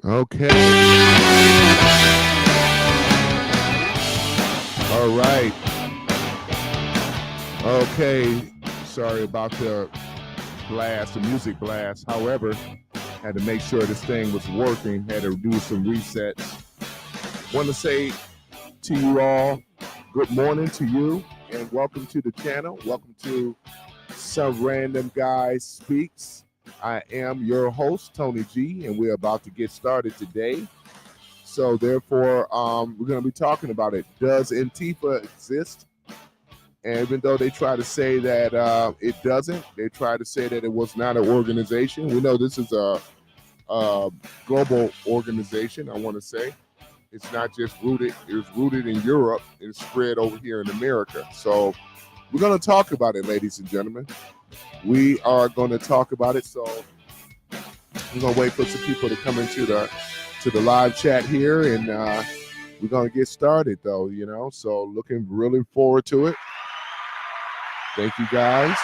Okay. All right. Okay. Sorry about the blast, the music blast. However, had to make sure this thing was working. Had to do some resets. Want to say to you all, good morning to you, and welcome to the channel. Welcome to Some Random Guy Speaks. I am your host, Tony G, and we're about to get started today. So therefore, we're going to be talking about it. Does Antifa exist? And even though they try to say that it doesn't, they try to say that it was not an organization. We know this is a global organization, I want to say. It's not just rooted, it was rooted in Europe and spread over here in America. So we're going to talk about it, ladies and gentlemen. We are going to talk about it. So we're going to wait for some people to come into the live chat here, and we're going to get started, though, So looking really forward to it. Thank you guys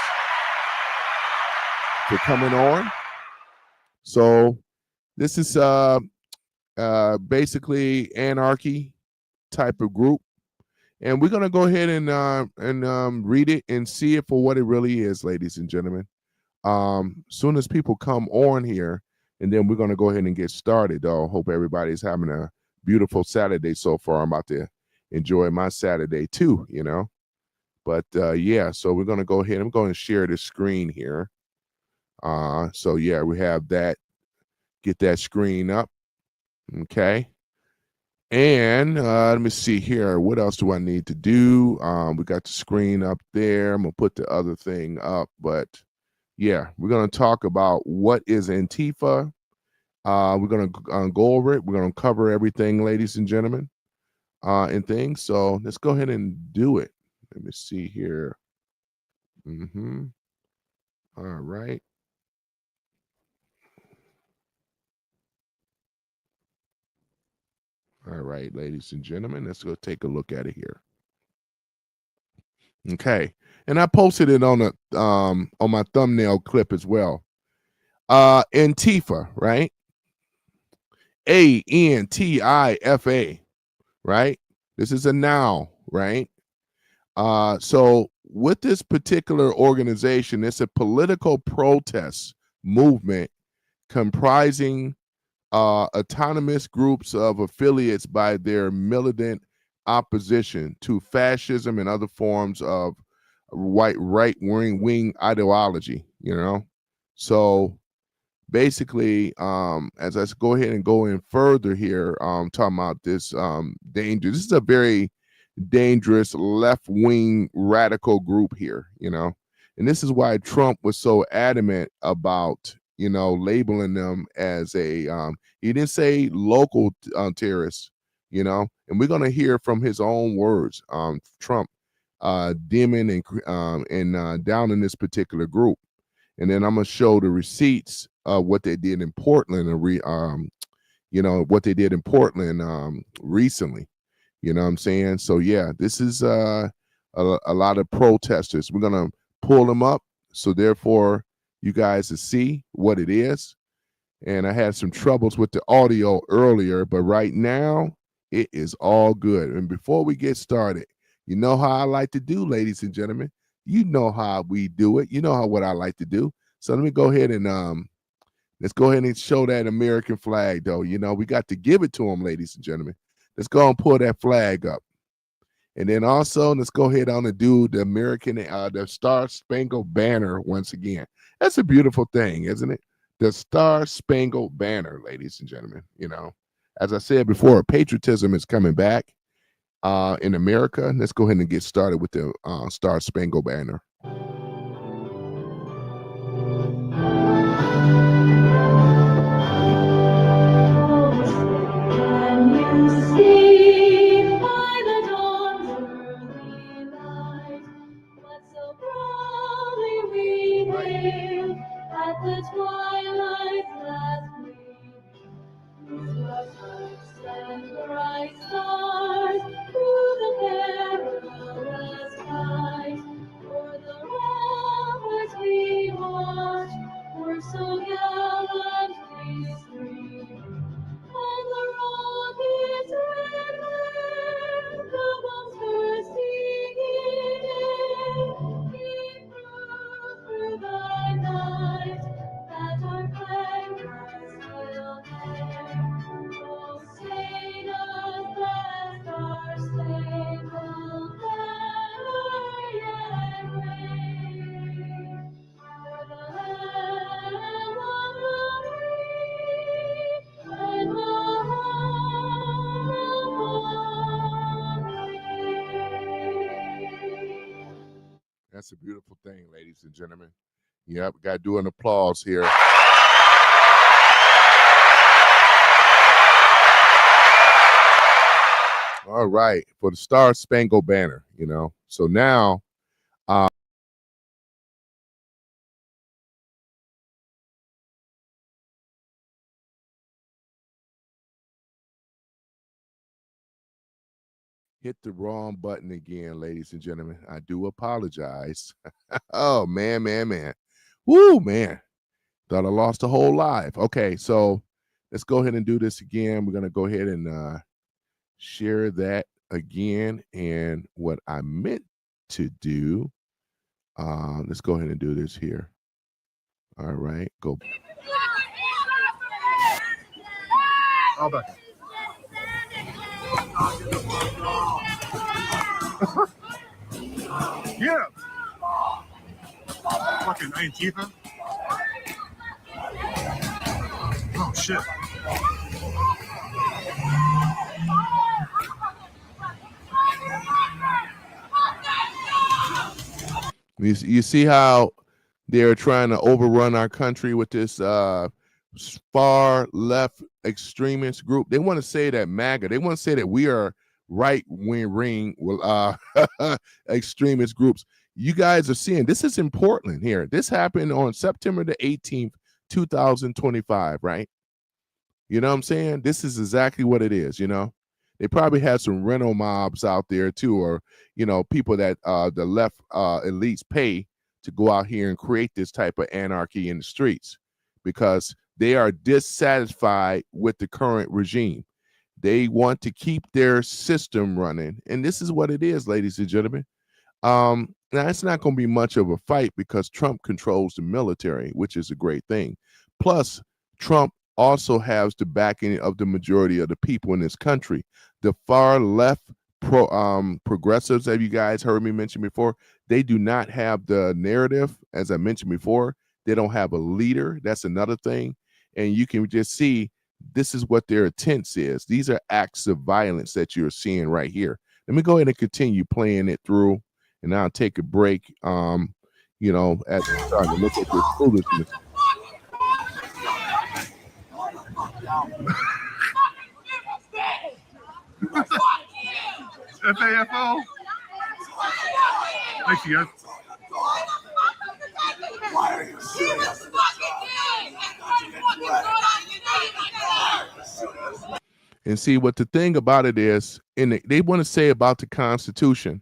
for coming on. So this is basically anarchy type of group, and we're gonna go ahead and read it and see it for what it really is, ladies and gentlemen. Soon as people come on here, and then we're gonna go ahead and get started. Though, hope everybody's having a beautiful Saturday so far. I'm about to enjoy my Saturday too, But yeah, so we're gonna go ahead. I'm going to share the screen here. So yeah, we have that. Get that screen up. Okay. And let me see here. What else do I need to do? We got the screen up there. I'm going to put the other thing up. But yeah, we're going to talk about what is Antifa. We're going to go over it. We're going to cover everything, ladies and gentlemen, and things. So let's go ahead and do it. Let me see here. All right. All right, ladies and gentlemen, let's go take a look at it here. Okay. And I posted it on my thumbnail clip as well. Antifa, right? Antifa, right? This is a noun, right? So with this particular organization, it's a political protest movement comprising autonomous groups of affiliates by their militant opposition to fascism and other forms of right wing ideology. So basically, as I go ahead and go in further here, talking about this danger. This is a very dangerous left wing radical group here, and this is why Trump was so adamant about labeling them as a he didn't say local terrorists, and we're going to hear from his own words, Trump deeming and down in this particular group. And then I'm going to show the receipts of what they did in Portland what they did in Portland recently. You know what I'm saying? So yeah, this is a lot of protesters. We're gonna pull them up, so therefore you guys will see what it is. And I had some troubles with the audio earlier, but right now it is all good. And before we get started, you know how I like to do, ladies and gentlemen. You know how we do it. You know what I like to do. So let me go ahead and let's go ahead and show that American flag, though. We got to give it to them, ladies and gentlemen. Let's go and pull that flag up. And then also, let's go ahead on and do the the Star Spangled Banner once again. That's a beautiful thing, isn't it? The Star Spangled Banner, ladies and gentlemen. As I said before, patriotism is coming back in America. Let's go ahead and get started with the Star Spangled Banner. That's a beautiful thing, ladies and gentlemen. Yep, got to do an applause here. All right, for the Star Spangled Banner, you know. So now, hit the wrong button again, ladies and gentlemen. I do apologize. Oh, man. Woo, man. Thought I lost a whole life. Okay, so let's go ahead and do this again. We're going to go ahead and share that again. And what I meant to do, let's go ahead and do this here. All right, go. All back. Yeah. Fucking Antifa. Oh shit. You see how they're trying to overrun our country with this far left extremist group. They want to say that MAGA. They want to say that we are right wing extremist groups. You guys are seeing this is in Portland here. This happened on September the 18th, 2025, right? You know what I'm saying? This is exactly what it is, you know. They probably had some rental mobs out there too, or you know, people that the left elites pay to go out here and create this type of anarchy in the streets because they are dissatisfied with the current regime. They want to keep their system running, and this is what it is, ladies and gentlemen. Now it's not going to be much of a fight because Trump controls the military, which is a great thing. Plus, Trump also has the backing of the majority of the people in this country. The far left progressives that you guys heard me mention before, they do not have the narrative, as I mentioned before. They don't have a leader. That's another thing. And you can just see this is what their intent is. These are acts of violence that you're seeing right here. Let me go ahead and continue playing it through, and I'll take a break. You know, as I'm starting to look at this foolishness. FAFO. Thanks, you guys. And see what the thing about it is, and they want to say about the Constitution.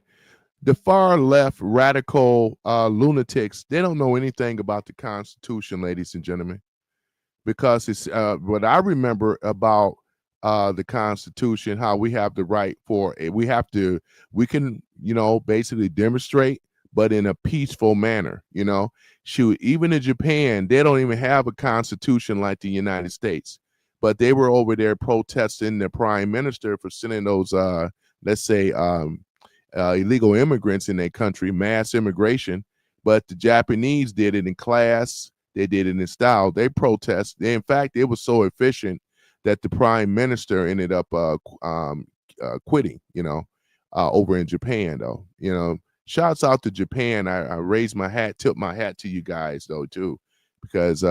The far left radical lunatics, they don't know anything about the Constitution, ladies and gentlemen, because it's what I remember about the Constitution, how we have the right for it. We can, you know, basically demonstrate, but in a peaceful manner, you know. Shoot, even in Japan, they don't even have a constitution like the United States, but they were over there protesting the prime minister for sending those, let's say, illegal immigrants in their country, mass immigration. But the Japanese did it in class. They did it in style. They protest. In fact, it was so efficient that the prime minister ended up quitting, you know, over in Japan, though. You know, shouts out to Japan. I raise my hat, tip my hat to you guys, though, too, because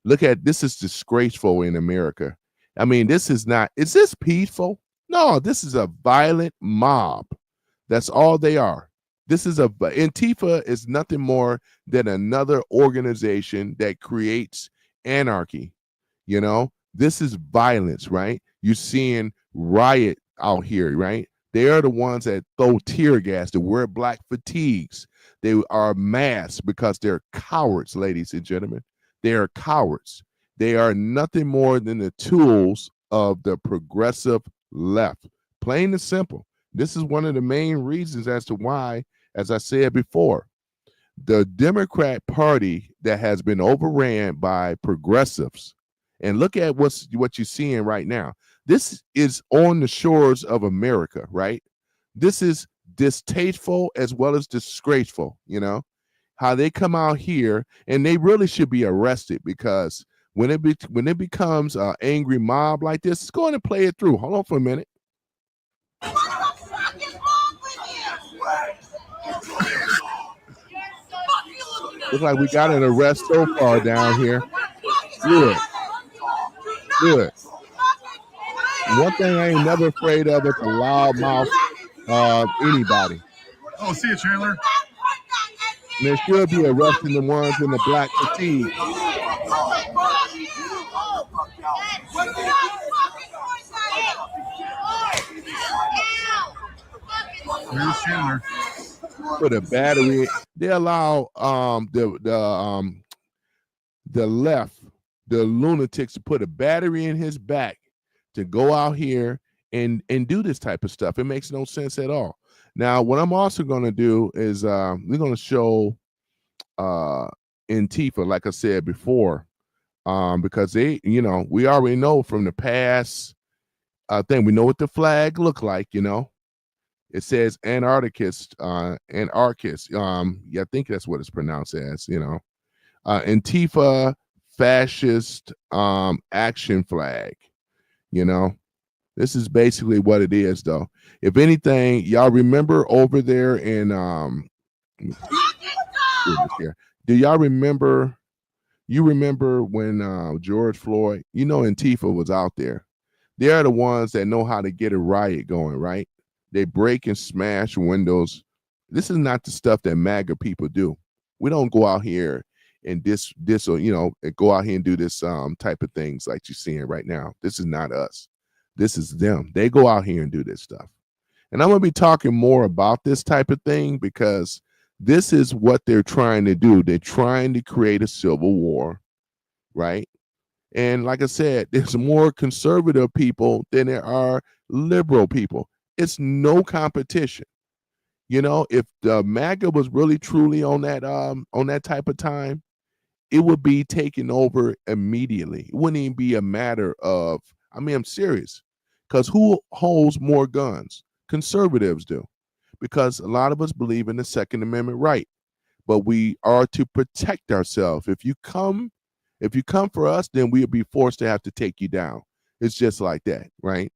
look at this is disgraceful in America. I mean, this is not, is this peaceful? No, this is a violent mob. That's all they are. This is Antifa is nothing more than another organization that creates anarchy. You know, this is violence, right? You're seeing riot out here, right? They are the ones that throw tear gas, that wear black fatigues. They are masked because they're cowards, ladies and gentlemen. They are cowards. They are nothing more than the tools of the progressive left. Plain and simple. This is one of the main reasons as to why, as I said before, the Democrat Party that has been overran by progressives, and look at what you're seeing right now. This is on the shores of America, right? This is distasteful as well as disgraceful, you know, how they come out here, and they really should be arrested because when it becomes an angry mob like this, it's going to play it through. Hold on for a minute. Looks like we got an arrest so far down here. Good. Good. One thing I ain't never afraid of is a loudmouth anybody. Oh, see you, Chandler. And there should be arresting the ones in the black fatigue. Where's Chandler? Put a battery. They allow the left, the lunatics, to put a battery in his back to go out here and do this type of stuff. It makes no sense at all. Now, what I'm also going to do is we're going to show Antifa, like I said before, because they, we already know from the past thing, we know what the flag look like, It says anarchist, anarchist. Yeah, I think that's what it's pronounced as, Antifa fascist action flag, This is basically what it is, though. If anything, y'all remember over there in do y'all remember? You remember when George Floyd? Antifa was out there. They are the ones that know how to get a riot going, right? They break and smash windows. This is not the stuff that MAGA people do. We don't go out here and go out here and do this type of things like you're seeing right now. This is not us. This is them. They go out here and do this stuff. And I'm going to be talking more about this type of thing because this is what they're trying to do. They're trying to create a civil war, right? And like I said, there's more conservative people than there are liberal people. It's no competition. If the MAGA was really truly on that type of time, it would be taken over immediately. It wouldn't even be a matter of, I'm serious. Because who holds more guns? Conservatives do. Because a lot of us believe in the Second Amendment right. But we are to protect ourselves. If you come for us, then we'll be forced to have to take you down. It's just like that, right?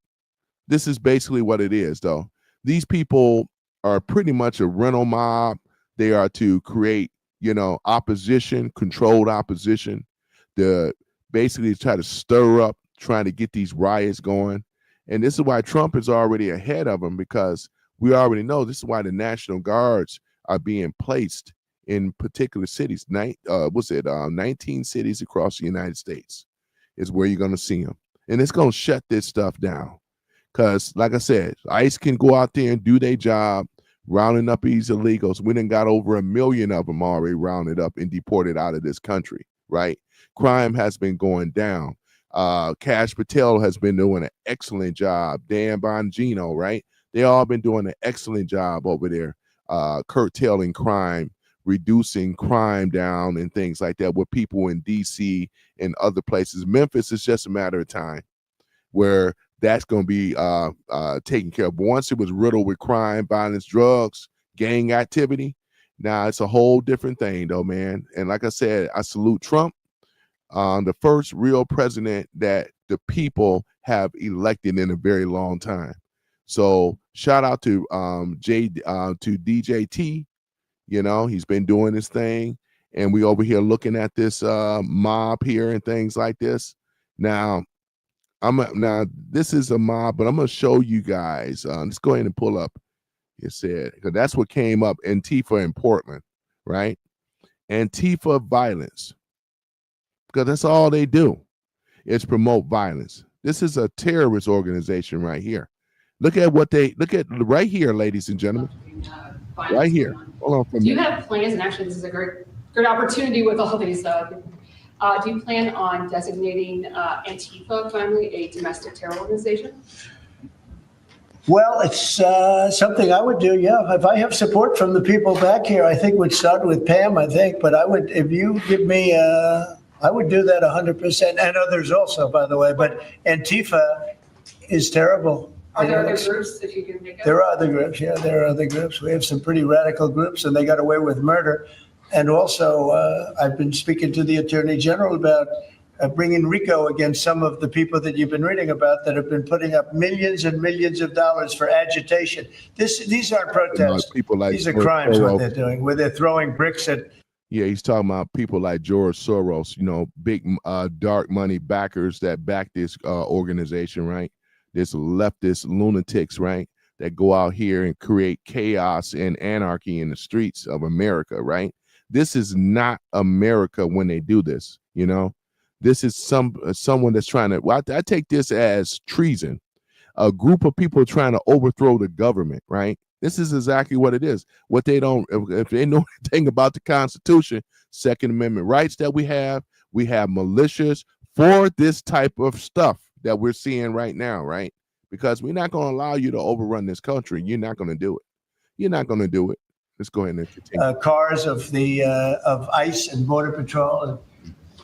This is basically what it is, though. These people are pretty much a rental mob. They are to create, opposition, controlled opposition, to basically try to stir up, trying to get these riots going. And this is why Trump is already ahead of them, because we already know this is why the National Guards are being placed in particular cities. 19 cities across the United States is where you're going to see them. And it's going to shut this stuff down. Because, like I said, ICE can go out there and do their job, rounding up these illegals. We done got over 1 million of them already rounded up and deported out of this country, right? Crime has been going down. Cash Patel has been doing an excellent job. Dan Bongino, right? They all been doing an excellent job over there, curtailing crime, reducing crime down and things like that with people in D.C. and other places. Memphis is just a matter of time where that's going to be taken care of. But once it was riddled with crime, violence, drugs, gang activity, now it's a whole different thing, though, man. And like I said, I salute Trump, the first real president that the people have elected in a very long time. So shout out to DJT. He's been doing his thing, and we over here looking at this mob here and things like this. Now this is a mob, but I'm gonna show you guys. Let's go ahead and pull up. It said, because that's what came up. Antifa in Portland, right? Antifa violence, because that's all they do is promote violence. This is a terrorist organization right here. Look at right here, ladies and gentlemen. Right here. Hold on for a minute. Do you have plans? And actually, this is a great opportunity with all these. Do you plan on designating Antifa finally a domestic terror organization? Well, it's something I would do, yeah. If I have support from the people back here, I think we'd start with Pam, I think. But if you give me, I would do that 100%. And others also, by the way. But Antifa is terrible. Are there other groups that you can think of? There are other groups, yeah. There are other groups. We have some pretty radical groups, and they got away with murder. And also, I've been speaking to the Attorney General about bringing RICO against some of the people that you've been reading about that have been putting up millions and millions of dollars for agitation. These aren't protests. These are crimes, what they're doing, where they're throwing bricks at Yeah, he's talking about people like George Soros, big dark money backers that back this organization, right? This leftist lunatics, right? That go out here and create chaos and anarchy in the streets of America, right? This is not America when they do this, This is someone that's trying to. Well, I take this as treason, a group of people trying to overthrow the government, right? This is exactly what it is. What they don't, if they know anything about the Constitution, Second Amendment rights that we have militias for this type of stuff that we're seeing right now, right? Because we're not going to allow you to overrun this country. You're not going to do it. You're not going to do it. Let's go ahead and continue. Cars of ICE and Border Patrol.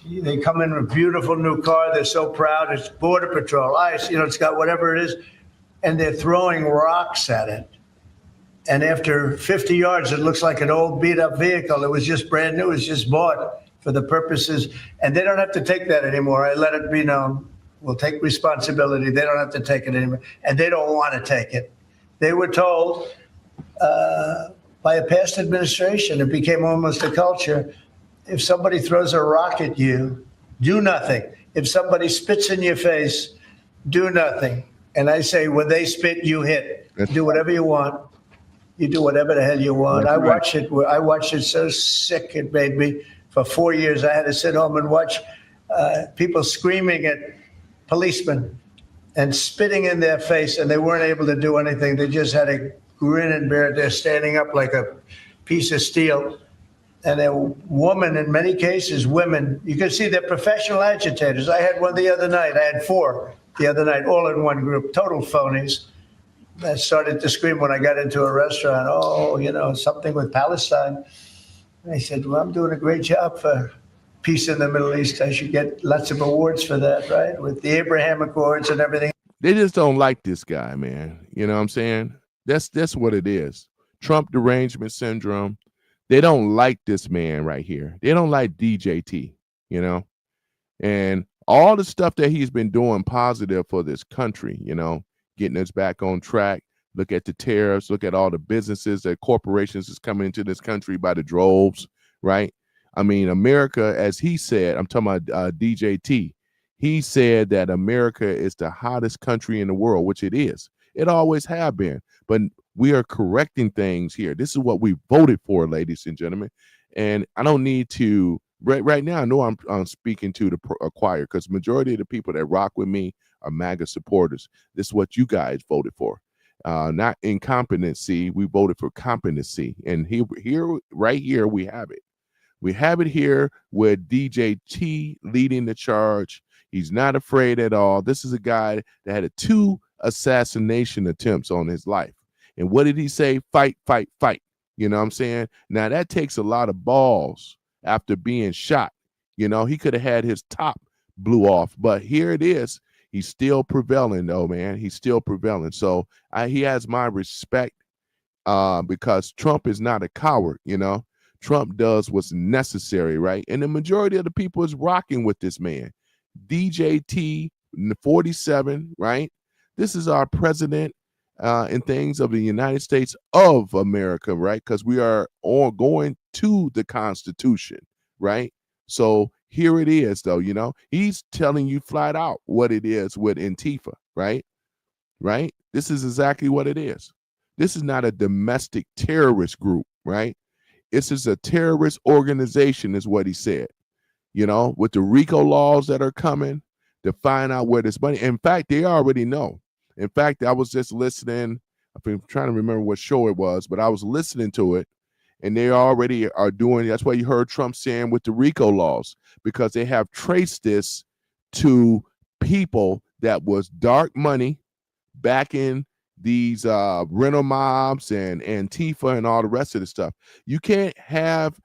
And they come in with a beautiful new car. They're so proud. It's Border Patrol, ICE. It's got whatever it is, and they're throwing rocks at it. And after 50 yards, it looks like an old beat-up vehicle. It was just brand new. It was just bought for the purposes. And they don't have to take that anymore. I let it be known. We'll take responsibility. They don't have to take it anymore. And they don't want to take it. They were told by a past administration, it became almost a culture. If somebody throws a rock at you, do nothing. If somebody spits in your face, do nothing. And I say, when they spit, you hit. Do whatever you want. You do whatever the hell you want. I watched it so sick it made me. For 4 years, I had to sit home and watch people screaming at policemen and spitting in their face, and they weren't able to do anything. They just had a grin and bear it. They're standing up like a piece of steel. And a woman, in many cases, women, you can see they're professional agitators. I had one the other night. I had 4 the other night, all in one group, total phonies. I started to scream when I got into a restaurant, something with Palestine. And I said, well, I'm doing a great job for peace in the Middle East. I should get lots of awards for that, right? With the Abraham Accords and everything. They just don't like this guy, man. You know what I'm saying? That's what it is. Trump derangement syndrome. They don't like this man right here. They don't like DJT, and all the stuff that he's been doing positive for this country, getting us back on track. Look at the tariffs. Look at all the businesses that corporations is coming into this country by the droves, right? I mean, America, as he said, I'm talking about DJT. He said that America is the hottest country in the world, which it is. It always have been. But we are correcting things here. This is what we voted for, ladies and gentlemen. And I don't need to, right now, I know I'm speaking to the choir, because the majority of the people that rock with me are MAGA supporters. This is what you guys voted for. Not incompetency. We voted for competency. And right here, we have it. We have it here with DJT leading the charge. He's not afraid at all. This is a guy that had 2 assassination attempts on his life. And what did he say? Fight, fight, fight. You know what I'm saying? Now, that takes a lot of balls after being shot. He could have had his top blew off. But here it is. He's still prevailing, though, man. He's still prevailing. So he has my respect because Trump is not a coward, Trump does what's necessary, right? And the majority of the people is rocking with this man. DJT 47, right? This is our president and things of the United States of America, right? Because we are all going to the Constitution, right? So here it is, though, he's telling you flat out what it is with Antifa, right? Right? This is exactly what it is. This is not a domestic terrorist group, right? This is a terrorist organization, is what he said. With the RICO laws that are coming to find out where this money. In fact, they already know. In fact, I was just listening. I'm trying to remember what show it was, but I was listening to it, and they already are doing. That's why you heard Trump saying with the RICO laws, because they have traced this to people that was dark money back in these rental mobs and Antifa and all the rest of the stuff. You can't have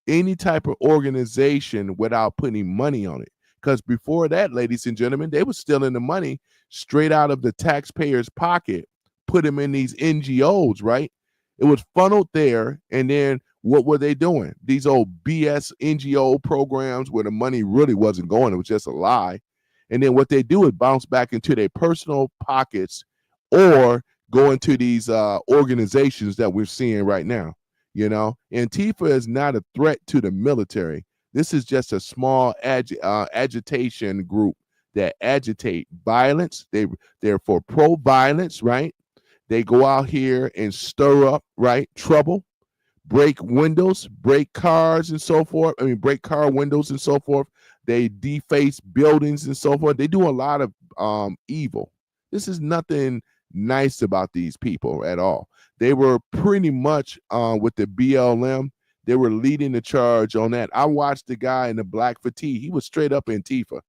any type of organization without putting money on it. Because before that, ladies and gentlemen, they were stealing the money straight out of the taxpayer's pocket, put them in these NGOs, right? It was funneled there. And then what were they doing? These old BS NGO programs where the money really wasn't going. It was just a lie. And then what they do is bounce back into their personal pockets or go into these organizations that we're seeing right now. You know, Antifa is not a threat to the military. This is just a small agitation group that agitate violence. They're for pro-violence, right? They go out here and stir up, right, trouble, break windows, break cars and so forth. I mean, break car windows and so forth. They deface buildings and so forth. They do a lot of evil. This is nothing nice about these people at all. They were pretty much with the BLM. They were leading the charge on that. I watched the guy in the black fatigue. He was straight up Antifa,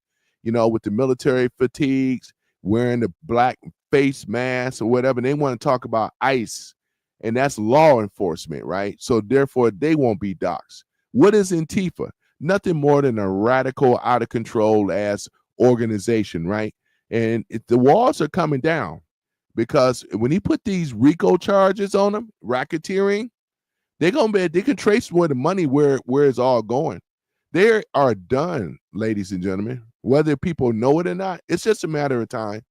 you know, with the military fatigues, wearing the black face mask or whatever. They want to talk about ICE, and that's law enforcement, right? So therefore, they won't be doxxed. What is Antifa? Nothing more than a radical, out of control ass organization, right? And the walls are coming down because when he put these RICO charges on them, racketeering, they can trace where the money where it's all going. They are done, ladies and gentlemen. Whether people know it or not, it's just a matter of time.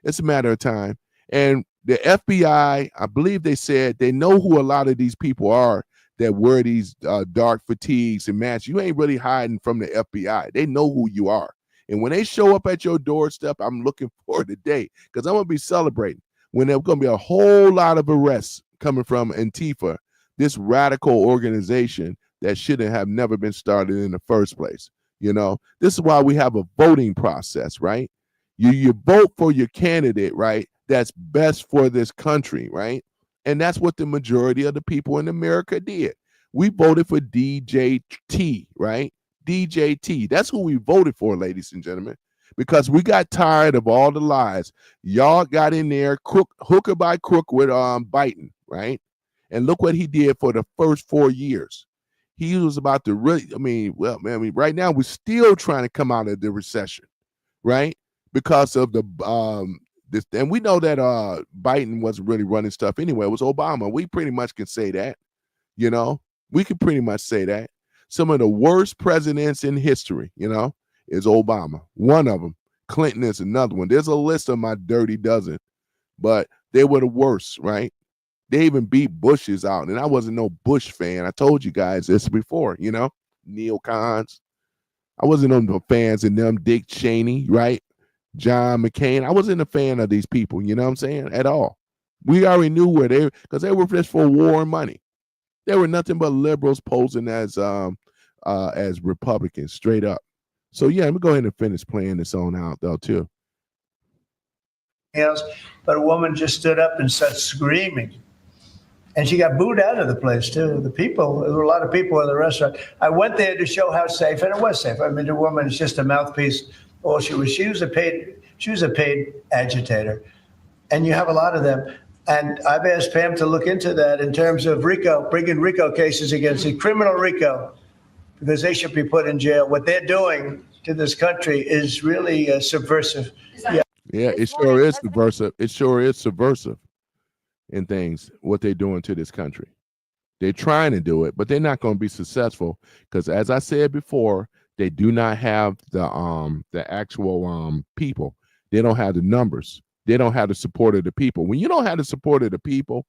It's a matter of time. And the FBI, I believe they said they know who a lot of these people are that wear these dark fatigues and masks. You ain't really hiding from the FBI. They know who you are. And when they show up at your doorstep, I'm looking forward to the day because I'm going to be celebrating when there's going to be a whole lot of arrests coming from Antifa, this radical organization that shouldn't have never been started in the first place. You know, this is why we have a voting process, right? You vote for your candidate, right? That's best for this country, right? And that's what the majority of the people in America did. We voted for DJT, right? DJT. That's who we voted for, ladies and gentlemen, because we got tired of all the lies. Y'all got in there hooker by crook with Biden, right? And look what he did for the first 4 years. He was about to really, right now we're still trying to come out of the recession, right? Because of the this, and we know that Biden wasn't really running stuff anyway. It was Obama. We pretty much can say that, you know, we can pretty much say that. Some of the worst presidents in history, you know, is Obama. One of them. Clinton is another one. There's a list of my dirty dozen, but they were the worst, right? They even beat Bush's out, and I wasn't no Bush fan. I told you guys this before, you know, neocons. I wasn't on the fans of them, Dick Cheney, right? John McCain. I wasn't a fan of these people, you know what I'm saying, at all. We already knew where because they were just for war and money. They were nothing but liberals posing as Republicans, straight up. So yeah, let me go ahead and finish playing this on out though too. Else, but a woman just stood up and started screaming. And she got booed out of the place too. There were a lot of people in the restaurant. I went there to show how safe, and it was safe. I mean, the woman is just a mouthpiece. All she was a paid agitator. And you have a lot of them. And I've asked Pam to look into that in terms of RICO, bringing RICO cases against the criminal RICO, because they should be put in jail. What they're doing to this country is really subversive. Yeah, it sure is subversive. It sure is subversive in things, what they're doing to this country. They're trying to do it, but they're not going to be successful because, as I said before, they do not have the actual people. They don't have the numbers. They don't have the support of the people. When you don't have the support of the people,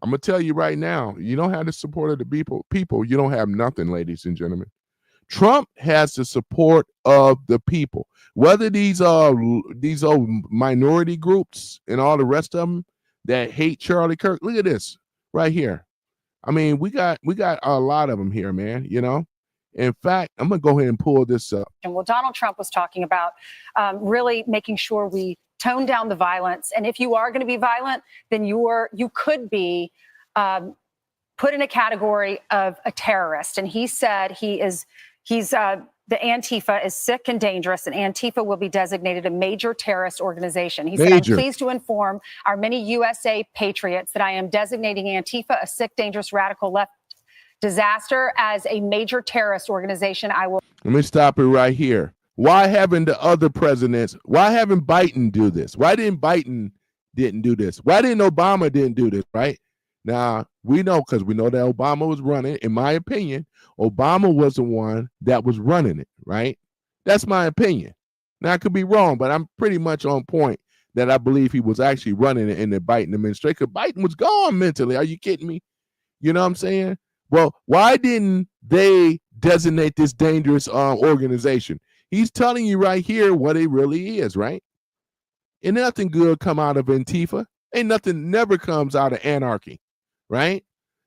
I'm going to tell you right now, you don't have the support of the people, you don't have nothing, ladies and gentlemen. Trump has the support of the people. Whether these old minority groups and all the rest of them that hate Charlie Kirk, look at this right here. I mean, we got a lot of them here, man, you know. In fact, I'm going to go ahead and pull this up. And well, Donald Trump was talking about really making sure we tone down the violence. And if you are going to be violent, then you could be put in a category of a terrorist. And he said the Antifa is sick and dangerous, and Antifa will be designated a major terrorist organization. He said, I'm pleased to inform our many USA patriots that I am designating Antifa a sick, dangerous, radical left disaster as a major terrorist organization. Let me stop it right here. Why haven't the other presidents, why haven't Biden do this? Why didn't Biden didn't do this? Why didn't Obama didn't do this, right? Now, we know because we know that Obama was running. In my opinion, Obama was the one that was running it, right? That's my opinion. Now, I could be wrong, but I'm pretty much on point that I believe he was actually running it in the Biden administration. Biden was gone mentally. Are you kidding me? You know what I'm saying? Well, why didn't they designate this dangerous organization? He's telling you right here what it really is, right? And nothing good come out of Antifa. Ain't nothing never comes out of anarchy, right?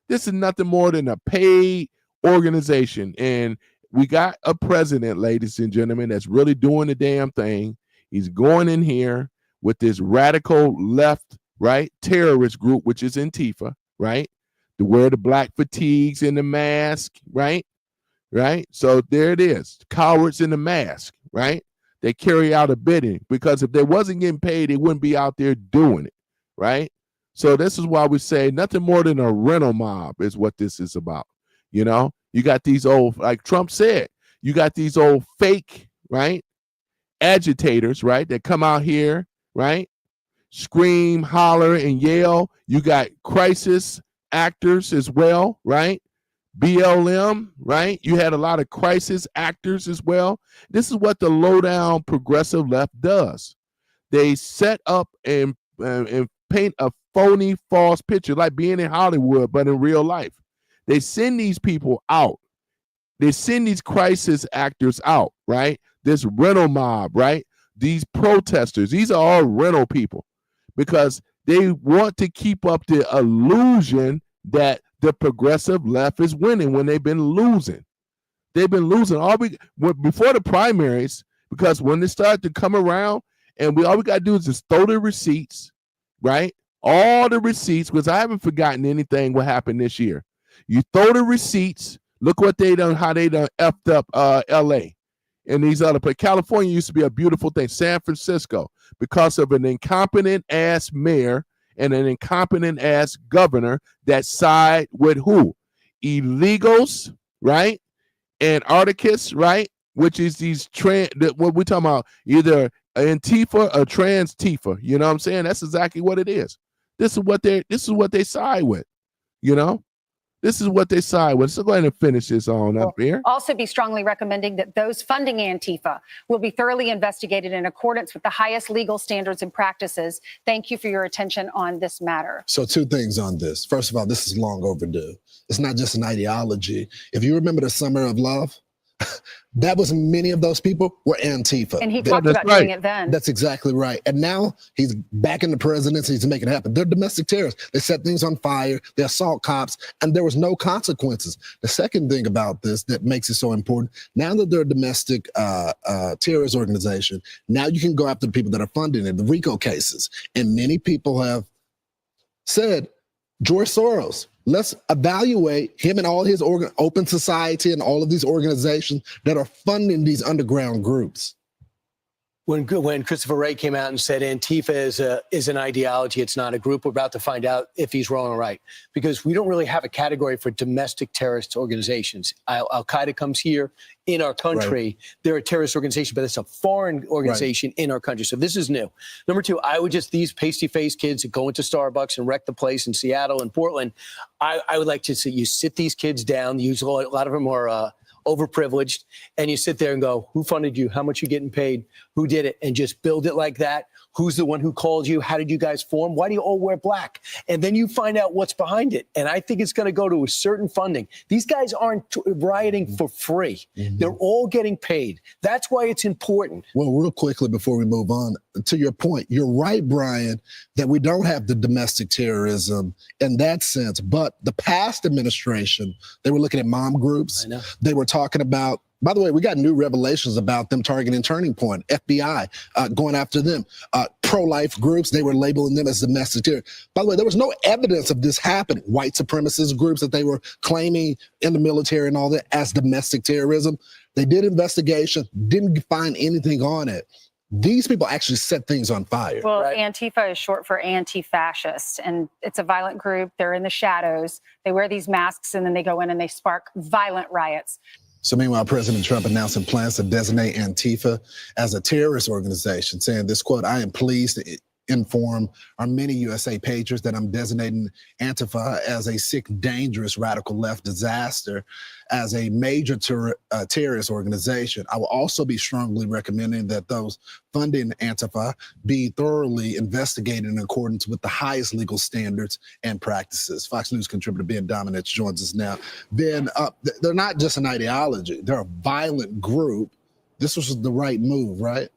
This is nothing more than a paid organization. And we got a president, ladies and gentlemen, that's really doing the damn thing. He's going in here with this radical left, right, terrorist group, which is Antifa, right? To wear the black fatigues and the mask, right? Right? So there it is. Cowards in the mask, right? They carry out a bidding, because if they wasn't getting paid, they wouldn't be out there doing it, right? So this is why we say nothing more than a rental mob is what this is about. You know, you got these old, like Trump said, you got these old fake, right, agitators, right, that come out here, right, scream, holler, and yell. You got crisis actors as well, right? BLM, right? You had a lot of crisis actors as well. This is what the low-down progressive left does. They set up and paint a phony, false picture, like being in Hollywood, but in real life. They send these people out. They send these crisis actors out, right? This rental mob, right? These protesters, these are all rental people, because they want to keep up the illusion that the progressive left is winning when they've been losing. They've been losing before the primaries, because when they start to come around, and all we got to do is just throw the receipts, right? All the receipts, because I haven't forgotten anything what happened this year. You throw the receipts. Look what they done, how they done effed up LA and these other places. California used to be a beautiful thing. San Francisco, because of an incompetent ass mayor and an incompetent ass governor that side with who? Illegals, right? And Anarchists, right? Which is these what we're talking about, either Antifa or trans-Tifa. You know what I'm saying? That's exactly what it is. This is what they side with, you know? This is what they side with. So go ahead and finish this on up here. Also be strongly recommending that those funding Antifa will be thoroughly investigated in accordance with the highest legal standards and practices. Thank you for your attention on this matter. So 2 things on this. First of all, this is long overdue. It's not just an ideology. If you remember the Summer of Love, that was many of those people were Antifa. And he talked about doing it then. That's exactly right. And now he's back in the presidency. He's making it happen. They're domestic terrorists. They set things on fire. They assault cops, and there was no consequences. The second thing about this that makes it so important, now that they're a domestic terrorist organization, now you can go after the people that are funding it, the RICO cases. And many people have said, George Soros, let's evaluate him and all his Open Society and all of these organizations that are funding these underground groups. When Christopher Wray came out and said Antifa is an ideology, it's not a group, we're about to find out if he's wrong or right. Because we don't really have a category for domestic terrorist organizations. Al-Qaeda comes here in our country. Right. They're a terrorist organization, but it's a foreign organization in our country. So this is new. Number 2, these pasty-faced kids that go into Starbucks and wreck the place in Seattle and Portland, I would like to see you sit these kids down. A lot of them are overprivileged, and you sit there and go, who funded you? How much you getting paid? Who did it? And just build it like that. Who's the one who called you? How did you guys form? Why do you all wear black? And then you find out what's behind it. And I think it's going to go to a certain funding. These guys aren't rioting for free. Mm-hmm. They're all getting paid. That's why it's important. Well, real quickly before we move on, to your point, you're right, Brian, that we don't have the domestic terrorism in that sense. But the past administration, they were looking at mom groups. I know. They were talking about, by the way, we got new revelations about them targeting Turning Point, FBI, going after them. Pro-life groups, they were labeling them as domestic terror. By the way, there was no evidence of this happening. White supremacist groups that they were claiming in the military and all that as domestic terrorism. They did investigation, didn't find anything on it. These people actually set things on fire. Well, right? Antifa is short for anti-fascist, and it's a violent group. They're in the shadows. They wear these masks, and then they go in and they spark violent riots. So meanwhile, President Trump announcing plans to designate Antifa as a terrorist organization, saying this, quote, I am pleased to inform our many USA patriots that I'm designating Antifa as a sick, dangerous radical left disaster, as a major terrorist organization. I will also be strongly recommending that those funding Antifa be thoroughly investigated in accordance with the highest legal standards and practices. Fox News contributor Ben Dominance joins us now. Ben, they're not just an ideology, they're a violent group. This was the right move, right?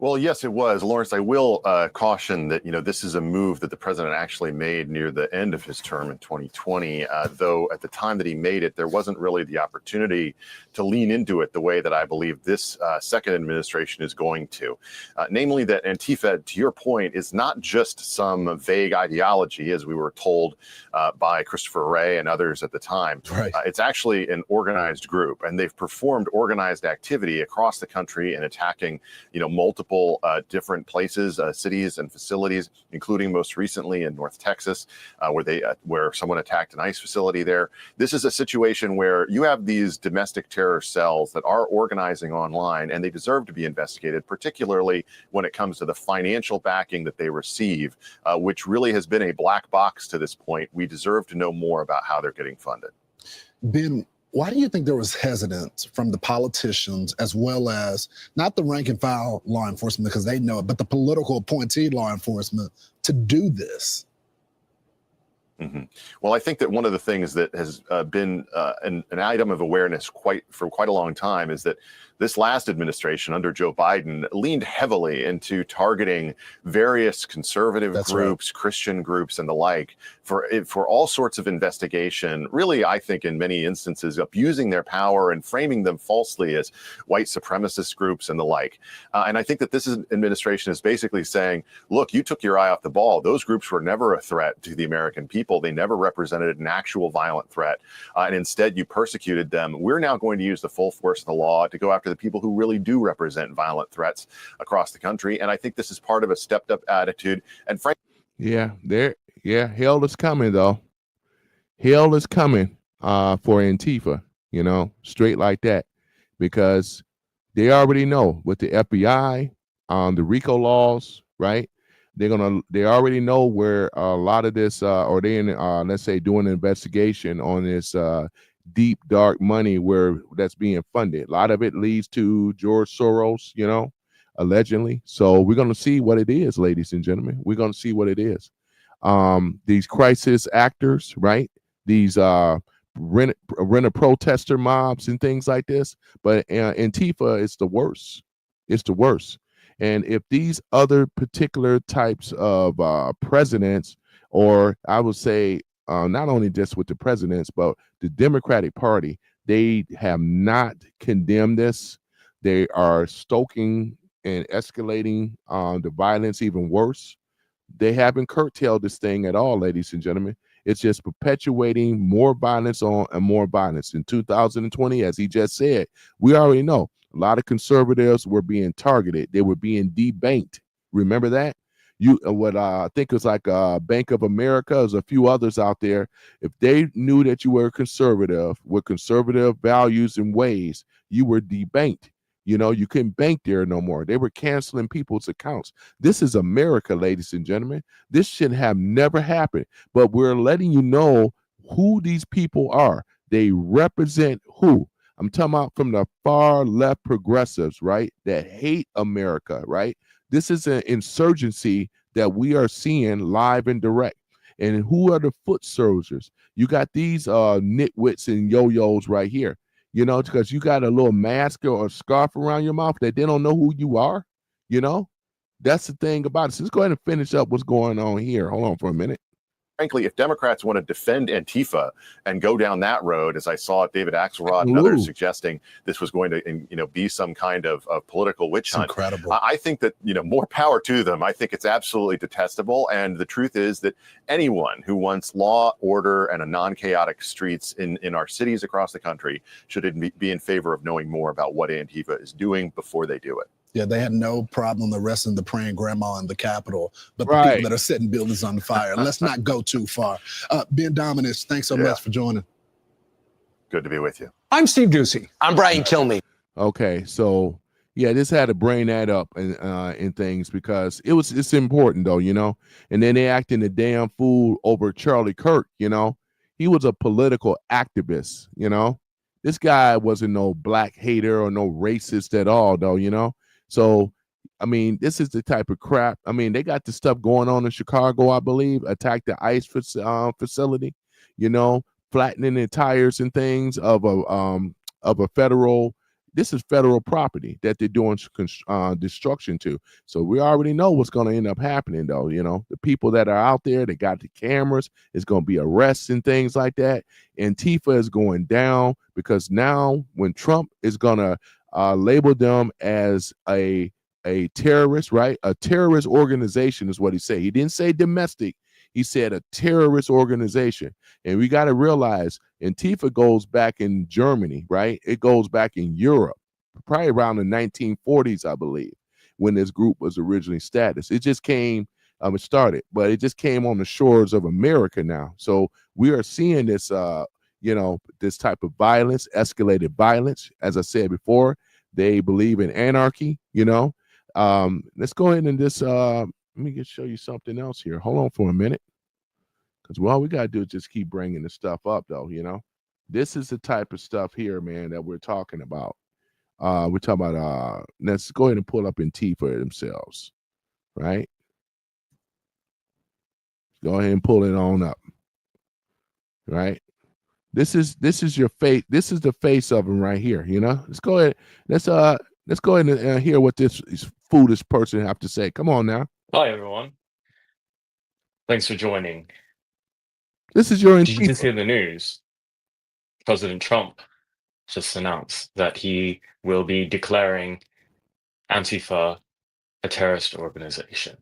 Well, yes, it was. Lawrence, I will caution that, this is a move that the president actually made near the end of his term in 2020, though at the time that he made it, there wasn't really the opportunity to lean into it the way that I believe this second administration is going to. Namely that Antifa, to your point, is not just some vague ideology, as we were told by Christopher Wray and others at the time. Right. It's actually an organized group, and they've performed organized activity across the country in attacking, multiple different places, cities and facilities, including most recently in North Texas, where someone attacked an ICE facility there. This is a situation where you have these domestic terror cells that are organizing online, and they deserve to be investigated, particularly when it comes to the financial backing that they receive, which really has been a black box to this point. We deserve to know more about how they're getting funded. Ben, why do you think there was hesitance from the politicians, as well as not the rank and file law enforcement, because they know it, but the political appointee law enforcement to do this? Mm-hmm. Well, I think that one of the things that has been an item of awareness for quite a long time is that this last administration under Joe Biden leaned heavily into targeting various conservative groups, right, Christian groups, and the like for all sorts of investigation. Really, I think in many instances, abusing their power and framing them falsely as white supremacist groups and the like. And I think that this administration is basically saying, look, you took your eye off the ball. Those groups were never a threat to the American people. They never represented an actual violent threat. And instead, you persecuted them. We're now going to use the full force of the law to go after the people who really do represent violent threats across the country. And I think this is part of a stepped up attitude. And frankly, hell is coming though. Hell is coming for Antifa, straight like that, because they already know with the FBI, the RICO laws, right? They already know where a lot of this, or they in, let's say, doing an investigation on this deep dark money that's being funded. A lot of it leads to George Soros, allegedly. So we're going to see what it is, ladies and gentlemen. We're going to see what it is. These crisis actors, right? These rent-a-protester mobs and things like this. But Antifa is the worst. It's the worst. And if these other particular types of presidents, or I would say not only just with the presidents, but the Democratic Party, they have not condemned this. They are stoking and escalating the violence even worse. They haven't curtailed this thing at all, ladies and gentlemen. It's just perpetuating more violence and more violence. In 2020, as he just said, we already know a lot of conservatives were being targeted. They were being debanked. Remember that? I think it was like Bank of America, there's a few others out there. If they knew that you were conservative with conservative values and ways, you were debanked. You couldn't bank there no more. They were canceling people's accounts. This is America, ladies and gentlemen. This should have never happened. But we're letting you know who these people are. They represent who? I'm talking about from the far left progressives, right? That hate America, right? This is an insurgency that we are seeing live and direct. And who are the foot soldiers? You got these nitwits and yo-yos right here, because you got a little mask or a scarf around your mouth that they don't know who you are, That's the thing about it. So let's go ahead and finish up what's going on here. Hold on for a minute. Frankly, if Democrats want to defend Antifa and go down that road, as I saw David Axelrod and others suggesting this was going to, be some kind of political witch hunt. Incredible. I think that, more power to them. I think it's absolutely detestable. And the truth is that anyone who wants law, order, and a non-chaotic streets in our cities across the country should be in favor of knowing more about what Antifa is doing before they do it. Yeah, they had no problem arresting the praying grandma in the Capitol, but the people that are setting buildings on fire. Let's not go too far. Ben Dominance, thanks so much for joining. Good to be with you. I'm Steve Ducey. I'm Brian Kilmeade. Okay, so Yeah, just had to bring that up and things because it's important though, you know. And then they acting the damn fool over Charlie Kirk, you know. He was a political activist, you know. This guy wasn't no black hater or no racist at all, though, you know. So, I mean, this is the type of crap. I mean, they got the stuff going on in Chicago, I believe. Attacked the ICE facility, you know, flattening the tires and things of a federal. This is federal property that they're doing destruction to. So we already know what's going to end up happening, though. You know, the people that are out there, they got the cameras. It's going to be arrests and things like that. Antifa is going down because now when Trump is going to label them as a terrorist, right? A terrorist organization is what he said. He didn't say domestic. He said a terrorist organization. And we got to realize Antifa goes back in Germany, right? It goes back in Europe, probably around the 1940s, I believe, when this group was originally established. It just came, it started, but it just came on the shores of America now. So we are seeing this, you know, this type of violence, escalated violence. As I said before, they believe in anarchy, you know. Let's go ahead and just let me just show you something else here. Hold on for a minute. Because all we got to do is just keep bringing the stuff up, though, you know. This is the type of stuff here, man, that we're talking about. We're talking about, let's go ahead and pull up Antifa themselves, right? Go ahead and pull it on up, right? This is your face. This is the face of them right here, you know. Let's go ahead. Let's go ahead and hear what this foolish person have to say. Come on now. Hi, everyone. Thanks for joining. This is your Did you just Antifa. hear the news? President Trump just announced that he will be declaring Antifa a terrorist organization.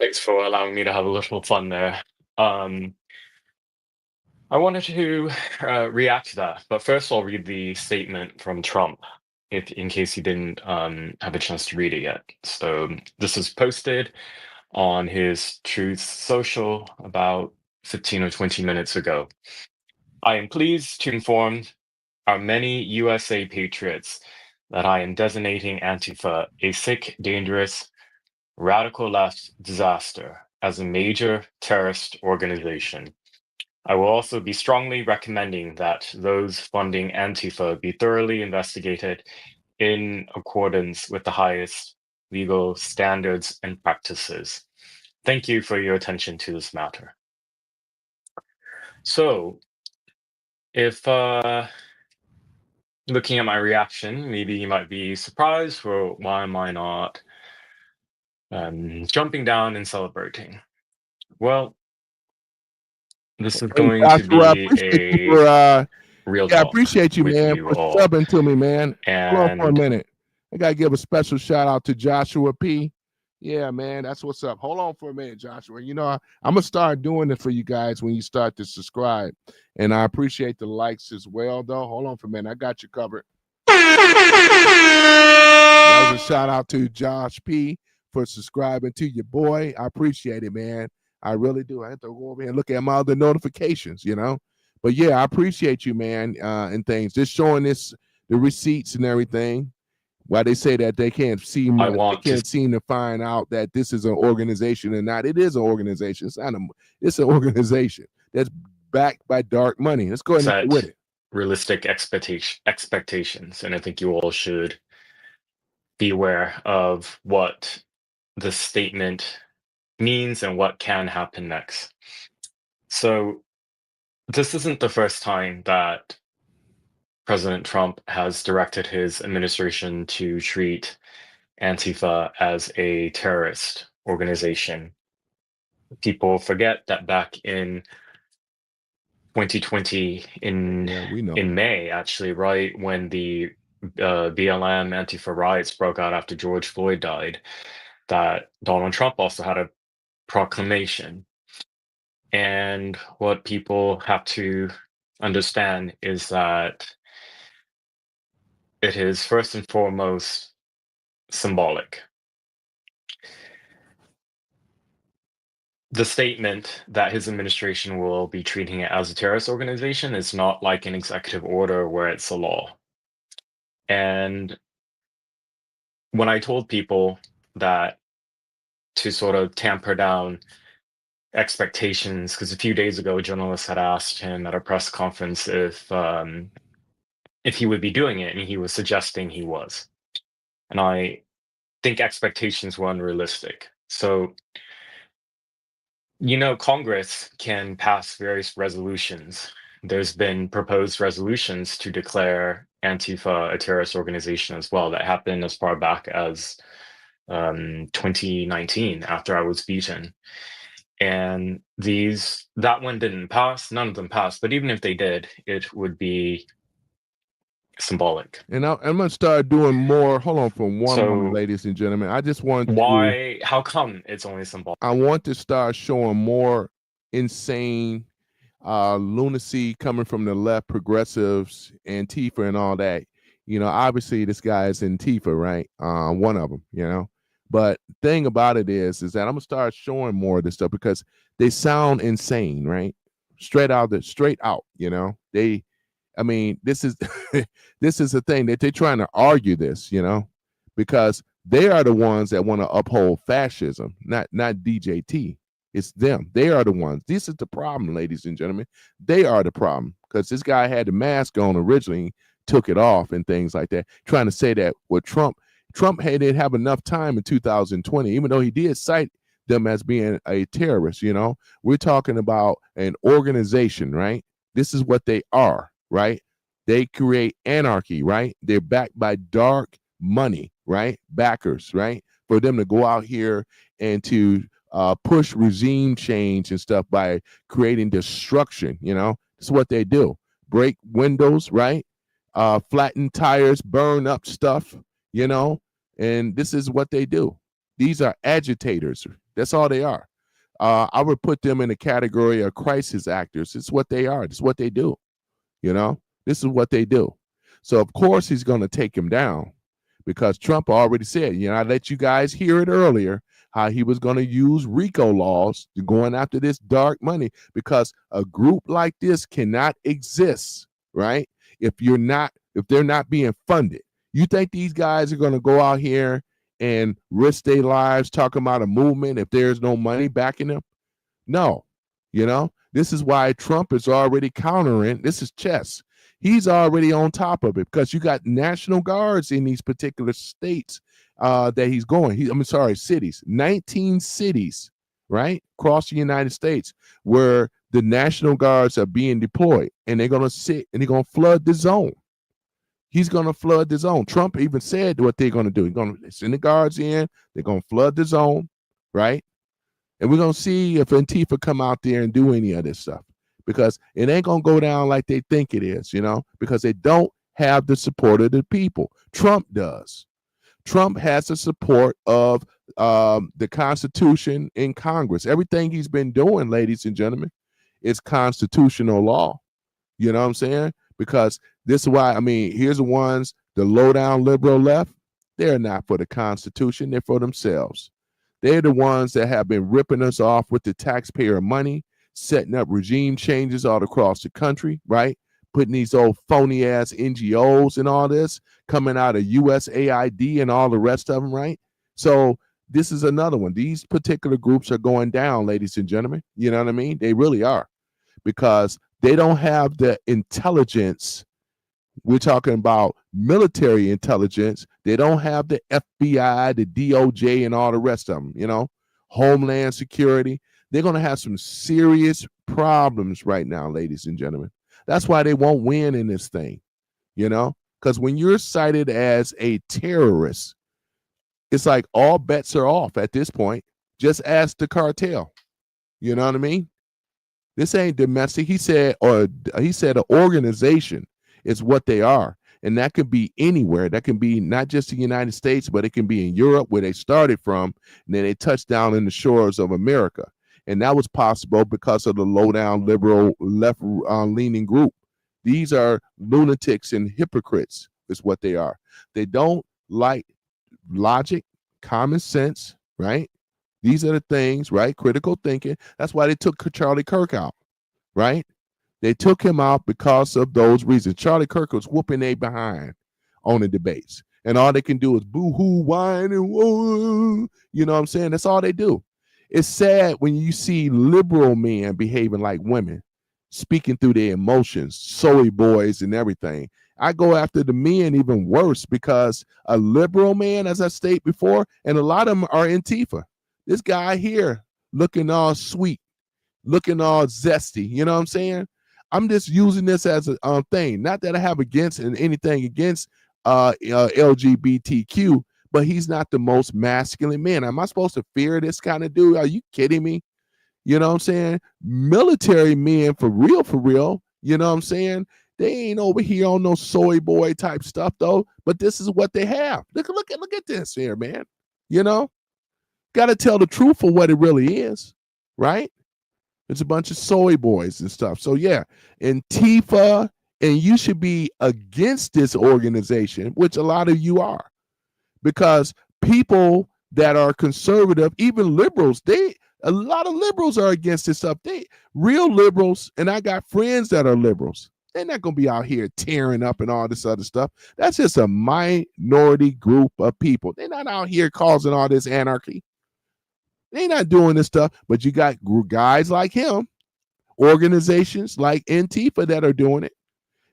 Thanks for allowing me to have a little fun there. I wanted to react to that, but first I'll read the statement from Trump, in case you didn't have a chance to read it yet. So this is posted on his Truth Social about 15 or 20 minutes ago. I am pleased to inform our many USA patriots that I am designating Antifa a sick, dangerous, radical left disaster as a major terrorist organization. I will also be strongly recommending that those funding Antifa be thoroughly investigated in accordance with the highest legal standards and practices. Thank you for your attention to this matter. So, if looking at my reaction, maybe you might be surprised for why am I not jumping down and celebrating. Well, this is Hey, going to Joshua, I be appreciate you a for real yeah, I talk appreciate you, with man, you for all. subbing to me, man. Hold on for a And minute. I gotta give a special shout out to Joshua P. Yeah, man, that's what's up. Hold on for a minute, Joshua. You know, I'm gonna start doing it for you guys when you start to subscribe, and I appreciate the likes as well. Though, hold on for a minute, I got you covered. That was a shout out to Josh P for subscribing to your boy. I appreciate it, man. I really do. I have to go over here and look at my other notifications, you know. But yeah, I appreciate you, man, and things. Just showing this the receipts and everything. Why they say that they can't seem I they want to can't seem to find out that this is an organization or not. It is an organization. It's an organization that's backed by dark money. Let's go ahead and get with set it. realistic expectations, and I think you all should be aware of what the statement means and what can happen next. So, this isn't the first time that President Trump has directed his administration to treat Antifa as a terrorist organization. People forget that back in 2020, Yeah, we know. in May, actually, right when the BLM Antifa riots broke out after George Floyd died, that Donald Trump also had a proclamation. And what people have to understand is that it is first and foremost symbolic. the statement that his administration will be treating it as a terrorist organization is not like an executive order where it's a law. And when I told people that to sort of tamper down expectations, because a few days ago, a journalist had asked him at a press conference if he would be doing it, and he was suggesting he was. And I think expectations were unrealistic. So, Congress can pass various resolutions. There's been proposed resolutions to declare Antifa a terrorist organization as well that happened as far back as 2019 after I was beaten. And that one didn't pass. None of them passed. But even if they did, it would be symbolic. And I'm gonna start doing more. Hold on for one So moment, ladies and gentlemen. I just want how come it's only symbolic? I want to start showing more insane lunacy coming from the left, progressives, Antifa, and all that. Obviously this guy is Antifa, right? One of them, But thing about it is that I'm gonna start showing more of this stuff because they sound insane, right? Straight out. This is this is the thing that they're trying to argue this, because they are the ones that want to uphold fascism, not DJT. It's them. They are the ones. This is the problem, ladies and gentlemen. They are the problem because this guy had the mask on originally, took it off and things like that, trying to say that Trump didn't have enough time in 2020, even though he did cite them as being a terrorist. We're talking about an organization, right? This is what they are, right? They create anarchy, right? They're backed by dark money, right? Backers, right? For them to go out here and to push regime change and stuff by creating destruction. This is what they do. Break windows, right? Flatten tires, burn up stuff, and this is what they do. These are agitators. That's all they are. I would put them in the category of crisis actors. It's what they are. It's what they do. This is what they do. So of course he's going to take him down because Trump already said, I let you guys hear it earlier, how he was going to use RICO laws to going after this dark money because a group like this cannot exist, right? If they're not being funded. You think these guys are going to go out here and risk their lives talking about a movement if there's no money backing them? No. This is why Trump is already countering. This is chess. He's already on top of it because you got National Guards in these particular states that he's going. Cities. 19 cities, right? Across the United States where the National Guards are being deployed and they're going to sit and they're going to flood the zone. He's going to flood the zone. Trump even said what they're going to do. He's going to send the guards in. They're going to flood the zone, right? And we're going to see if Antifa come out there and do any of this stuff because it ain't going to go down like they think it is, because they don't have the support of the people. Trump does. Trump has the support of the Constitution in Congress. Everything he's been doing, ladies and gentlemen, is constitutional law. You know what I'm saying? Because this is why, here's the ones, the low down liberal left, they're not for the Constitution, they're for themselves. They're the ones that have been ripping us off with the taxpayer money, setting up regime changes all across the country, right? Putting these old phony ass NGOs and all this coming out of USAID and all the rest of them, right? So this is another one. These particular groups are going down, ladies and gentlemen. You know what I mean? They really are because they don't have the intelligence. We're talking about military intelligence. They don't have the FBI, the DOJ, and all the rest of them, Homeland Security. They're going to have some serious problems right now, ladies and gentlemen. That's why they won't win in this thing, because when you're cited as a terrorist, it's like all bets are off at this point. Just ask the cartel. You know what I mean? This ain't domestic. He said an organization is what they are. And that could be anywhere. That can be not just the United States, but it can be in Europe where they started from. And then they touched down in the shores of America. And that was possible because of the low down liberal left leaning group. These are lunatics and hypocrites is what they are. They don't like logic, common sense, right? These are the things, right? Critical thinking. That's why they took Charlie Kirk out, right? They took him out because of those reasons. Charlie Kirk was whooping they behind on the debates. And all they can do is boo-hoo, whine, and whoa. You know what I'm saying? That's all they do. It's sad when you see liberal men behaving like women, speaking through their emotions, soy boys and everything. I go after the men even worse because a liberal man, as I stated before, and a lot of them are Antifa. This guy here looking all sweet, looking all zesty. You know what I'm saying? I'm just using this as a thing. Not that I have anything against LGBTQ, but he's not the most masculine man. Am I supposed to fear this kind of dude? Are you kidding me? You know what I'm saying? Military men, for real, you know what I'm saying? They ain't over here on no soy boy type stuff though, but this is what they have. Look at this here, man. You know? Got to tell the truth for what it really is, right? It's a bunch of soy boys and stuff. So yeah, Antifa, and you should be against this organization, which a lot of you are, because people that are conservative, even liberals, a lot of liberals are against this stuff. Real liberals, and I got friends that are liberals. They're not going to be out here tearing up and all this other stuff. That's just a minority group of people. They're not out here causing all this anarchy. They're not doing this stuff, but you got guys like him, organizations like Antifa that are doing it,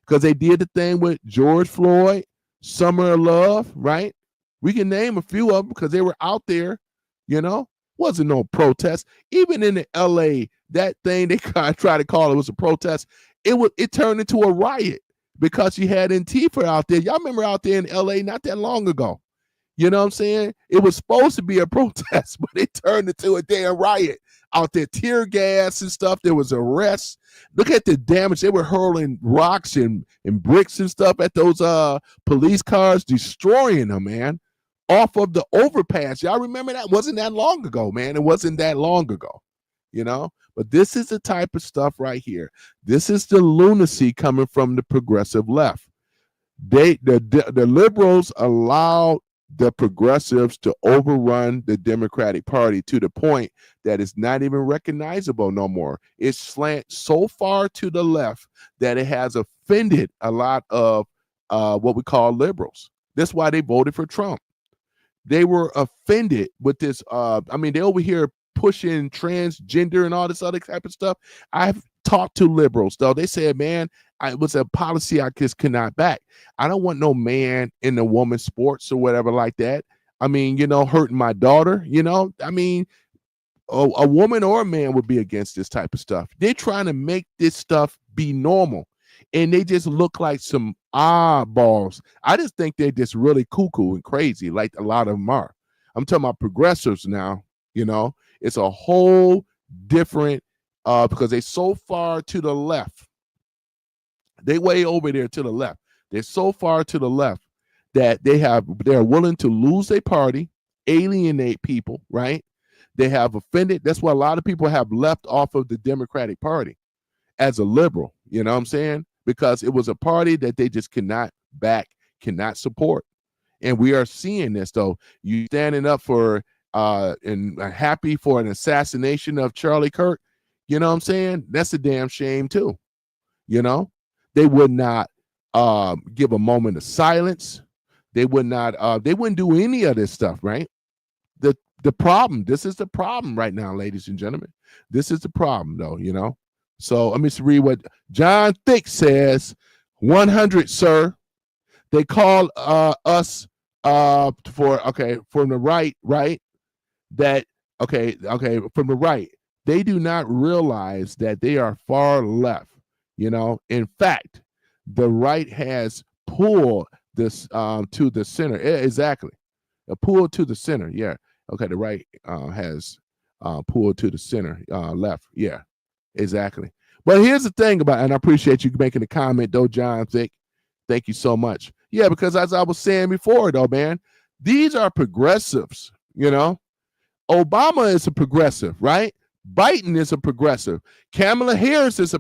because they did the thing with George Floyd, Summer of Love, right? We can name a few of them because they were out there, you know. Wasn't no protest. Even in the LA, that thing they try to call it was a protest. It turned into a riot because you had Antifa out there. Y'all remember out there in LA not that long ago. You know what I'm saying? It was supposed to be a protest, but it turned into a damn riot out there. Tear gas and stuff. There was arrests. Look at the damage. They were hurling rocks and bricks and stuff at those police cars, destroying them, man, off of the overpass. Y'all remember that? Wasn't that long ago, man. It wasn't that long ago, you know? But this is the type of stuff right here. This is the lunacy coming from the progressive left. The liberals allowed the progressives to overrun the Democratic Party to the point that it's not even recognizable no more. It's slant so far to the left that it has offended a lot of what we call liberals. That's why they voted for Trump. They were offended with this. They over here pushing transgender and all this other type of stuff. I've talked to liberals, though. They said, man, it was a policy I just could not back. I don't want no man in the woman's sports or whatever like that. I mean, you know, hurting my daughter, you know. I mean, a woman or a man would be against this type of stuff. They're trying to make this stuff be normal. And they just look like some oddballs. I just think they're just really cuckoo and crazy, like a lot of them are. I'm talking about progressives now, you know. It's a whole different, because they're so far to the left. They way over there to the left. They're so far to the left that they're willing to lose their party, alienate people, right? They have offended. That's why a lot of people have left off of the Democratic Party as a liberal, you know what I'm saying? Because it was a party that they just cannot back, cannot support. And we are seeing this, though. You standing up for and happy for an assassination of Charlie Kirk, you know what I'm saying? That's a damn shame, too. You know? They would not give a moment of silence. They would not, they wouldn't do any of this stuff, right? The problem, this is the problem right now, ladies and gentlemen. This is the problem, though, you know? So let me read what John Thick says. 100, sir. They call us from the right, that, from the right. They do not realize that they are far left, you know? In fact, the right has pulled this to the center. Exactly. A pull to the center, yeah. Okay, the right has pulled to the center, left, yeah. Exactly. But here's the thing about, and I appreciate you making a comment, though, John Thick. Thank you so much. Yeah, because as I was saying before, though, man, these are progressives, you know. Obama is a progressive, right? Biden is a progressive. Kamala Harris is a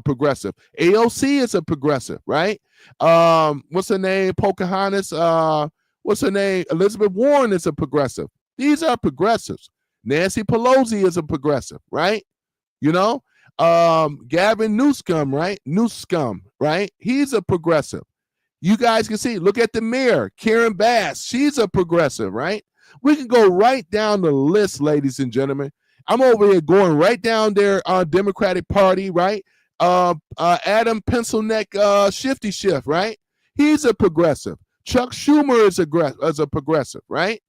progressive. AOC is a progressive, right? What's her name? Pocahontas. What's her name? Elizabeth Warren is a progressive. These are progressives. Nancy Pelosi is a progressive, right? You know, Gavin Newsom, right? Newsom, right? He's a progressive. You guys can see, look at the mayor, Karen Bass. She's a progressive, right? We can go right down the list, ladies and gentlemen. I'm over here going right down their Democratic Party, right? Adam Pencilneck Shifty Shift, right? He's a progressive. Chuck Schumer is a progressive, right?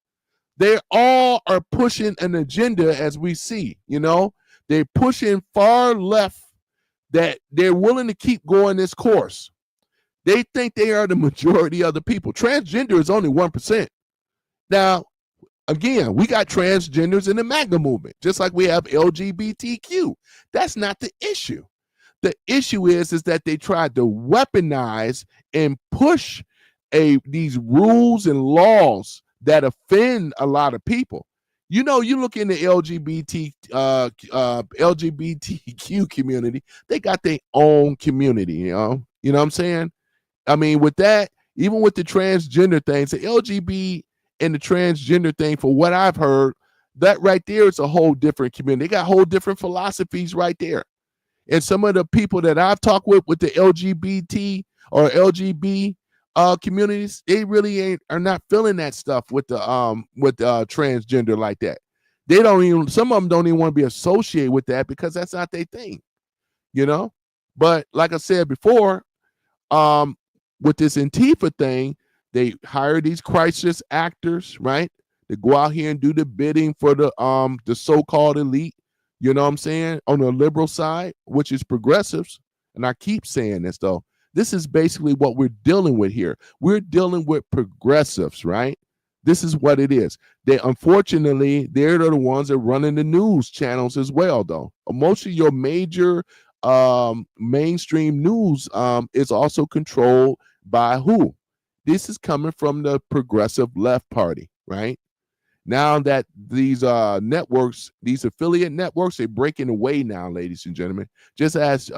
They all are pushing an agenda, as we see, you know. They're pushing far left, that they're willing to keep going this course. They think they are the majority of the people. Transgender is only 1%. Now, again, we got transgenders in the MAGA movement, just like we have LGBTQ. That's not the issue. The issue is that they tried to weaponize and push these rules and laws that offend a lot of people. You know, you look in the LGBTQ community, they got their own community, you know what I'm saying? I mean, with that, even with the transgender things, the LGBT and the transgender thing, for what I've heard, that right there is a whole different community. They got whole different philosophies right there. And some of the people that I've talked with the LGBT or LGB communities, they really are not feeling that stuff with the transgender like that. They don't even, some of them don't even want to be associated with that because that's not their thing, you know. But like I said before, with this Antifa thing, they hire these crisis actors, right? To go out here and do the bidding for the so-called elite, you know what I'm saying, on the liberal side, which is progressives. And I keep saying this, though. This is basically what we're dealing with here. We're dealing with progressives, right? This is what it is. Unfortunately, they're the ones that run in the news channels as well, though. Most of your major mainstream news is also controlled by who? This is coming from the progressive left party, right? Now that these networks, these affiliate networks, they're breaking away now, ladies and gentlemen. Just as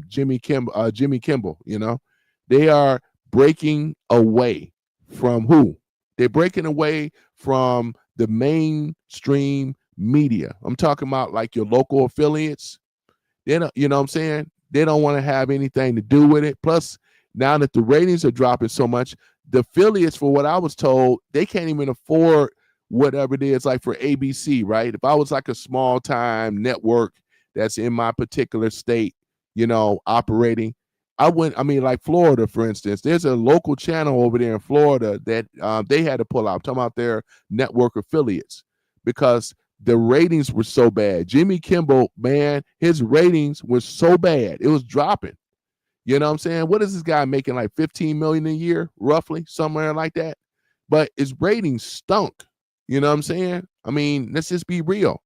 Jimmy Kimmel, you know, they are breaking away from who? They're breaking away from the mainstream media. I'm talking about like your local affiliates. They don't, you know what I'm saying? They don't want to have anything to do with it. Plus, now that the ratings are dropping so much, the affiliates, for what I was told, they can't even afford whatever it is, like for ABC, right? If I was like a small time network that's in my particular state, you know, operating, like Florida, for instance, there's a local channel over there in Florida that they had to pull out. I'm talking about their network affiliates because the ratings were so bad. Jimmy Kimmel, man, his ratings were so bad. It was dropping. You know what I'm saying? What is this guy making, like 15 million a year, roughly, somewhere like that? But his ratings stunk. You know what I'm saying? I mean, let's just be real.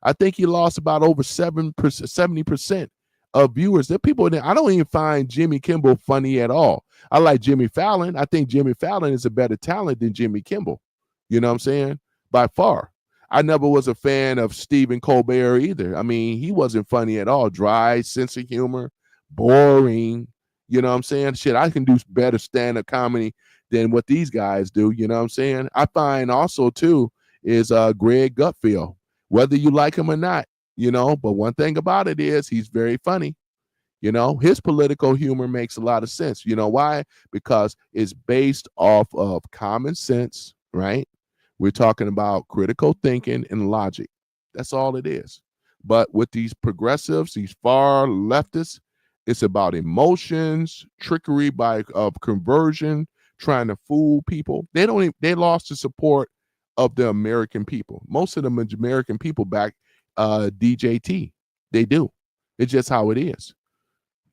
I think he lost about over 70% of viewers. There are people that I don't even find Jimmy Kimmel funny at all. I like Jimmy Fallon. I think Jimmy Fallon is a better talent than Jimmy Kimmel. You know what I'm saying? By far. I never was a fan of Stephen Colbert either. I mean, he wasn't funny at all. Dry sense of humor, boring. You know what I'm saying? Shit, I can do better stand-up comedy than what these guys do. You know what I'm saying? I find also, too, is Greg Gutfeld. Whether you like him or not, you know, but one thing about it is he's very funny. You know, his political humor makes a lot of sense. You know why? Because it's based off of common sense, right? We're talking about critical thinking and logic. That's all it is. But with these progressives, these far leftists, it's about emotions, trickery of conversion, trying to fool people. They lost the support of the American people. Most of the American people back DJT. They do. It's just how it is.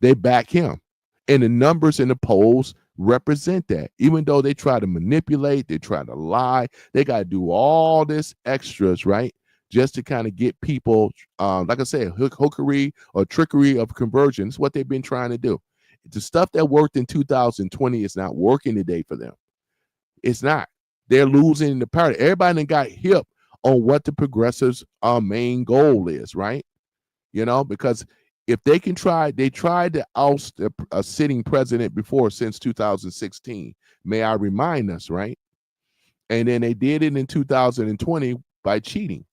They back him. And the numbers in the polls represent that. Even though they try to manipulate, they try to lie, they got to do all this extras, right? Just to kind of get people, like I said, hookery or trickery of conversion. It's what they've been trying to do. The stuff that worked in 2020 is not working today for them. It's not. They're losing the party. Everybody got hip on what the progressives' main goal is, right? You know, because if they can they tried to oust a sitting president before since 2016. May I remind us, right? And then they did it in 2020 by cheating.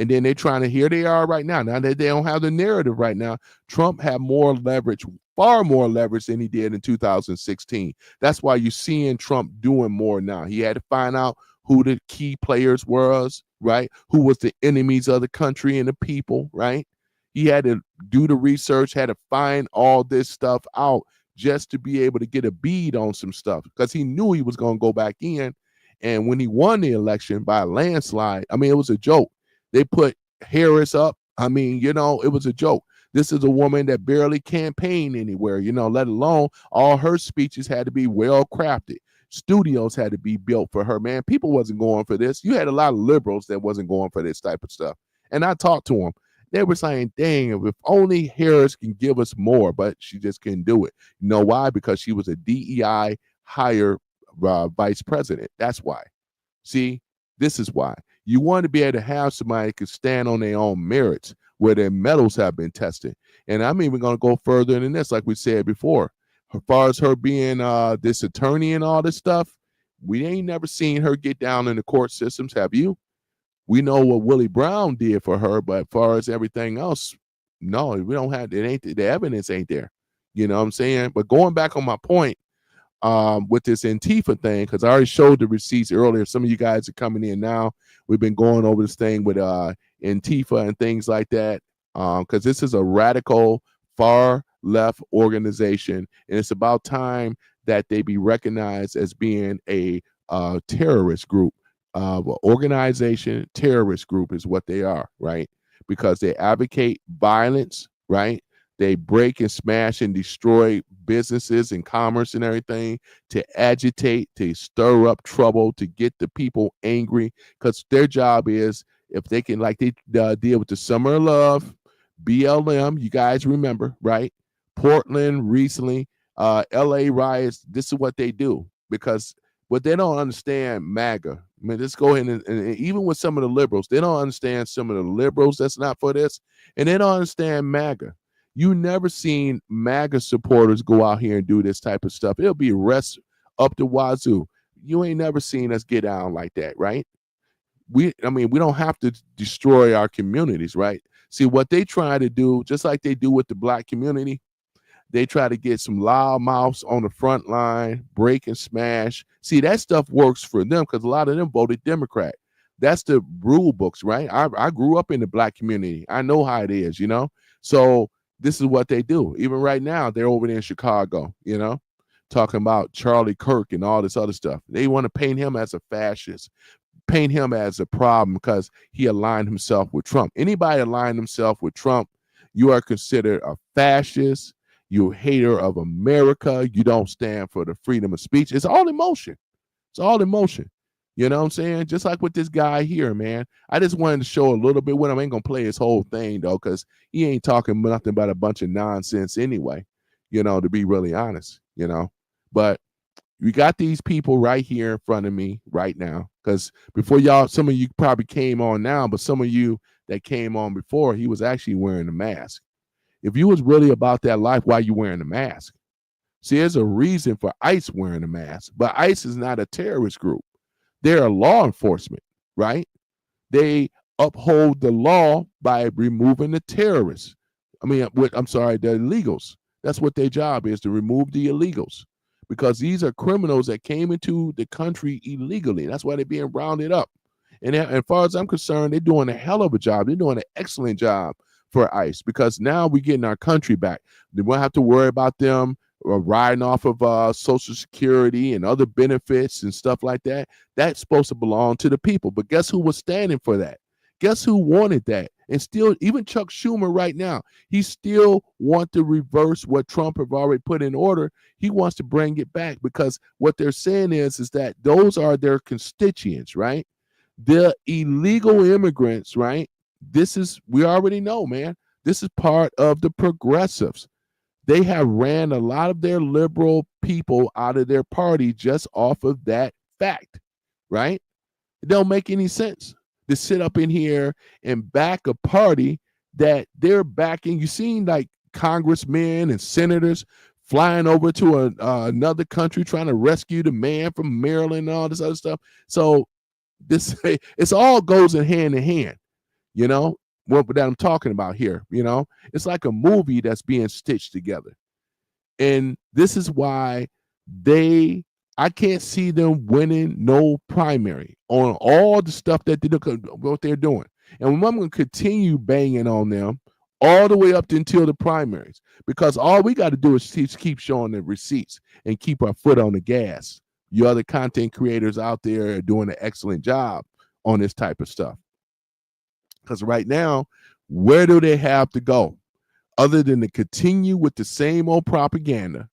And then they're trying to, here they are right now. Now that they don't have the narrative right now, Trump had more leverage, far more leverage than he did in 2016. That's why you're seeing Trump doing more now. He had to find out who the key players was, right? Who was the enemies of the country and the people, right? He had to do the research, had to find all this stuff out just to be able to get a bead on some stuff, because he knew he was going to go back in. And when he won the election by a landslide, I mean, it was a joke. They put Harris up. I mean, you know, it was a joke. This is a woman that barely campaigned anywhere, you know, let alone all her speeches had to be well crafted. Studios had to be built for her, man. People wasn't going for this. You had a lot of liberals that wasn't going for this type of stuff. And I talked to them. They were saying, dang, if only Harris can give us more, but she just couldn't do it. You know why? Because she was a DEI higher vice president. That's why. See, this is why. You want to be able to have somebody who can stand on their own merits, where their metals have been tested. And I'm even going to go further than this, like we said before. As far as her being this attorney and all this stuff, we ain't never seen her get down in the court systems, have you? We know what Willie Brown did for her, but as far as everything else, no, we don't have it. Ain't the evidence ain't there. You know what I'm saying? But going back on my point, with this Antifa thing, because I already showed the receipts earlier. Some of you guys are coming in now. We've been going over this thing with Antifa and things like that, because this is a radical far left organization, and it's about time that they be recognized as being a terrorist group. Organization, terrorist group is what they are, right? Because they advocate violence, right? They break and smash and destroy businesses and commerce and everything to agitate, to stir up trouble, to get the people angry, because their job is, if they can, like they deal with the Summer of Love, BLM, you guys remember, right? Portland recently, LA riots, this is what they do. Because what they don't understand, MAGA, I mean, let's go ahead and even with some of the liberals, they don't understand some of the liberals that's not for this, and they don't understand MAGA. You never seen MAGA supporters go out here and do this type of stuff. It'll be arrests up the wazoo. You ain't never seen us get down like that, right? We don't have to destroy our communities, right? See, what they try to do, just like they do with the black community, they try to get some loud mouths on the front line, break and smash. See, that stuff works for them because a lot of them voted Democrat. That's the rule books, right? I grew up in the black community. I know how it is, you know? So this is what they do. Even right now, they're over there in Chicago, you know, talking about Charlie Kirk and all this other stuff. They want to paint him as a fascist, paint him as a problem because he aligned himself with Trump. Anybody aligned himself with Trump, you are considered a fascist. You're a hater of America. You don't stand for the freedom of speech. It's all emotion. It's all emotion. You know what I'm saying? Just like with this guy here, man. I just wanted to show a little bit with him. I ain't going to play his whole thing, though, because he ain't talking nothing but a bunch of nonsense anyway, you know, to be really honest, you know. But we got these people right here in front of me right now, because before y'all, some of you probably came on now, but some of you that came on before, he was actually wearing a mask. If you was really about that life, why are you wearing a mask? See, there's a reason for ICE wearing a mask, but ICE is not a terrorist group. They're a law enforcement, right? They uphold the law by removing the terrorists. The illegals. That's what their job is, to remove the illegals, because these are criminals that came into the country illegally. That's why they're being rounded up. And as far as I'm concerned, they're doing a hell of a job. They're doing an excellent job for ICE, because now we're getting our country back. We won't have to worry about them riding off of Social Security and other benefits and stuff like that. That's supposed to belong to the people. But guess who was standing for that? Guess who wanted that? And still, even Chuck Schumer right now, he still wants to reverse what Trump have already put in order. He wants to bring it back, because what they're saying is that those are their constituents, right? The illegal immigrants, right? We already know, man, this is part of the progressives. They have ran a lot of their liberal people out of their party just off of that fact, right? It don't make any sense to sit up in here and back a party that they're backing. You've seen like congressmen and senators flying over to another country trying to rescue the man from Maryland and all this other stuff. So it's all goes in hand. You know what that I'm talking about here. You know, it's like a movie that's being stitched together, and this is why I can't see them winning no primary on all the stuff that what they're doing. And I'm going to continue banging on them all the way up until the primaries, because all we got to do is keep showing the receipts and keep our foot on the gas. You other content creators out there are doing an excellent job on this type of stuff. Because right now, where do they have to go other than to continue with the same old propaganda,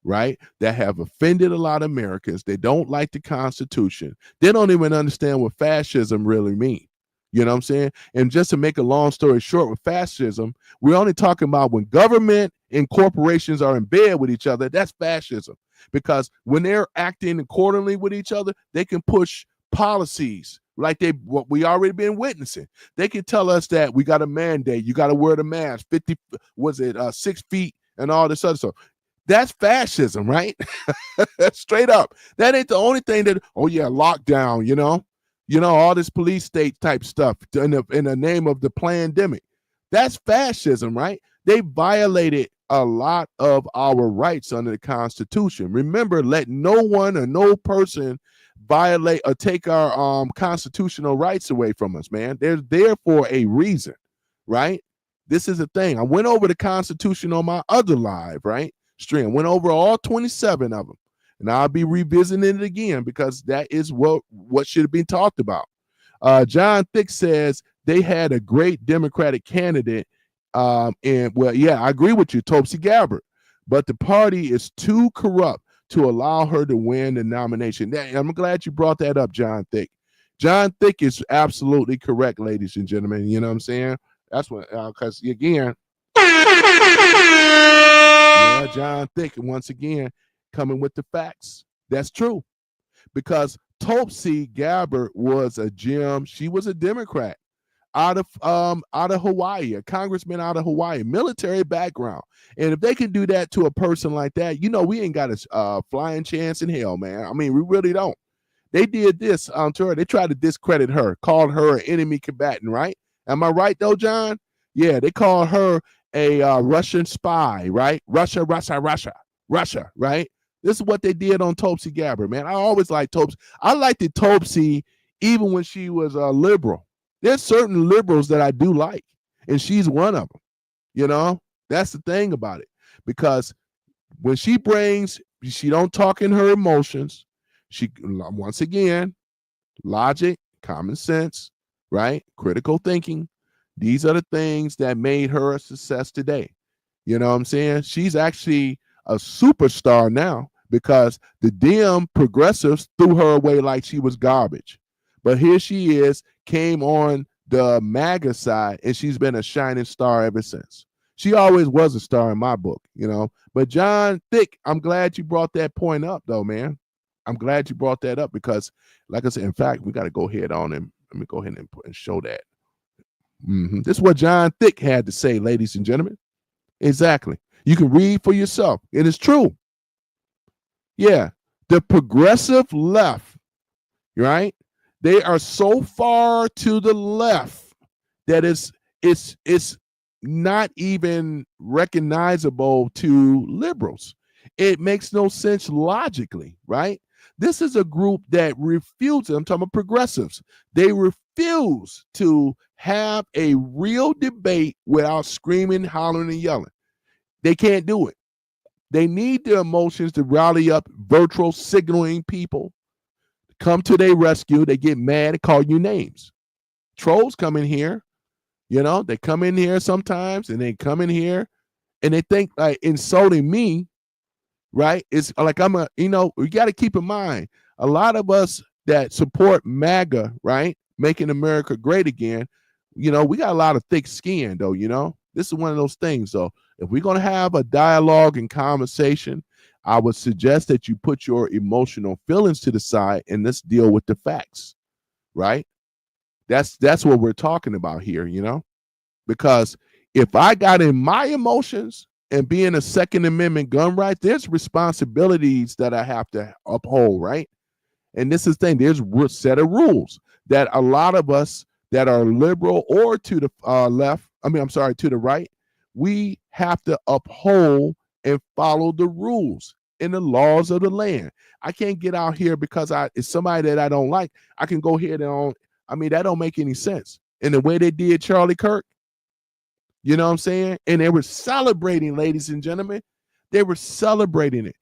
right? That have offended a lot of Americans. They don't like the Constitution. They don't even understand what fascism really means. You know what I'm saying? And just to make a long story short, with fascism, we're only talking about when government and corporations are in bed with each other. That's fascism. Because when they're acting accordingly with each other, they can push policies like what we already been witnessing. They can tell us that we got a mandate. You got to wear the mask, 6 feet and all this other stuff. That's fascism, right? Straight up. That ain't the only thing that, oh yeah, lockdown, you know, all this police state type stuff in the name of the pandemic. That's fascism, right? They violated a lot of our rights under the Constitution. Remember, let no one or no person violate or take our constitutional rights away from us, man. They're there for a reason, right? This is the thing. I went over the Constitution on my other live, right? Stream. Went over all 27 of them. And I'll be revisiting it again because that is what should have been talked about. John Thick says they had a great Democratic candidate. And well, yeah, I agree with you, Tulsi Gabbard. But the party is too corrupt to allow her to win the nomination. I'm glad you brought that up, John Thick. John Thick is absolutely correct, ladies and gentlemen. You know what I'm saying? That's what, because again, yeah, John Thick, once again, coming with the facts. That's true. Because Tulsi Gabbard was a gem. She was a Democrat out of Hawaii, a congressman out of Hawaii, military background. And if they can do that to a person like that, you know, we ain't got a flying chance in hell, man. I mean, we really don't. They did this to her. They tried to discredit her, called her an enemy combatant, right? Am I right, though, John? Yeah, they called her a Russian spy, right? Russia, right? This is what they did on Tulsi Gabbard, man. I always liked Tulsi. I liked the Tulsi even when she was a liberal. There's certain liberals that I do like, and she's one of them. You know, that's the thing about it. Because when she don't talk in her emotions. She, once again, logic, common sense, right? Critical thinking. These are the things that made her a success today. You know what I'm saying? She's actually a superstar now because the damn progressives threw her away like she was garbage. But here she is, came on the MAGA side, and she's been a shining star ever since. She always was a star in my book, you know. But John Thick, I'm glad you brought that point up, though, man. I'm glad you brought that up because, like I said, in fact, we got to go ahead on and let me go ahead and show that. This is what John Thick had to say, ladies and gentlemen. Exactly. You can read for yourself. It is true. Yeah. The progressive left, right? They are so far to the left that it's not even recognizable to liberals. It makes no sense logically, right? This is a group that refuses, I'm talking about progressives. They refuse to have a real debate without screaming, hollering, and yelling. They can't do it. They need the emotions to rally up virtual signaling people, come to their rescue. They get mad and call you names. Trolls come in here, you know, they come in here sometimes and they come in here and they think like insulting me, right? It's like we got to keep in mind, a lot of us that support MAGA, right? Making America great again, you know, we got a lot of thick skin though, you know. This is one of those things though. If we're going to have a dialogue and conversation, I would suggest that you put your emotional feelings to the side and let's deal with the facts, right? That's what we're talking about here, you know, because if I got in my emotions and being a Second Amendment gun right, there's responsibilities that I have to uphold, right? And this is the thing, there's a set of rules that a lot of us that are liberal or to the left, to the right, we have to uphold and follow the rules and the laws of the land. I can't get out here because it's somebody that I don't like. I can go ahead and that don't make any sense. And the way they did Charlie Kirk, you know what I'm saying? And they were celebrating, ladies and gentlemen. They were celebrating it.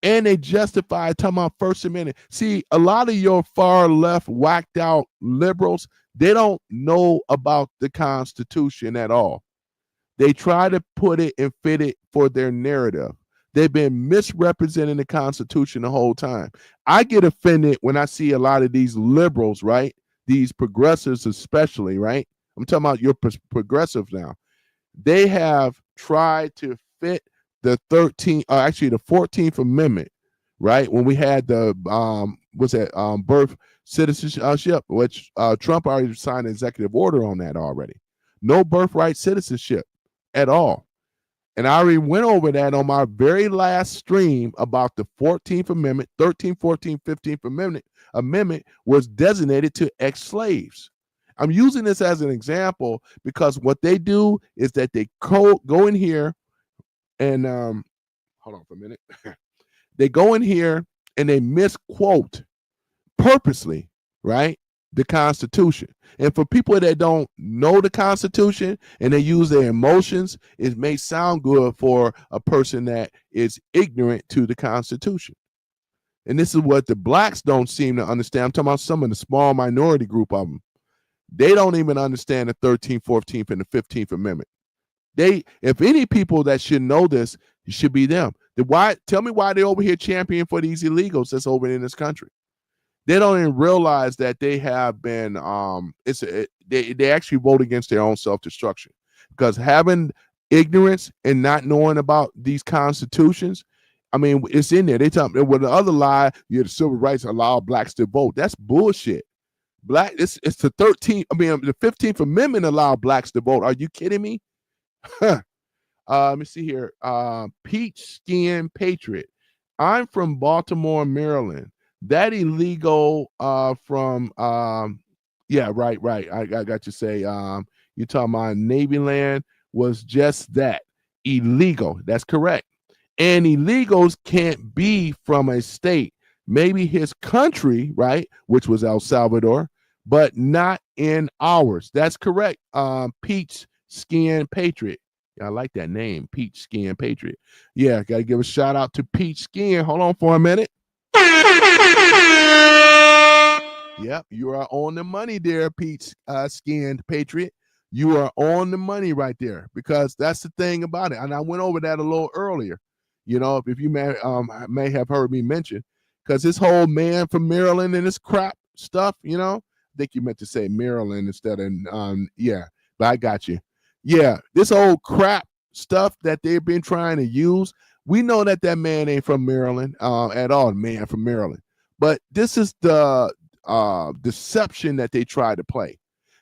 And they justified talking about First Amendment. See, a lot of your far left, whacked out liberals, they don't know about the Constitution at all. They try to put it and fit it for their narrative. They've been misrepresenting the Constitution the whole time. I get offended when I see a lot of these liberals, right? These progressives especially, right? I'm talking about your progressives now. They have tried to fit the 14th Amendment, right? When we had the birth citizenship, which Trump already signed an executive order on that already. No birthright citizenship at all. And I already went over that on my very last stream about the 14th Amendment, 13th, 14th, 15th Amendment was designated to ex-slaves. I'm using this as an example because what they do is that they go in here and hold on for a minute. They go in here and they misquote purposely, right? The Constitution. And for people that don't know the Constitution and they use their emotions, it may sound good for a person that is ignorant to the Constitution. And this is what the blacks don't seem to understand. I'm talking about some of the small minority group of them. They don't even understand the 13th, 14th, and the 15th Amendment. If any people that should know this, it should be them. Tell me why they're over here championing for these illegals that's over in this country. They don't even realize that they have been they actually vote against their own self-destruction, because having ignorance and not knowing about these constitutions, it's in there. They tell me with the other lie, the civil rights allow blacks to vote. That's bullshit. It's the 15th Amendment allow blacks to vote. Are you kidding me? Let me see here. Peach Skin Patriot. I'm from Baltimore, Maryland. That illegal from right. I got you say you're talking about Navy land was just that, illegal. That's correct. And illegals can't be from a state, maybe his country, right, which was El Salvador, but not in ours. That's correct. Peach Skin Patriot. Yeah, I like that name, Peach Skin Patriot. Yeah, gotta give a shout out to Peach Skin. Hold on for a minute. Yep, you are on the money there, Peach Skinned Patriot. You are on the money right there, because that's the thing about it. And I went over that a little earlier. You know, if you may have heard me mention, because this whole man from Maryland and this crap stuff, I think you meant to say Maryland instead of but I got you. Yeah, this old crap stuff that they've been trying to use. We know that man ain't from Maryland at all, man from Maryland. But this is the deception that they try to play,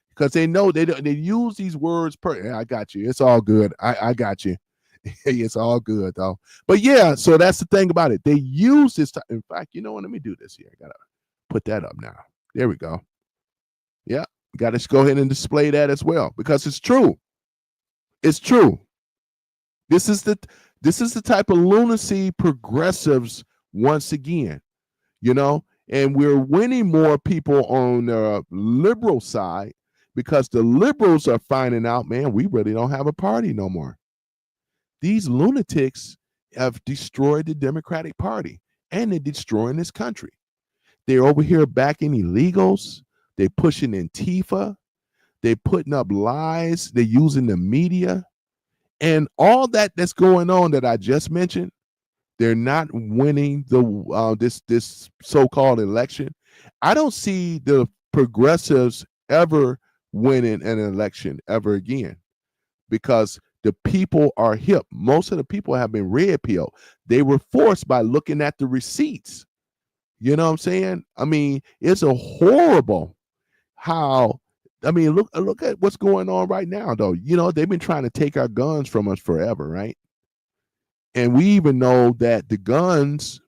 because they know they use these words. I got you. It's all good. I got you. It's all good though. But yeah, so that's the thing about it. They use this. In fact, you know what? Let me do this here. I gotta put that up now. There we go. Yeah, got to go ahead and display that as well, because it's true. It's true. This is the type of lunacy progressives once again, and we're winning more people on the liberal side, because the liberals are finding out, man, we really don't have a party no more. These lunatics have destroyed the Democratic Party, and they're destroying this country. They're over here backing illegals. They're pushing Antifa. They're putting up lies. They're using the media. And all that's going on that I just mentioned, they're not winning this so-called election. I don't see the progressives ever winning an election ever again, because the people are hip. Most of the people have been red pilled. They were forced by looking at the receipts. You know what I'm saying? It's a horrible how. Look at what's going on right now, though. They've been trying to take our guns from us forever, right? And we even know that the guns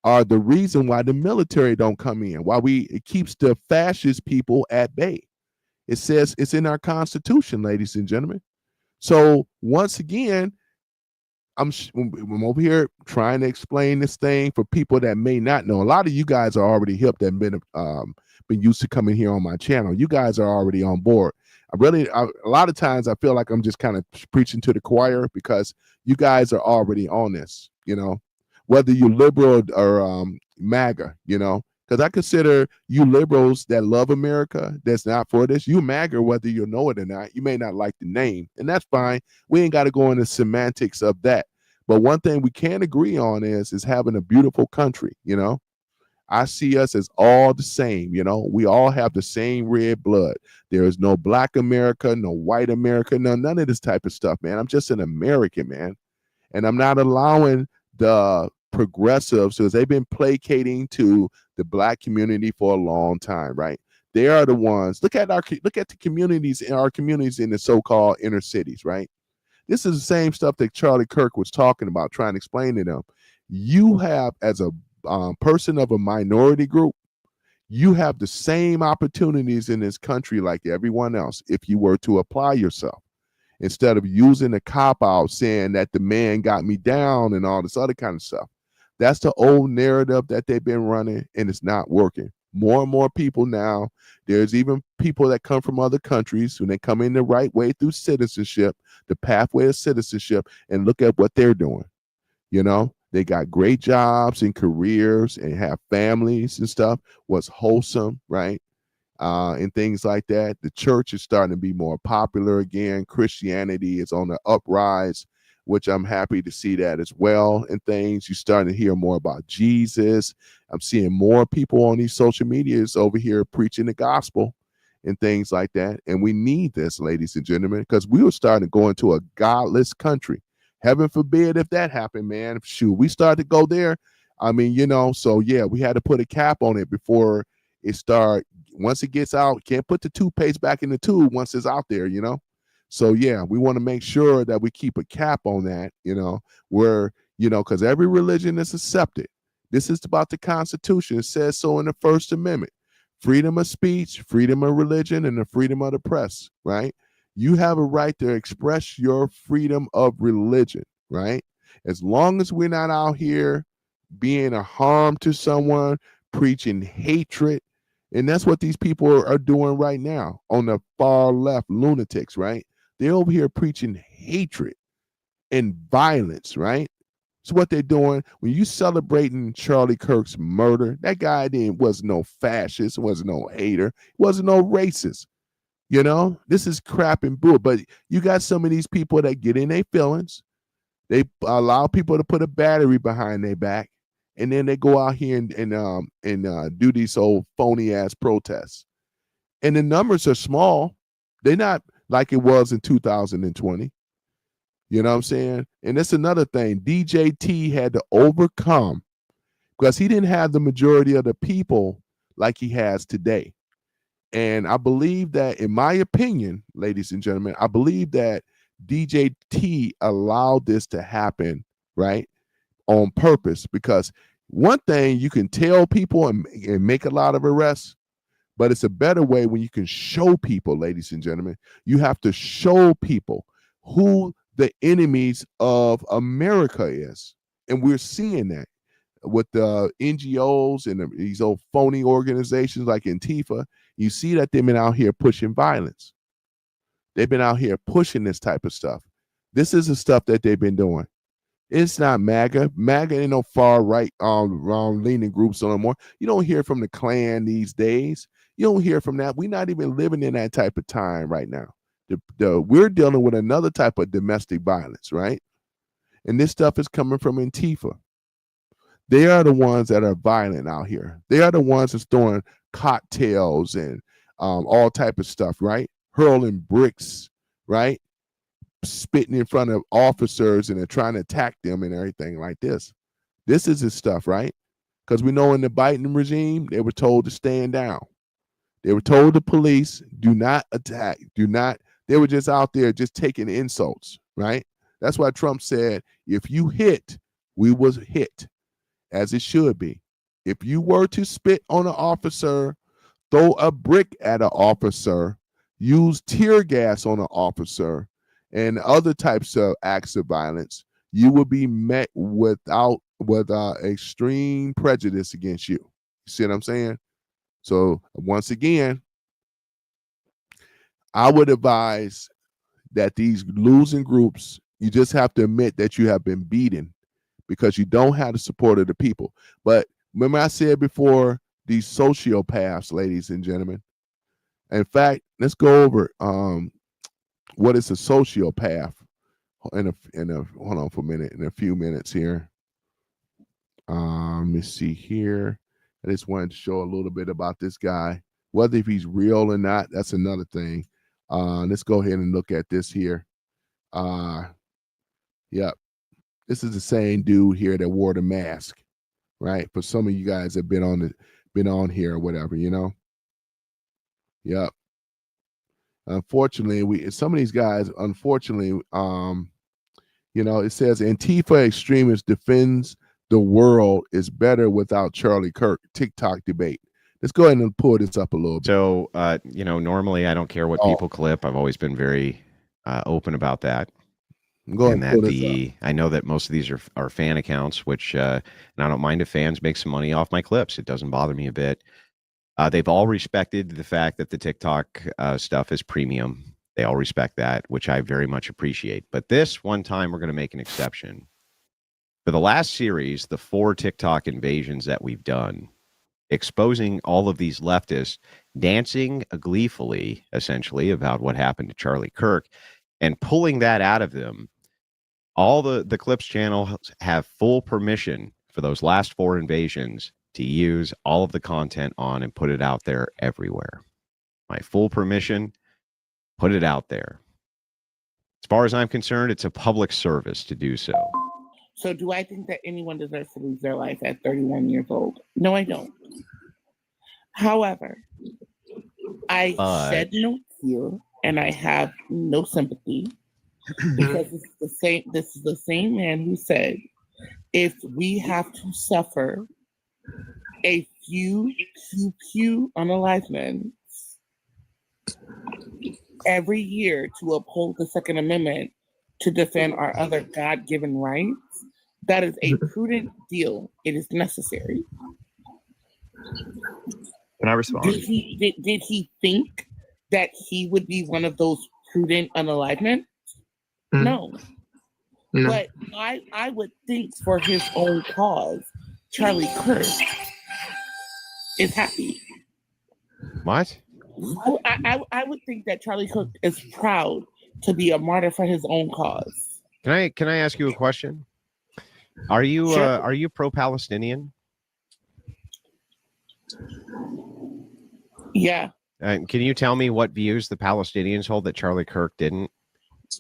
are the reason why the military don't come in, why it keeps the fascist people at bay. It says it's in our Constitution, ladies and gentlemen. So once again, I'm over here trying to explain this thing for people that may not know. A lot of you guys are already hip that been used to coming here on my channel. You guys are already on board. A lot of times I feel like I'm just kind of preaching to the choir because you guys are already on this, whether you're liberal or MAGA, because I consider you liberals that love America, that's not for this. You MAGA, whether you know it or not. You may not like the name, and that's fine. We ain't got to go into semantics of that. But one thing we can agree on is having a beautiful country, I see us as all the same, we all have the same red blood. There is no black America, no white America, none of this type of stuff, man. I'm just an American, man. And I'm not allowing the progressives, because they've been placating to the black community for a long time, right? They are the ones. Look at the communities in our communities in the so-called inner cities, right? This is the same stuff that Charlie Kirk was talking about, trying to explain to them. You have, as a person of a minority group, you have the same opportunities in this country like everyone else if you were to apply yourself, instead of using a cop-out saying that the man got me down and all this other kind of stuff. That's the old narrative that they've been running, and it's not working. More and more people now, there's even people that come from other countries, when they come in the right way through citizenship, the pathway of citizenship, and look at what they're doing. They got great jobs and careers and have families and stuff. What's wholesome, right? And things like that. The church is starting to be more popular again. Christianity is on the uprise, which I'm happy to see that as well. And things, you're starting to hear more about Jesus. I'm seeing more people on these social medias over here preaching the gospel and things like that. And we need this, ladies and gentlemen, because we were starting to go into a godless country. Heaven forbid if that happened, man. Shoot, we started to go there. I mean, so yeah, we had to put a cap on it before it start. Once it gets out, can't put the toothpaste back in the tube once it's out there, So yeah, we want to make sure that we keep a cap on that, where, because every religion is accepted. This is about the Constitution. It says so in the First Amendment. Freedom of speech, freedom of religion, and the freedom of the press, right? You have a right to express your freedom of religion, right? As long as we're not out here being a harm to someone, preaching hatred. And that's what these people are doing right now on the far left, lunatics, right? They're over here preaching hatred and violence, right? It's what they're doing. When you celebrating Charlie Kirk's murder, that guy was no fascist, was no hater, wasn't no racist. This is crap and bull. But you got some of these people that get in their feelings. They allow people to put a battery behind their back, and then they go out here and do these old phony ass protests. And the numbers are small. They're not like it was in 2020. You know what I'm saying? And that's another thing. DJT had to overcome, because he didn't have the majority of the people like he has today. And I believe that, in my opinion, ladies and gentlemen, I believe that DJT allowed this to happen, right, on purpose. Because one thing, you can tell people and make a lot of arrests, but it's a better way when you can show people, ladies and gentlemen. You have to show people who the enemies of America is. And we're seeing that with the NGOs and these old phony organizations like Antifa. You see that they've been out here pushing violence. They've been out here pushing this type of stuff. This is the stuff that they've been doing. It's not MAGA. MAGA ain't no far right, wrong leaning groups no more. You don't hear from the Klan these days. You don't hear from that. We're not even living in that type of time right now. We're dealing with another type of domestic violence, right? And this stuff is coming from Antifa. They are the ones that are violent out here. They are the ones that's throwing cocktails and all type of stuff, right? Hurling bricks, right? Spitting in front of officers, and they're trying to attack them and everything like this. This is the stuff, right? Because we know in the Biden regime, they were told to stand down. They were told the police, do not attack, do not. They were just out there just taking insults, right? That's why Trump said, if you hit, we was hit. As it should be. If you were to spit on an officer, throw a brick at an officer, use tear gas on an officer and other types of acts of violence, you will be met with extreme prejudice against you. You see what I'm saying? So once again, I would advise that these losing groups, you just have to admit that you have been beaten because you don't have the support of the people. But remember I said before, these sociopaths, ladies and gentlemen. In fact, let's go over what is a sociopath hold on for a minute, in a few minutes here. Let me see here. I just wanted to show a little bit about this guy. Whether if he's real or not, that's another thing. Let's go ahead and look at this here. Yep. This is the same dude here that wore the mask, right? For some of you guys that been on here or whatever, you know. Yep. Unfortunately, some of these guys, unfortunately, you know, it says Antifa extremist defends the world is better without Charlie Kirk TikTok debate. Let's go ahead and pull this up a little bit. So, you know, normally I don't care what people clip. I've always been very open about that. Go ahead and pull this up. I know that most of these are fan accounts, which and I don't mind if fans make some money off my clips. It doesn't bother me a bit. They've all respected the fact that the TikTok stuff is premium. They all respect that, which I very much appreciate. But this one time, we're going to make an exception. For the last series, the 4 TikTok invasions that we've done, exposing all of these leftists dancing gleefully, essentially, about what happened to Charlie Kirk, and pulling that out of them, all the Clips channel have full permission for those last 4 invasions to use all of the content on and put it out there everywhere. My full permission, put it out there. As far as I'm concerned, it's a public service to do so. So do I think that anyone deserves to lose their life at 31 years old? No, I don't. However, I shed no tear and I have no sympathy because this is the same man who said, if we have to suffer a few unalivenments every year to uphold the Second Amendment to defend our other God-given rights, that is a prudent deal. It is necessary. Can I respond? Did he think that he would be one of those prudent unalignment? No. But I would think for his own cause, Charlie Kirk is happy. What? I would think that Charlie Kirk is proud to be a martyr for his own cause. Can I ask you a question? Are you pro-Palestinian? Yeah. Can you tell me what views the Palestinians hold that Charlie Kirk didn't?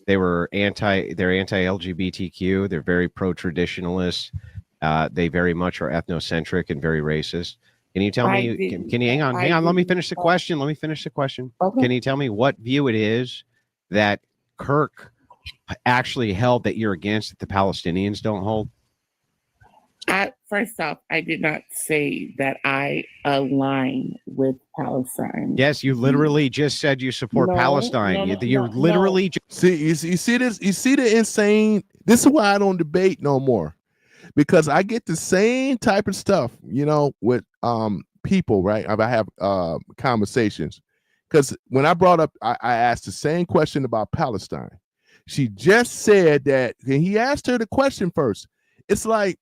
They're anti-LGBTQ. They're very pro-traditionalist. They very much are ethnocentric and very racist. Can you tell me? Can you hang on? Let me finish the question. Okay. Can you tell me what view it is that Kirk actually held that you're against that the Palestinians don't hold? First off, I did not say that I align with Palestine. Yes, you literally just said you support Palestine. You're literally see. You see this? You see the insane? This is why I don't debate no more, because I get the same type of stuff, you know, with people. Right? I have conversations because when I brought up, I asked the same question about Palestine. She just said that, and he asked her the question first. It's like,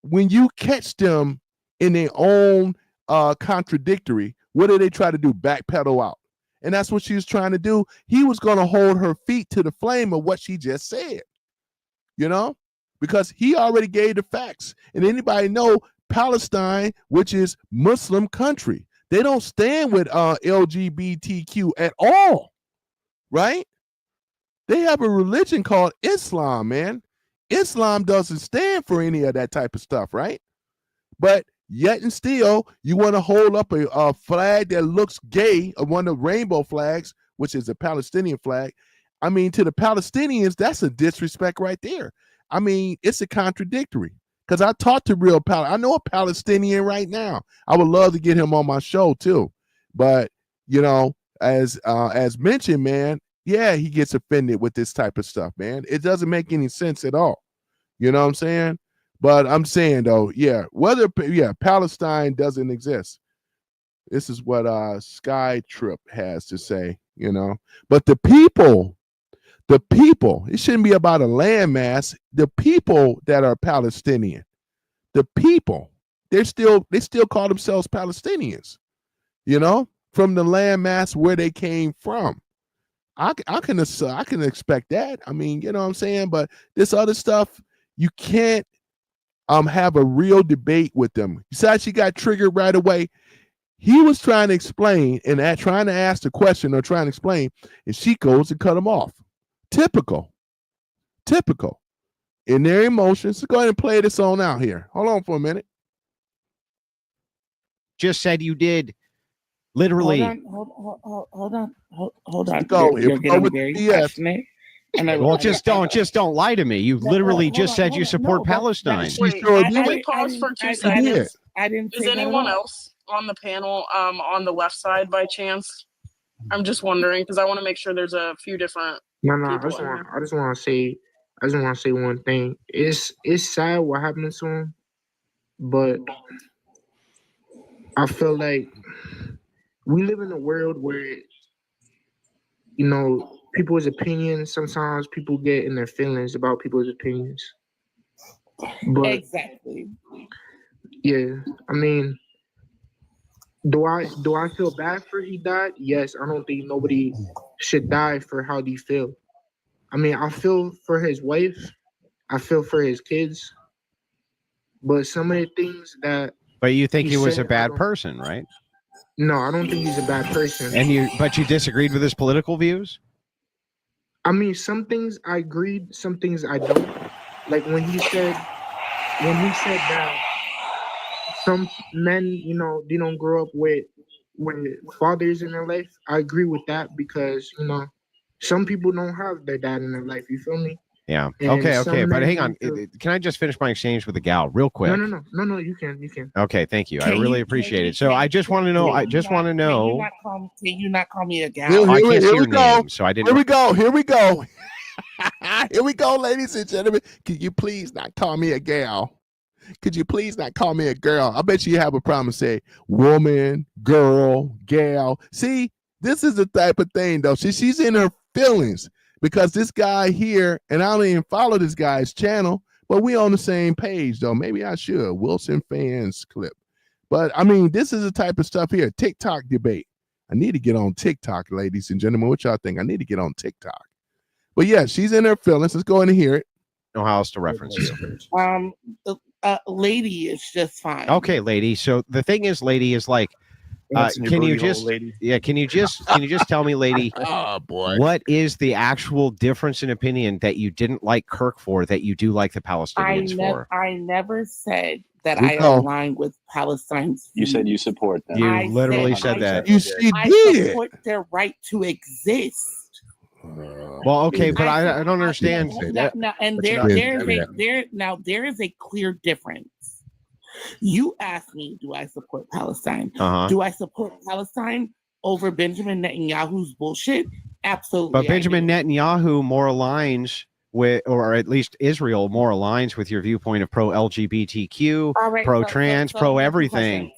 when you catch them in their own contradictory, what do they try to do? Backpedal out. And that's what she was trying to do. He was going to hold her feet to the flame of what she just said, you know, because he already gave the facts. And anybody know Palestine, which is Muslim country, they don't stand with LGBTQ at all, right? They have a religion called Islam, man. Islam doesn't stand for any of that type of stuff, right? But yet and still, you want to hold up a flag that looks gay, one of the rainbow flags, which is a Palestinian flag. I mean, to the Palestinians, that's a disrespect right there. I mean, it's a contradictory. Because I talked to real I know a Palestinian right now. I would love to get him on my show too. But, you know, as mentioned, man, yeah, he gets offended with this type of stuff, man. It doesn't make any sense at all. You know what I'm saying? But I'm saying though, Palestine doesn't exist. This is what Sky Trip has to say, But the people, it shouldn't be about a landmass. The people that are Palestinian, the people, they still call themselves Palestinians, from the landmass where they came from. I can expect that. I mean, you know what I'm saying? But this other stuff, you can't have a real debate with them. Besides, she got triggered right away. He was trying to explain and trying to ask the question or trying to explain, and she goes and cut him off. Typical. In their emotions. So go ahead and play this on out here. Hold on for a minute. Just said you did. Literally. Hold on. Go. You're getting very passionate. Well, just don't lie to me. You literally just said you support Palestine. Wait, I paused for 2 seconds. I didn't. Is anyone else on the panel on the left side by chance? I'm just wondering because I want to make sure there's a few different. No. I just want to say one thing. It's sad what happened to him, but I feel like we live in a world where people's opinions. Sometimes people get in their feelings about people's opinions. But exactly. Yeah, I mean, do I feel bad for he died? Yes, I don't think nobody should die for how they feel. I mean, I feel for his wife, I feel for his kids, but some of the things that. But you think he was a bad person, right? No, I don't think he's a bad person. But you disagreed with his political views? I mean, some things I agreed, some things I don't. Like when he said that some men, they don't grow up with fathers in their life. I agree with that because, some people don't have their dad in their life. You feel me? Yeah. And Okay. But hang on. Can I just finish my exchange with the gal real quick? No. You can. Okay. Thank you. I really appreciate it. So I just want to know. Can you not call me a gal? I can't see your name, so I didn't. Here we go. Here we go, ladies and gentlemen. Could you please not call me a gal? Could you please not call me a girl? I bet you have a problem. Say woman, girl, gal. See, this is the type of thing, though. She's in her feelings because this guy here, and I don't even follow this guy's channel, but we on the same page, though. Maybe I should. Wilson fans clip. But, I mean, this is the type of stuff here. TikTok debate. I need to get on TikTok, ladies and gentlemen. What y'all think? I need to get on TikTok. But, yeah, she's in her feelings. Let's go in and hear it. Know how else to reference you. Lady is just fine. Okay, lady. So the thing is, lady is like, can you just tell me, lady, oh boy, what is the actual difference in opinion that you didn't like Kirk for that you do like the Palestinians for? I never said that I align with Palestine's views. You said you support them. You literally said that. I support their right to exist. Well, okay, but I don't understand. There is a clear difference. You asked me, do I support Palestine? Do I support Palestine over Benjamin Netanyahu's bullshit? Absolutely. But Benjamin Netanyahu more aligns with, or at least Israel more aligns with your viewpoint of pro-LGBTQ, right, pro-trans, pro-everything.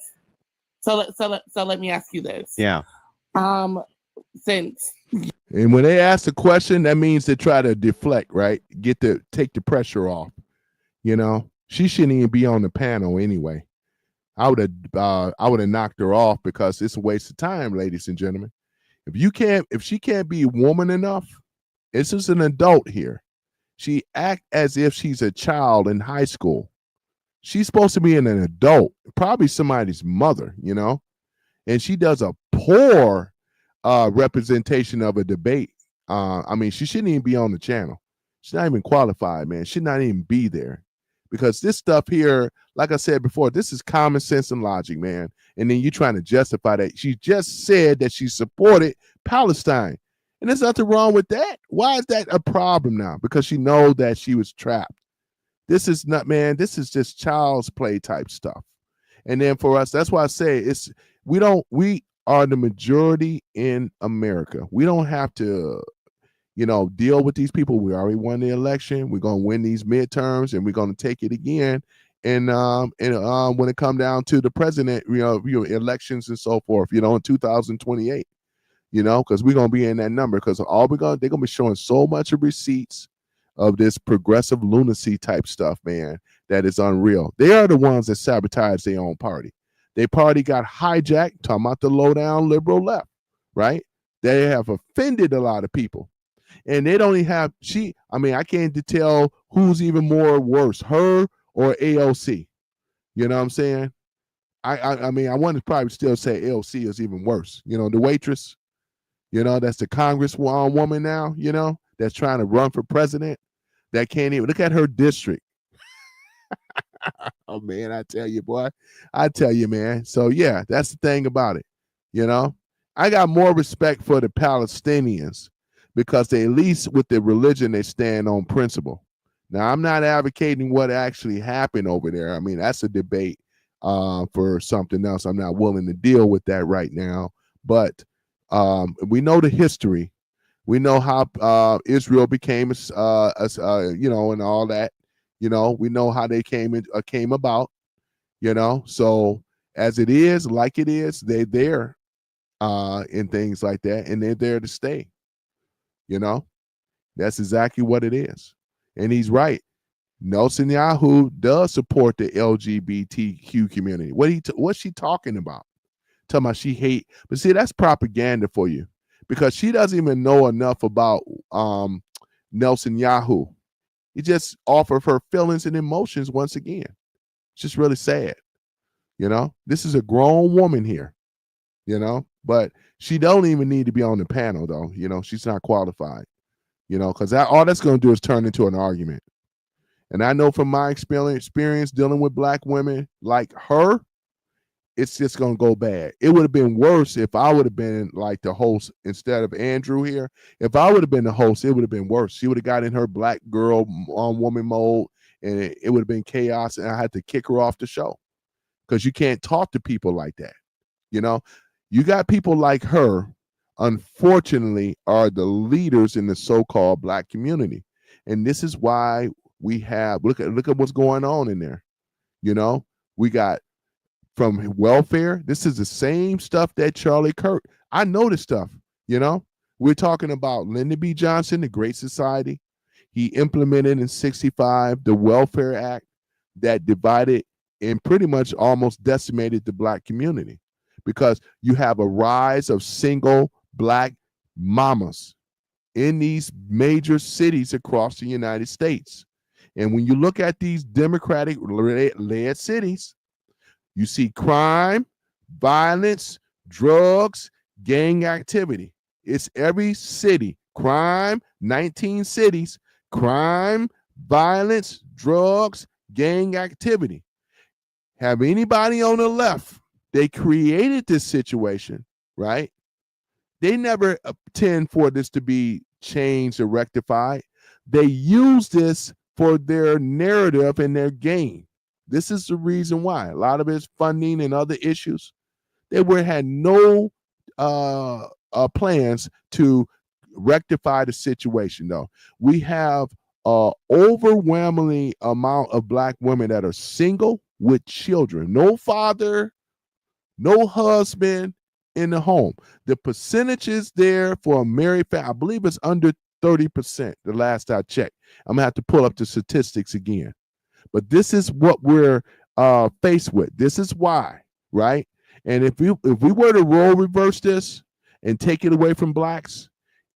So let me ask you this. Yeah. Since. And when they ask the question, that means they try to deflect, right? Take the pressure off. She shouldn't even be on the panel anyway. I would have knocked her off because it's a waste of time, ladies and gentlemen. If she can't be woman enough, it's just an adult here. She act as if she's a child in high school. She's supposed to be an adult, probably somebody's mother, and she does a poor representation of a debate. I mean, she shouldn't even be on the channel. She's not even qualified, man. She should not even be there. Because this stuff here, like I said before, this is common sense and logic, man. And then you're trying to justify that. She just said that she supported Palestine. And there's nothing wrong with that. Why is that a problem now? Because she knows that she was trapped. This is not, man, this is just child's play type stuff. And then for us, that's why I say we are the majority in America. We don't have to, deal with these people. We already won the election. We're gonna win these midterms, and we're gonna take it again. And when it come down to the president, elections and so forth, in 2028, because we're gonna be in that number. Because they're gonna be showing so much of receipts of this progressive lunacy type stuff, man, that is unreal. They are the ones that sabotage their own party. Their party got hijacked, talking about the low down liberal left, right? They have offended a lot of people. And they don't even have I can't tell who's even more worse, her or AOC. You know what I'm saying? I want to probably still say AOC is even worse. The waitress, that's the congresswoman now, that's trying to run for president, that can't even look at her district. Oh man, I tell you, boy. I tell you, man. So yeah, that's the thing about it. I got more respect for the Palestinians because they, at least with their religion, they stand on principle. Now, I'm not advocating what actually happened over there. I mean, that's a debate for something else. I'm not willing to deal with that right now. But we know the history. We know how Israel became, and all that. We know how they came about. So as it is, like it is, they're there in things like that, and they're there to stay. That's exactly what it is. And he's right. Netanyahu does support the LGBTQ community. What's she talking about? Talking about she hate, but see, that's propaganda for you, because she doesn't even know enough about Netanyahu. He just offered her feelings and emotions once again. It's just really sad. This is a grown woman here, but she don't even need to be on the panel though. She's not qualified, because all that's going to do is turn into an argument. And I know from my experience dealing with black women like her, it's just going to go bad. It would have been worse if I would have been like the host instead of Andrew here. If I would have been the host, it would have been worse. She would have got in her black girl woman mode, and it would have been chaos, and I had to kick her off the show, because you can't talk to people like that. You got people like her, unfortunately, are the leaders in the so-called black community. And this is why we have, look at what's going on in there. We got from welfare. This is the same stuff that Charlie Kirk. I know this stuff. We're talking about Lyndon B. Johnson, the Great Society. He implemented in '65 the Welfare Act that divided and pretty much almost decimated the black community, because you have a rise of single black mamas in these major cities across the United States. And when you look at these Democratic-led cities, you see crime, violence, drugs, gang activity. It's every city. Crime, 19 cities, crime, violence, drugs, gang activity. Have anybody on the left, they created this situation, right? They never intend for this to be changed or rectified. They use this for their narrative and their gain. This is the reason why. A lot of it's funding and other issues. They had no plans to rectify the situation, though. We have overwhelmingly amount of black women that are single with children, no father, no husband in the home. The percentages there for a married family, I believe it's under 30%. The last I checked. I'm gonna have to pull up the statistics again. But this is what we're faced with. This is why, right? And if we were to role reverse this and take it away from blacks,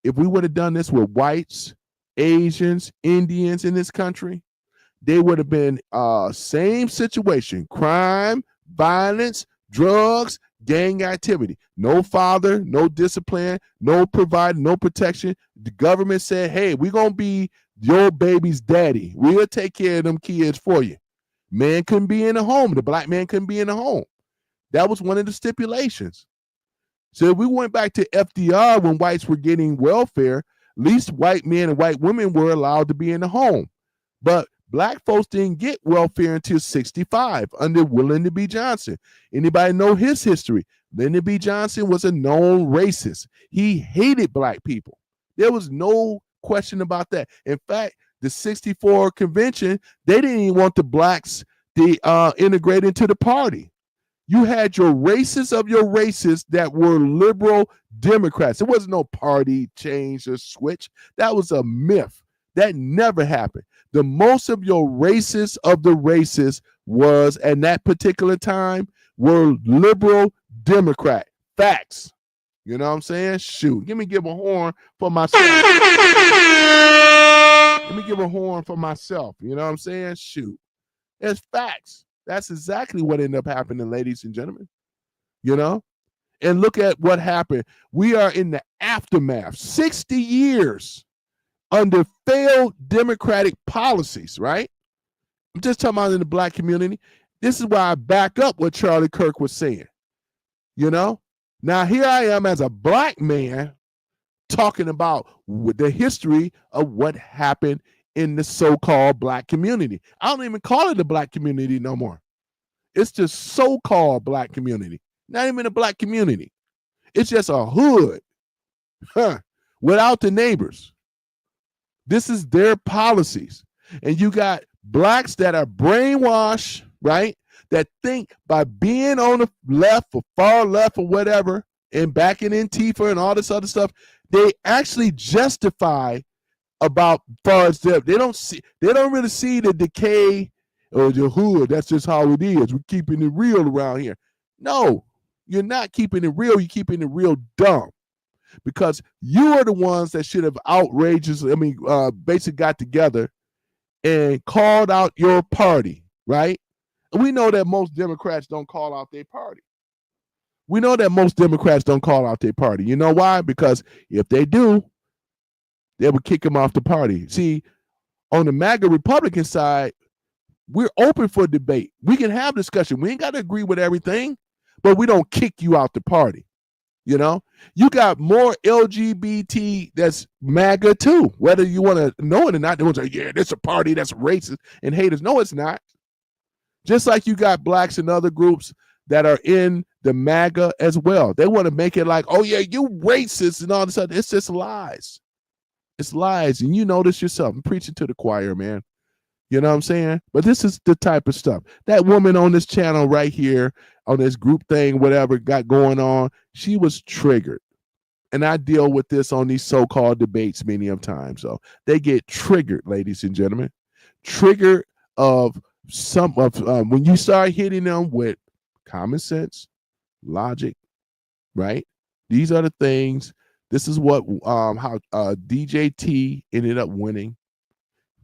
if we would have done this with whites, Asians, Indians in this country, they would have been same situation: crime, violence, drugs, gang activity. No father, no discipline, no providing, no protection. The government said, hey, we're going to be your baby's daddy. We'll take care of them kids for you. Man couldn't be in the home. The black man couldn't be in the home. That was one of the stipulations. So if we went back to FDR when whites were getting welfare, at least white men and white women were allowed to be in the home. But Black folks didn't get welfare until 65 under Lyndon B. Johnson. Anybody know his history? Lyndon B. Johnson was a known racist. He hated black people. There was no question about that. In fact, the 64 convention, they didn't even want the blacks to integrate into the party. You had your racists of your races that were liberal Democrats. There was no party change or switch. That was a myth. That never happened. The most of your racists of the races was, at that particular time, were liberal Democrat. Facts. You know what I'm saying? Shoot. Give a horn for myself. Let me give a horn for myself. You know what I'm saying? Shoot. It's facts. That's exactly what ended up happening, ladies and gentlemen. You know? And look at what happened. We are in the aftermath. 60 years under failed democratic policies, right? I'm just talking about in the black community. This is why I back up what Charlie Kirk was saying. You know? Now, here I am as a black man talking about the history of what happened in the so-called black community. I don't even call it the black community no more. It's the so-called black community. Not even a black community. It's just a hood, without the neighbors. This is their policies. And you got blacks that are brainwashed, right? That think by being on the left or far left or whatever, and back in Antifa and all this other stuff, they actually justify about far as them. They don't really see the decay or the hood. That's just how it is. We're keeping it real around here. No, you're not keeping it real. You're keeping it real dumb, because you are the ones that should have basically got together and called out your party, right? And we know that most Democrats don't call out their party. We know that most Democrats don't call out their party. You know why? Because if they do, they would kick them off the party. See, on the MAGA Republican side, we're open for debate. We can have discussion. We ain't got to agree with everything, but we don't kick you out the party. You know, you got more LGBT that's MAGA too, whether you want to know it or not. They want to say, yeah, this is a party that's racist and haters. No, it's not. Just like you got blacks and other groups that are in the MAGA as well. They want to make it like, oh yeah, you racist and all this other. It's just lies. It's lies. And you know this yourself. I'm preaching to the choir, man. You know what I'm saying? But this is the type of stuff. That woman on this channel right here, on this group thing, whatever got going on, she was triggered. And I deal with this on these so-called debates many of times. So they get triggered, ladies and gentlemen. Triggered of when you start hitting them with common sense, logic, right? These are the things. This is what how DJT ended up winning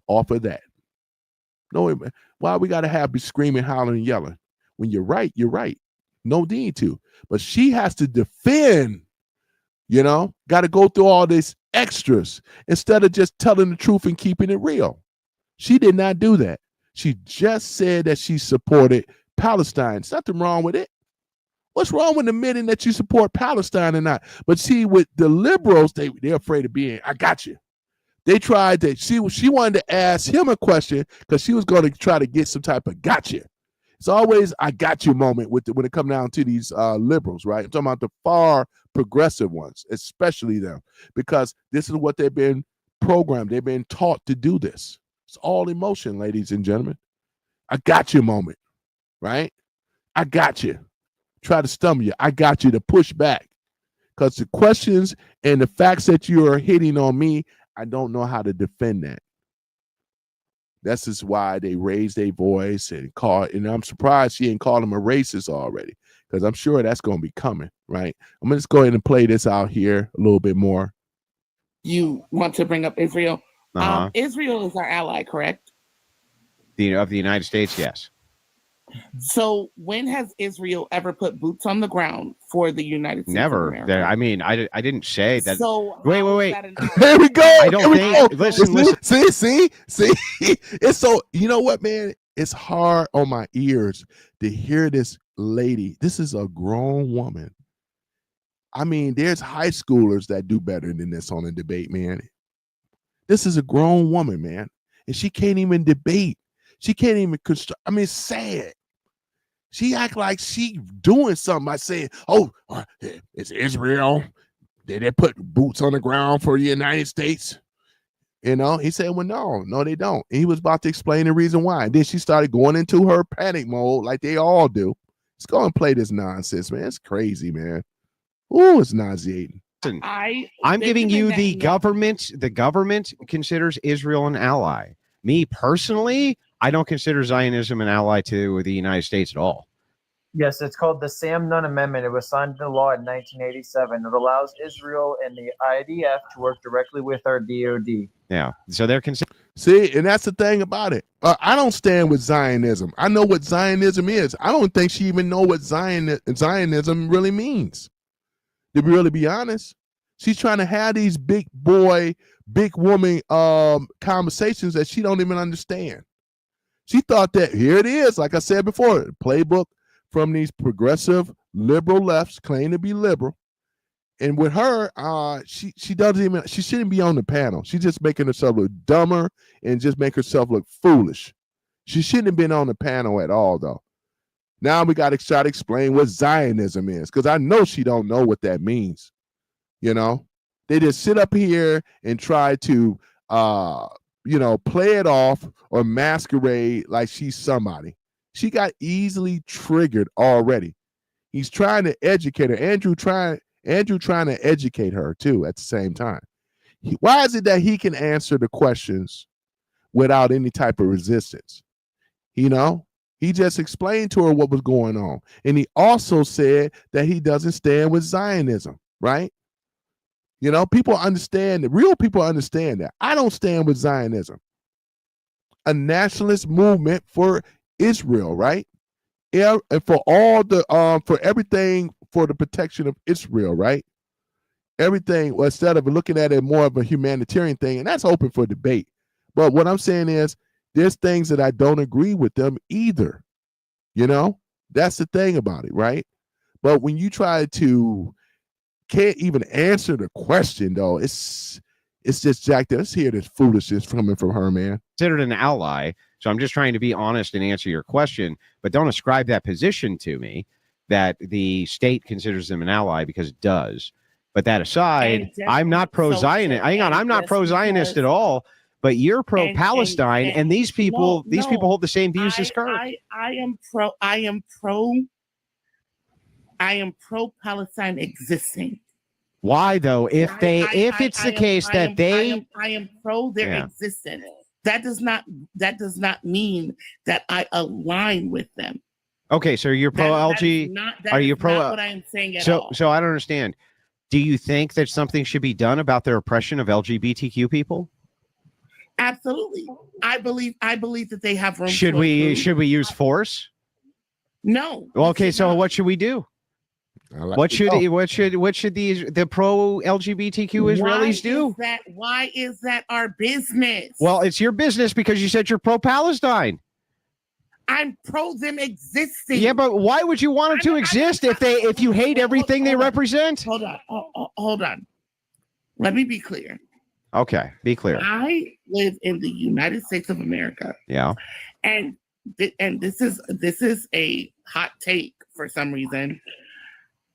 off of that. No, why we got to be screaming, hollering, and yelling? When you're right, you're right. No need to. But she has to defend, you know, got to go through all this extras instead of just telling the truth and keeping it real. She did not do that. She just said that she supported Palestine. There's nothing wrong with it. What's wrong with admitting that you support Palestine or not? But see, with the liberals, they're afraid of being, I got you. They tried that. She wanted to ask him a question because she was going to try to get some type of gotcha. It's always I got you moment when it comes down to these liberals, right? I'm talking about the far progressive ones, especially them, because this is what they've been programmed. They've been taught to do this. It's all emotion, ladies and gentlemen. I got you moment, right? I got you. Try to stumble you. I got you to push back, because the questions and the facts that you are hitting on me, I don't know how to defend that. That's just why they raised their voice and and I'm surprised she ain't called him a racist already, because I'm sure that's going to be coming, right? I'm going to just go ahead and play this out here a little bit more. You want to bring up Israel? Israel is our ally, correct? Of the United States, yes. So when has Israel ever put boots on the ground for the United States? Never. I mean, I didn't say that. So wait. Here we go. I don't think. Listen. See. It's so, you know what, man? It's hard on my ears to hear this lady. This is a grown woman. I mean, there's high schoolers that do better than this on a debate, man. This is a grown woman, man. and she can't even debate. She can't even I mean, it's sad. She act like she doing something by saying, "Oh, it's Israel. Did they put boots on the ground for the United States?" You know, he said, "Well, no, they don't." And he was about to explain the reason why. And then she started going into her panic mode, like they all do. Let's go and play this nonsense, man. It's crazy, man. Ooh, it's nauseating. I'm giving you the government. The government considers Israel an ally. Me personally, I don't consider Zionism an ally to the United States at all. Yes, it's called the Sam Nunn Amendment. It was signed into law in 1987. It allows Israel and the IDF to work directly with our DoD. Yeah, so they're See, and that's the thing about it. I don't stand with Zionism. I know what Zionism is. I don't think she even know what Zionism really means. To really be honest, she's trying to have these big boy, big woman conversations that she don't even understand. She thought that here it is, like I said before, playbook from these progressive liberal lefts claim to be liberal. And with her, she shouldn't be on the panel. She's just making herself look dumber and just make herself look foolish. She shouldn't have been on the panel at all, though. Now we got to try to explain what Zionism is, because I know she don't know what that means. You know, they just sit up here and try to, play it off or masquerade like she's somebody. She got easily triggered already. He's trying to educate her. Andrew trying to educate her too at the same time. Why is it that he can answer the questions without any type of resistance? You know, he just explained to her what was going on. And he also said that he doesn't stand with Zionism, right? You know, people understand that. Real people understand that. I don't stand with Zionism. A nationalist movement for Israel, right? Yeah, and for all the for everything for the protection of Israel, right? Everything, well, instead of looking at it more of a humanitarian thing, and that's open for debate. But what I'm saying is there's things that I don't agree with them either. You know, that's the thing about it, right? But when you try to can't even answer the question, though, it's just jacked up. Let's hear this foolishness coming from her, man. Considered an ally. So I'm just trying to be honest and answer your question, but don't ascribe that position to me that the state considers them an ally, because it does. But that aside, I'm not pro-Zionist. Hang on, I'm not pro-Zionist at all. But you're pro-Palestine, and these people hold the same views as Kirk. I am pro-Palestine existing. Why though? If it's the case that I am pro their existence. That does not mean that I align with them. Okay, so you're pro LG. Are you pro? Not what I am saying at all. So I don't understand. Do you think that something should be done about their oppression of LGBTQ people? Absolutely. I believe that they have room. Should we use force? No. Well, okay, so what should we do? What should the pro LGBTQ Israelis do? Why is that our business? Well, it's your business because you said you're pro Palestine. I'm pro them existing. Yeah, but why would you want it to exist if you hate everything they represent? Hold on. Let me be clear. Okay, be clear. I live in the United States of America. Yeah. And this is a hot take for some reason.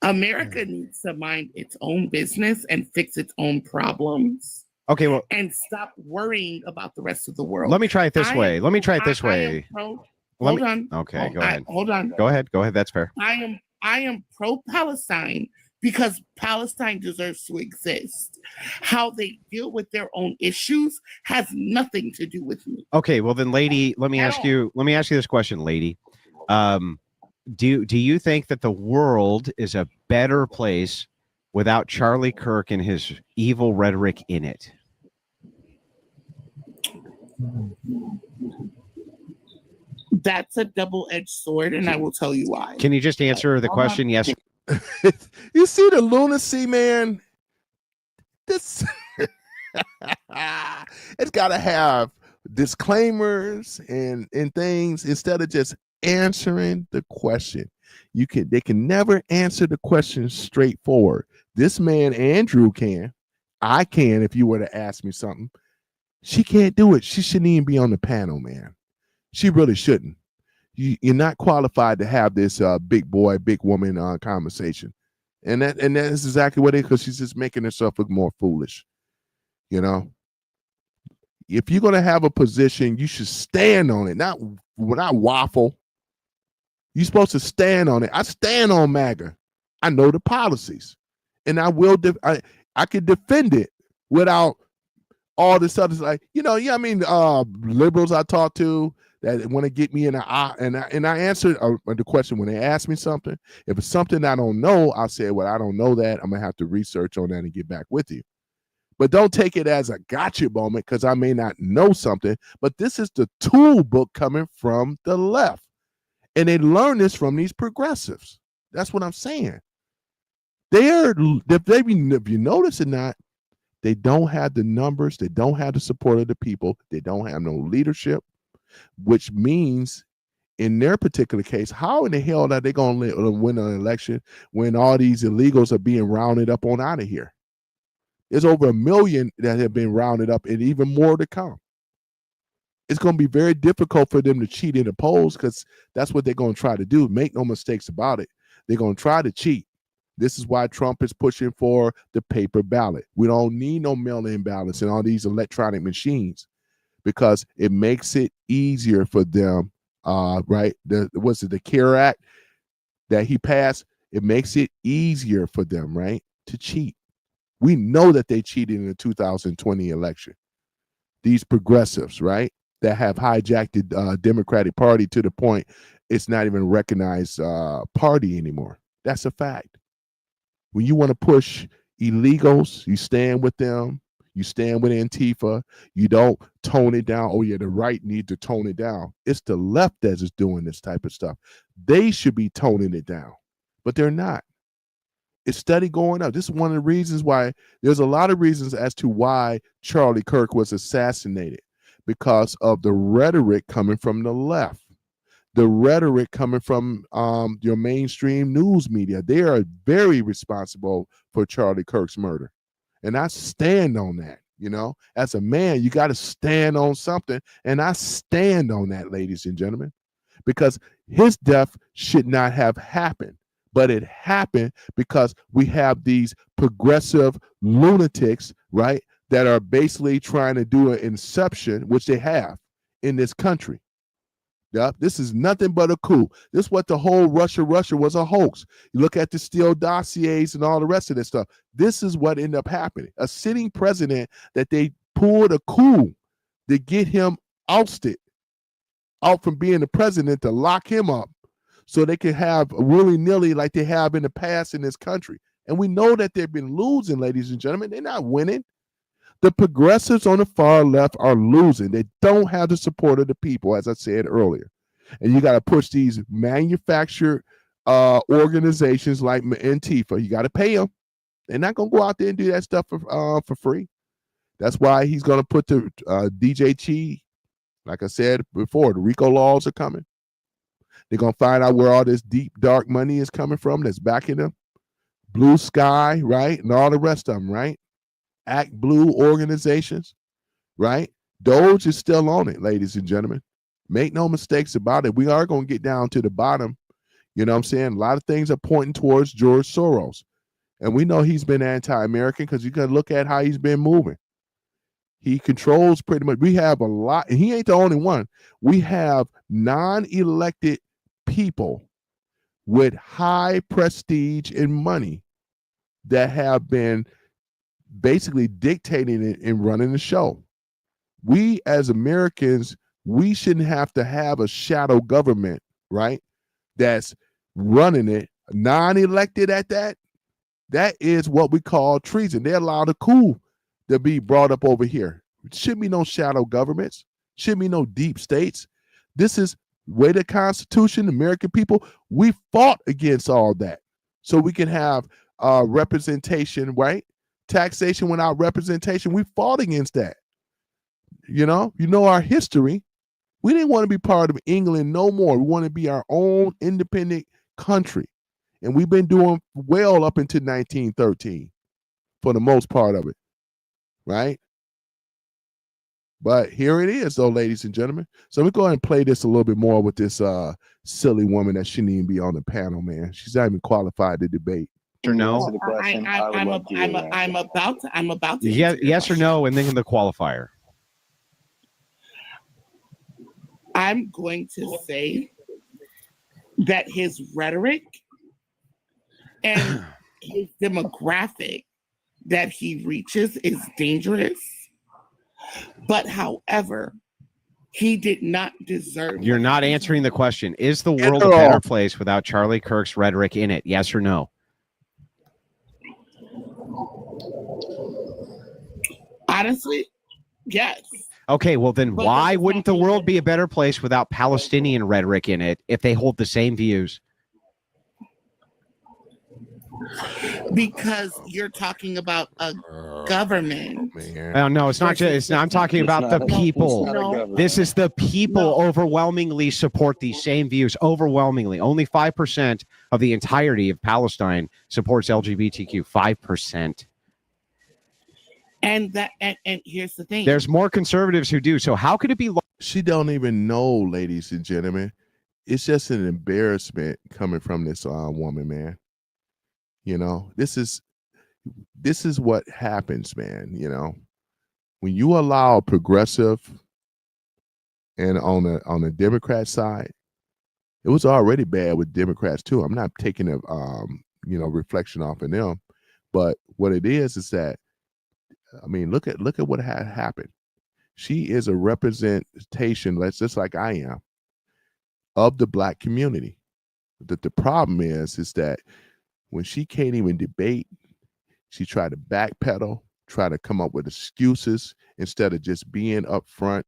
America needs to mind its own business and fix its own problems. Okay, well, and stop worrying about the rest of the world. Let me try it this way. Hold on. Okay, go ahead. Hold on. Go ahead. That's fair. I am pro-Palestine because Palestine deserves to exist. How they deal with their own issues has nothing to do with me. Okay, well then, lady, let me ask you this question, lady. Do you think that the world is a better place without Charlie Kirk and his evil rhetoric in it? That's a double-edged sword, and I will tell you why. Can you just answer the question? Yes. You see the lunacy, man? This it's got to have disclaimers and things instead of just answering the question. They can never answer the question straightforward. This man Andrew can. I can if you were to ask me something. She can't do it. She shouldn't even be on the panel, man. She really shouldn't. You're not qualified to have this big boy, big woman conversation. And that is exactly what it is, because she's just making herself look more foolish. You know, if you're gonna have a position, you should stand on it, not waffle. You're supposed to stand on it. I stand on MAGA. I know the policies, and I will. I can defend it without all this other, like, I mean, liberals I talk to that want to get me in the eye, and I answered the question when they ask me something. If it's something I don't know, I'll say, well, I don't know that. I'm gonna have to research on that and get back with you. But don't take it as a gotcha moment, because I may not know something. But this is the tool book coming from the left, and they learn this from these progressives. That's what I'm saying. If you notice it not, they don't have the numbers. They don't have the support of the people. They don't have no leadership, which means in their particular case, how in the hell are they going to win an election when all these illegals are being rounded up on out of here? There's over 1 million that have been rounded up, and even more to come. It's going to be very difficult for them to cheat in the polls, because that's what they're going to try to do. Make no mistakes about it. They're going to try to cheat. This is why Trump is pushing for the paper ballot. We don't need no mail-in ballots and all these electronic machines, because it makes it easier for them, right? The CARE Act that he passed? It makes it easier for them, right, to cheat. We know that they cheated in the 2020 election. These progressives, right, that have hijacked the Democratic Party to the point it's not even a recognized party anymore. That's a fact. When you want to push illegals, you stand with them. You stand with Antifa. You don't tone it down. Oh, yeah, the right need to tone it down. It's the left that is doing this type of stuff. They should be toning it down, but they're not. It's steady going up. This is one of the reasons why there's a lot of reasons as to why Charlie Kirk was assassinated, because of the rhetoric coming from the left, the rhetoric coming from your mainstream news media. They are very responsible for Charlie Kirk's murder. And I stand on that. As a man, you got to stand on something. And I stand on that, ladies and gentlemen, because his death should not have happened. But it happened because we have these progressive lunatics, right, that are basically trying to do an inception, which they have in this country. Yep, this is nothing but a coup. This is what the whole Russia was a hoax. You look at the Steele dossiers and all the rest of this stuff. This is what ended up happening. A sitting president that they pulled a coup to get him ousted out from being the president, to lock him up so they can have willy-nilly like they have in the past in this country. And we know that they've been losing, ladies and gentlemen. They're not winning. The progressives on the far left are losing. They don't have the support of the people, as I said earlier. And you got to push these manufactured organizations like Antifa. You got to pay them. They're not going to go out there and do that stuff for free. That's why he's going to put the DJ Chi, like I said before, the RICO laws are coming. They're going to find out where all this deep, dark money is coming from that's backing them. Blue Sky, right? And all the rest of them, right? Act Blue organizations, right? Doge is still on it, ladies and gentlemen. Make no mistakes about it. We are going to get down to the bottom. You know what I'm saying? A lot of things are pointing towards George Soros. And we know he's been anti-American, because you can look at how he's been moving. He controls pretty much. We have a lot, and he ain't the only one. We have non-elected people with high prestige and money that have been basically dictating it and running the show. We as Americans, we shouldn't have to have a shadow government, right, that's running it, non-elected at that. That is what we call treason. They allowed a coup to be brought up over here. Shouldn't be no shadow governments. Shouldn't be no deep states. This is way the Constitution, American people, we fought against all that so we can have representation, right? Taxation without representation. We fought against that. You know our history. We didn't want to be part of England no more. We want to be our own independent country. And we've been doing well up until 1913 for the most part of it, right? But here it is, though, ladies and gentlemen. So we go ahead and play this a little bit more with this silly woman that shouldn't even be on the panel, man. She's not even qualified to debate. Or no? I'm about to. Yes or no, and then the qualifier. I'm going to say that his rhetoric and his demographic that he reaches is dangerous. But however, he did not deserve. You're not answering the question. Is the world a better place without Charlie Kirk's rhetoric in it? Yes or no? Honestly, yes. Okay, well then why wouldn't the world be a better place without Palestinian rhetoric in it if they hold the same views? Because you're talking about a government. Oh, no, it's not just. I'm talking about the people. This is the people overwhelmingly support these same views. Overwhelmingly, only 5% of the entirety of Palestine supports LGBTQ. 5%. And here's the thing. There's more conservatives who do. So how could it be? She don't even know, ladies and gentlemen. It's just an embarrassment coming from this woman, man. You know, this is what happens, man. You know, when you allow progressive and on the Democrat side, it was already bad with Democrats too. I'm not taking a reflection off of them, but what it is that, I mean, look at what had happened. She is a representation, just like I am, of the black community. That the problem is that when she can't even debate, she tried to backpedal, try to come up with excuses instead of just being upfront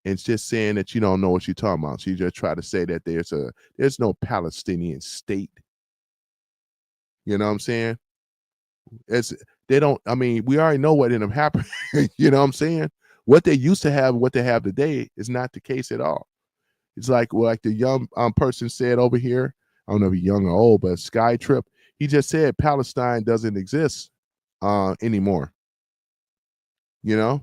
and just saying that you don't know what you're talking about. She just tried to say that there's no Palestinian state. You know what I'm saying? We already know what ended up happening. You know what I'm saying? What they used to have, what they have today is not the case at all. It's like the young person said over here. I don't know if he's young or old, but Sky Trip, he just said Palestine doesn't exist anymore. You know?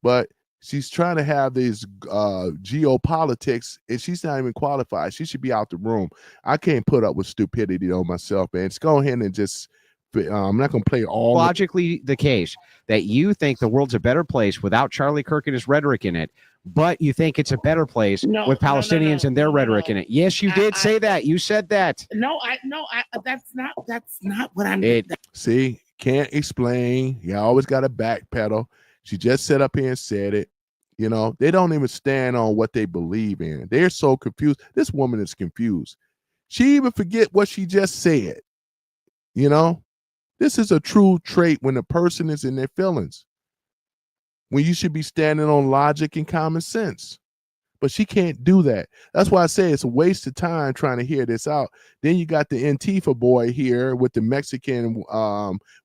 But she's trying to have these geopolitics, and she's not even qualified. She should be out the room. I can't put up with stupidity on myself, man. Just go ahead and just I'm not going to play all. Logically the case that you think the world's a better place without Charlie Kirk and his rhetoric in it, but you think it's a better place with Palestinians and their rhetoric in it. Yes, you did say that. You said that. That's not what I'm. See, can't explain. You always got to backpedal. She just sat up here and said it. You know, they don't even stand on what they believe in. They're so confused. This woman is confused. She even forget what she just said. You know, this is a true trait when a person is in their feelings, when you should be standing on logic and common sense. But she can't do that. That's why I say it's a waste of time trying to hear this out. Then you got the Antifa boy here with the Mexican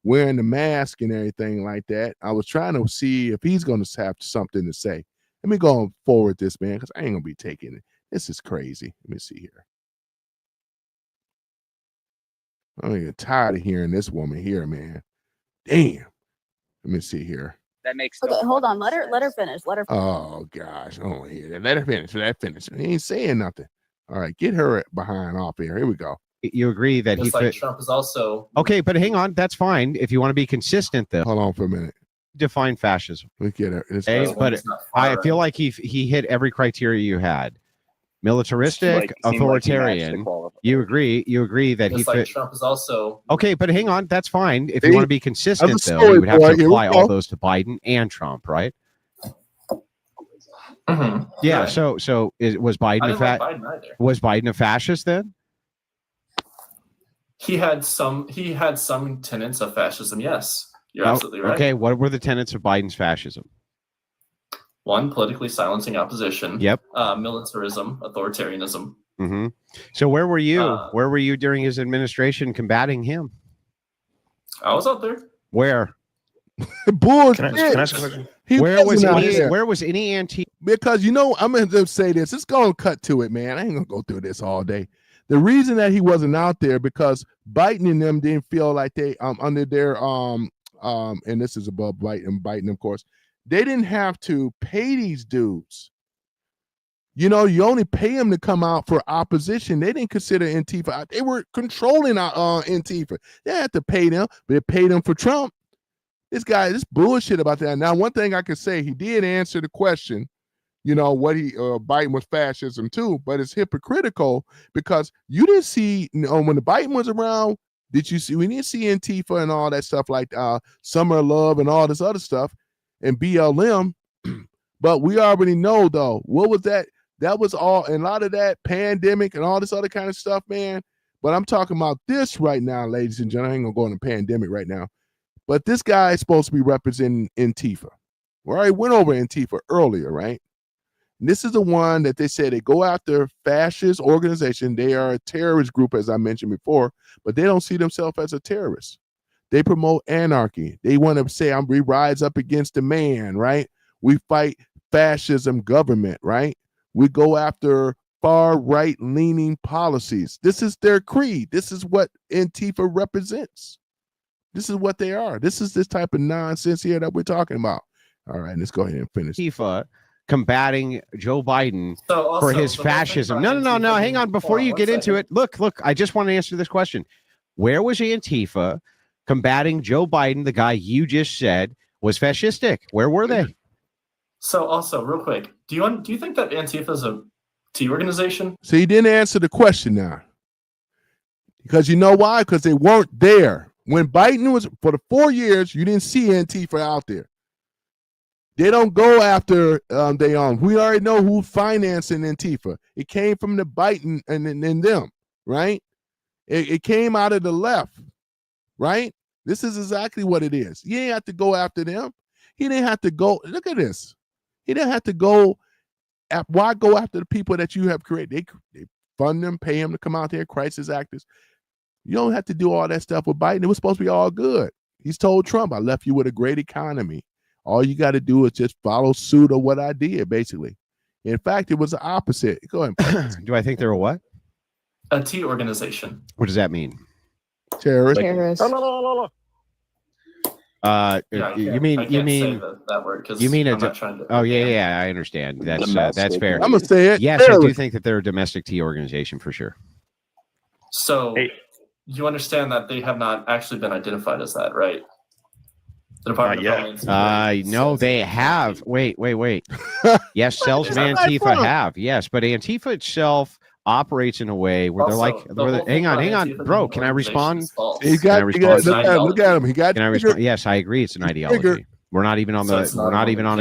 wearing the mask and everything like that. I was trying to see if he's going to have something to say. Let me go forward this, man, because I ain't going to be taking it. This is crazy. Let me see here. I'm getting tired of hearing this woman here, man. Damn. Let me see here. That makes okay. Hold on. Let her finish. Oh gosh, I don't want to hear that. Let her finish. Let her finish. He ain't saying nothing. All right, get her behind off here. Here we go. You agree that Trump is also okay, but hang on. That's fine if you want to be consistent, though. Hold on for a minute. Define fascism. We get it. Okay, but I feel like he hit every criteria you had. Militaristic, authoritarian. You agree that he fit. Trump is also okay, but hang on, that's fine. If you want to be consistent, though, you would have to apply all those to Biden and Trump, right? Mm-hmm. Yeah. Right. So was Biden a fascist then? He had some tenets of fascism. Yes, you're absolutely right. Okay, what were the tenets of Biden's fascism? One, politically silencing opposition. Yep. Militarism, authoritarianism. Mm-hmm. So where were you? Where were you during his administration combating him? I was out there. Where? Bullshit. Can I ask a question? Where was any Antifa? Because I'm going to say this. It's going to cut to it, man. I ain't going to go through this all day. The reason that he wasn't out there because Biden and them didn't feel like they under their and this is above Biden, of course. They didn't have to pay these dudes. You know, you only pay them to come out for opposition. They didn't consider Antifa. They were controlling Antifa. They had to pay them, but they paid them for Trump. This bullshit about that. Now, one thing I can say, he did answer the question, you know, what Biden was fascism too, but it's hypocritical because you didn't see, you know, when the Biden was around, we didn't see Antifa and all that stuff like Summer of Love and all this other stuff and BLM. But we already know though, what was that? That was all, and a lot of that pandemic and all this other kind of stuff, man. But I'm talking about this right now, ladies and gentlemen. I ain't gonna go on a pandemic right now. But this guy is supposed to be representing Antifa. We already went over Antifa earlier, right? And this is the one that they said they go after fascist organization. They are a terrorist group, as I mentioned before, but they don't see themselves as a terrorist. They promote anarchy. They want to say, we rise up against the man, right? We fight fascism government, right? We go after far right leaning policies. This is their creed. This is what Antifa represents. This is what they are. This is this type of nonsense here that we're talking about. All right, let's go ahead and finish. Antifa combating Joe Biden So also, for his the whole thing fascism. about No. Antifa Hang on. being- Before you one get into second. it, look. I just want to answer this question. Where was Antifa combating Joe Biden, the guy you just said was fascistic? Where were they? So also, real quick, do you think that Antifa is a T organization? So he didn't answer the question now. Because you know why? Because they weren't there. When Biden was, for the 4 years, you didn't see Antifa out there. They don't go after we already know who's financing Antifa. It came from the Biden and them, right? It came out of the left, right? This is exactly what it is. You didn't have to go after them. He didn't have to go. Look at this. He didn't have to go. Why go after the people that you have created? They fund them, pay them to come out there, crisis actors. You don't have to do all that stuff with Biden. It was supposed to be all good. He's told Trump, I left you with a great economy. All you got to do is just follow suit of what I did, basically. In fact, it was the opposite. Go ahead. Do I think they're a what? A T organization. What does that mean? Terrorist. Yeah, You mean say that word because you mean I'm not trying to. Oh yeah, I understand. That's fair. I'm gonna say it. Yes, I do think that they're a domestic tea organization for sure. So you understand that they have not actually been identified as that, right? The Department of Homeland Security No, they have. Wait. Yes, cells of Antifa have. Yes, but Antifa itself operates in a way where they're like, hang on, bro. Can I respond? Look at him. He got. Can I respond? Yes, I agree. It's an ideology. We're not even on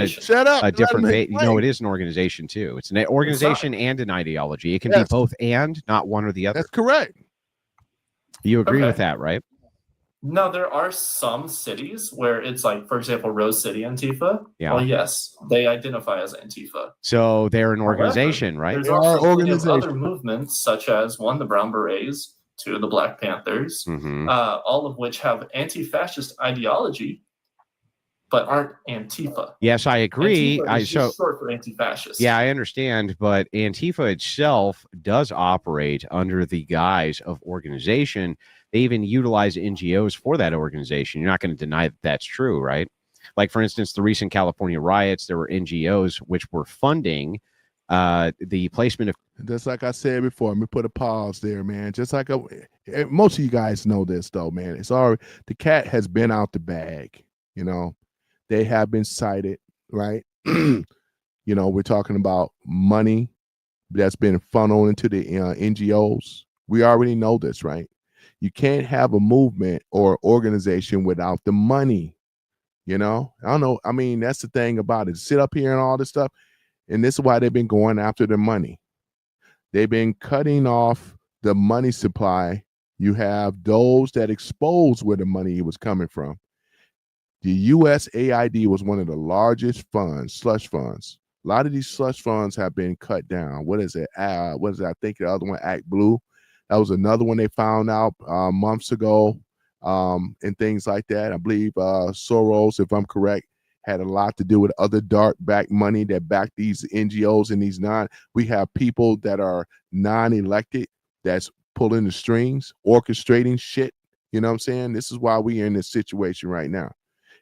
Shut up. a different. Let him No, it is an organization too. It's an organization and an ideology. It can be both and, not one or the other. That's correct. You agree with that, right? No, there are some cities where it's like, for example, Rose City Antifa. Yeah. Well, yes, they identify as Antifa. So they're an organization, right? There's also plenty of other movements, such as one, the Brown Berets, two, the Black Panthers, all of which have anti-fascist ideology, but aren't Antifa. Yes, I agree. Antifa is just short for anti-fascist. Yeah, I understand, but Antifa itself does operate under the guise of organization. They even utilize NGOs for that organization. You're not going to deny that that's true, right? Like, for instance, the recent California riots, there were NGOs which were funding the placement of. Just like I said before, let me put a pause there, man. Just like most of you guys know this, though, man. It's already, the cat has been out the bag, you know. They have been cited, right? You know, we're talking about money that's been funneled into the NGOs. We already know this, right? You can't have a movement or organization without the money. You know, I don't know. I mean, that's the thing about it. Sit up here and all this stuff. And this is why they've been going after the money. They've been cutting off the money supply. You have those that expose where the money was coming from. The USAID was one of the largest funds, slush funds. A lot of these slush funds have been cut down. What is it? I think the other one, Act Blue. That was another one they found out months ago, and things like that. I believe Soros, if I'm correct, had a lot to do with other dark back money that backed these NGOs and these we have people that are non-elected that's pulling the strings, orchestrating shit. You know what I'm saying? This is why we're in this situation right now.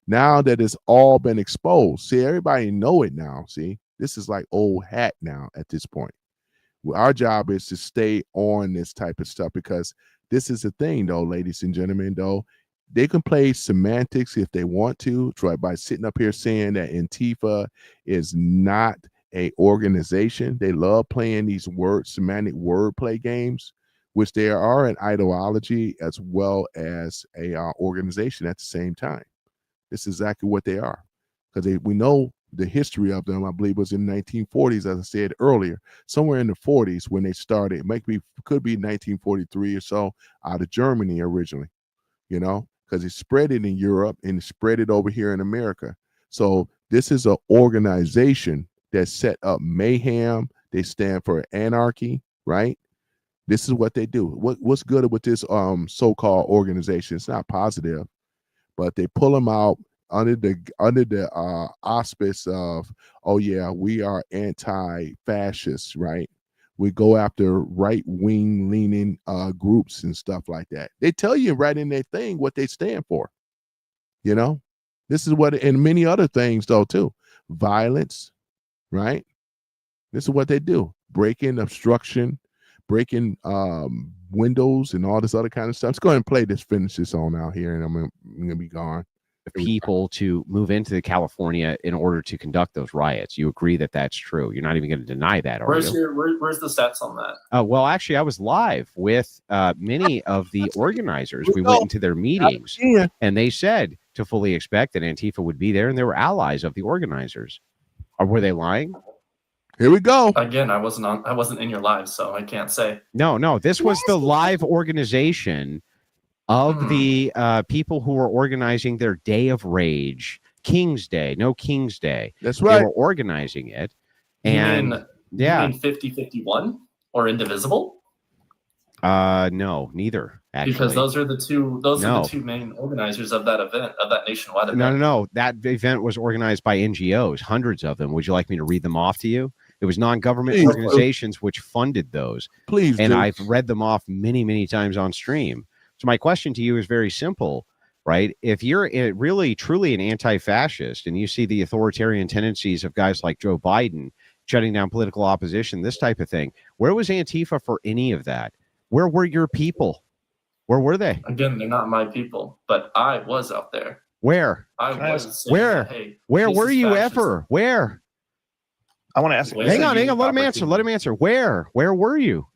Now that it's all been exposed, see, everybody know it now. See, this is like old hat now at this point. Well, our job is to stay on this type of stuff, because this is the thing, though, ladies and gentlemen, though. They can play semantics if they want to, try by sitting up here saying that Antifa is not a organization. They love playing these semantic wordplay games, which they are an ideology as well as a organization at the same time. This is exactly what they are, because we know the history of them. I believe was in the 1940s, as I said earlier, somewhere in the 40s when they started. It could be 1943 or so, out of Germany originally, because it spread it in Europe and spread it over here in America. So this is an organization that set up mayhem. They stand for anarchy, right? This is what they do. What's good with this so-called organization? It's not positive, but they pull them out under the auspice of, oh yeah, we are anti-fascists, right? We go after right-wing leaning groups and stuff like that. They tell you right in their thing what they stand for. This is what, and many other things though too. Violence, right? This is what they do. Break-in, obstruction, breaking windows and all this other kind of stuff. Let's go ahead and play this, finish this on out here, and I'm gonna be gone. People to move into California in order to conduct those riots. You agree that that's true? You're not even going to deny that, are you? Where's the stats on that? Well, actually, I was live with many of the organizers. We went into their meetings, and they said to fully expect that Antifa would be there, and they were allies of the organizers. Or were they lying? Here we go. Again, I wasn't in your live, so I can't say. No. This was the live organization of the people who were organizing their Day of Rage, King's Day. That's right. They were organizing it. And you mean 50-51 or Indivisible? No, neither. Actually, because those are the two main organizers of that event, of that nationwide event. No. That event was organized by NGOs, hundreds of them. Would you like me to read them off to you? It was non-government organizations which funded those. Please, and I've read them off many, many times on stream. So my question to you is very simple, right? If you're really, truly an anti-fascist and you see the authoritarian tendencies of guys like Joe Biden shutting down political opposition, this type of thing, where was Antifa for any of that? Where were your people? Where were they? Again, they're not my people, but I was out there. Where? I was saying, where? Hey, where were you ever? Where? I want to ask. Hang on. Let him answer. Where were you?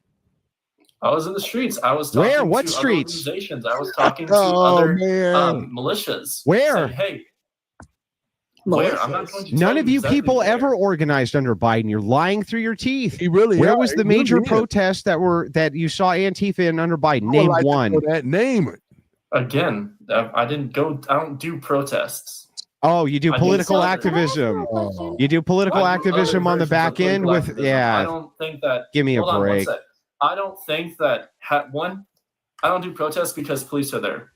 I was in the streets. I was talking to what streets? Other organizations. I was talking to other militias. Where? Saying, hey, where? I'm not going to None of you exactly people where. ever organized under Biden. You're lying through your teeth. Where was the major protest that you saw Antifa in under Biden? Name one. Name it. Again, I don't do protests. Oh, you do political activism. You do political activism on the back end with I don't think that. Give me a break. I don't think that I don't do protests because police are there.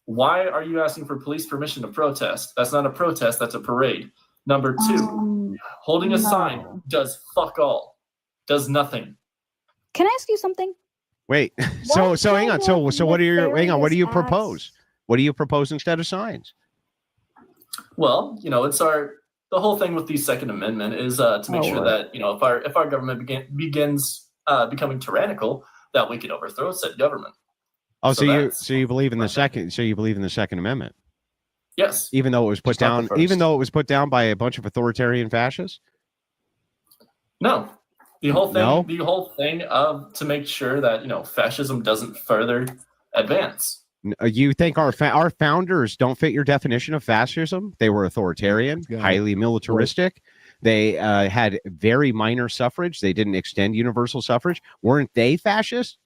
Why are you asking for police permission to protest? That's not a protest, that's a parade. Number two, holding a sign does fuck all. Does nothing. Can I ask you something? Wait. So hang on. So what do you propose? What do you propose instead of signs? Well, it's the whole thing with the Second Amendment is to make sure that, if our government begins becoming tyrannical, that we can overthrow said government. Oh, so you believe in the Second Amendment? Yes. Even though it was put down by a bunch of authoritarian fascists? No. The whole thing of to make sure that fascism doesn't further advance. You think our founders don't fit your definition of fascism? They were authoritarian, highly militaristic. They had very minor suffrage. They didn't extend universal suffrage. Weren't they fascist?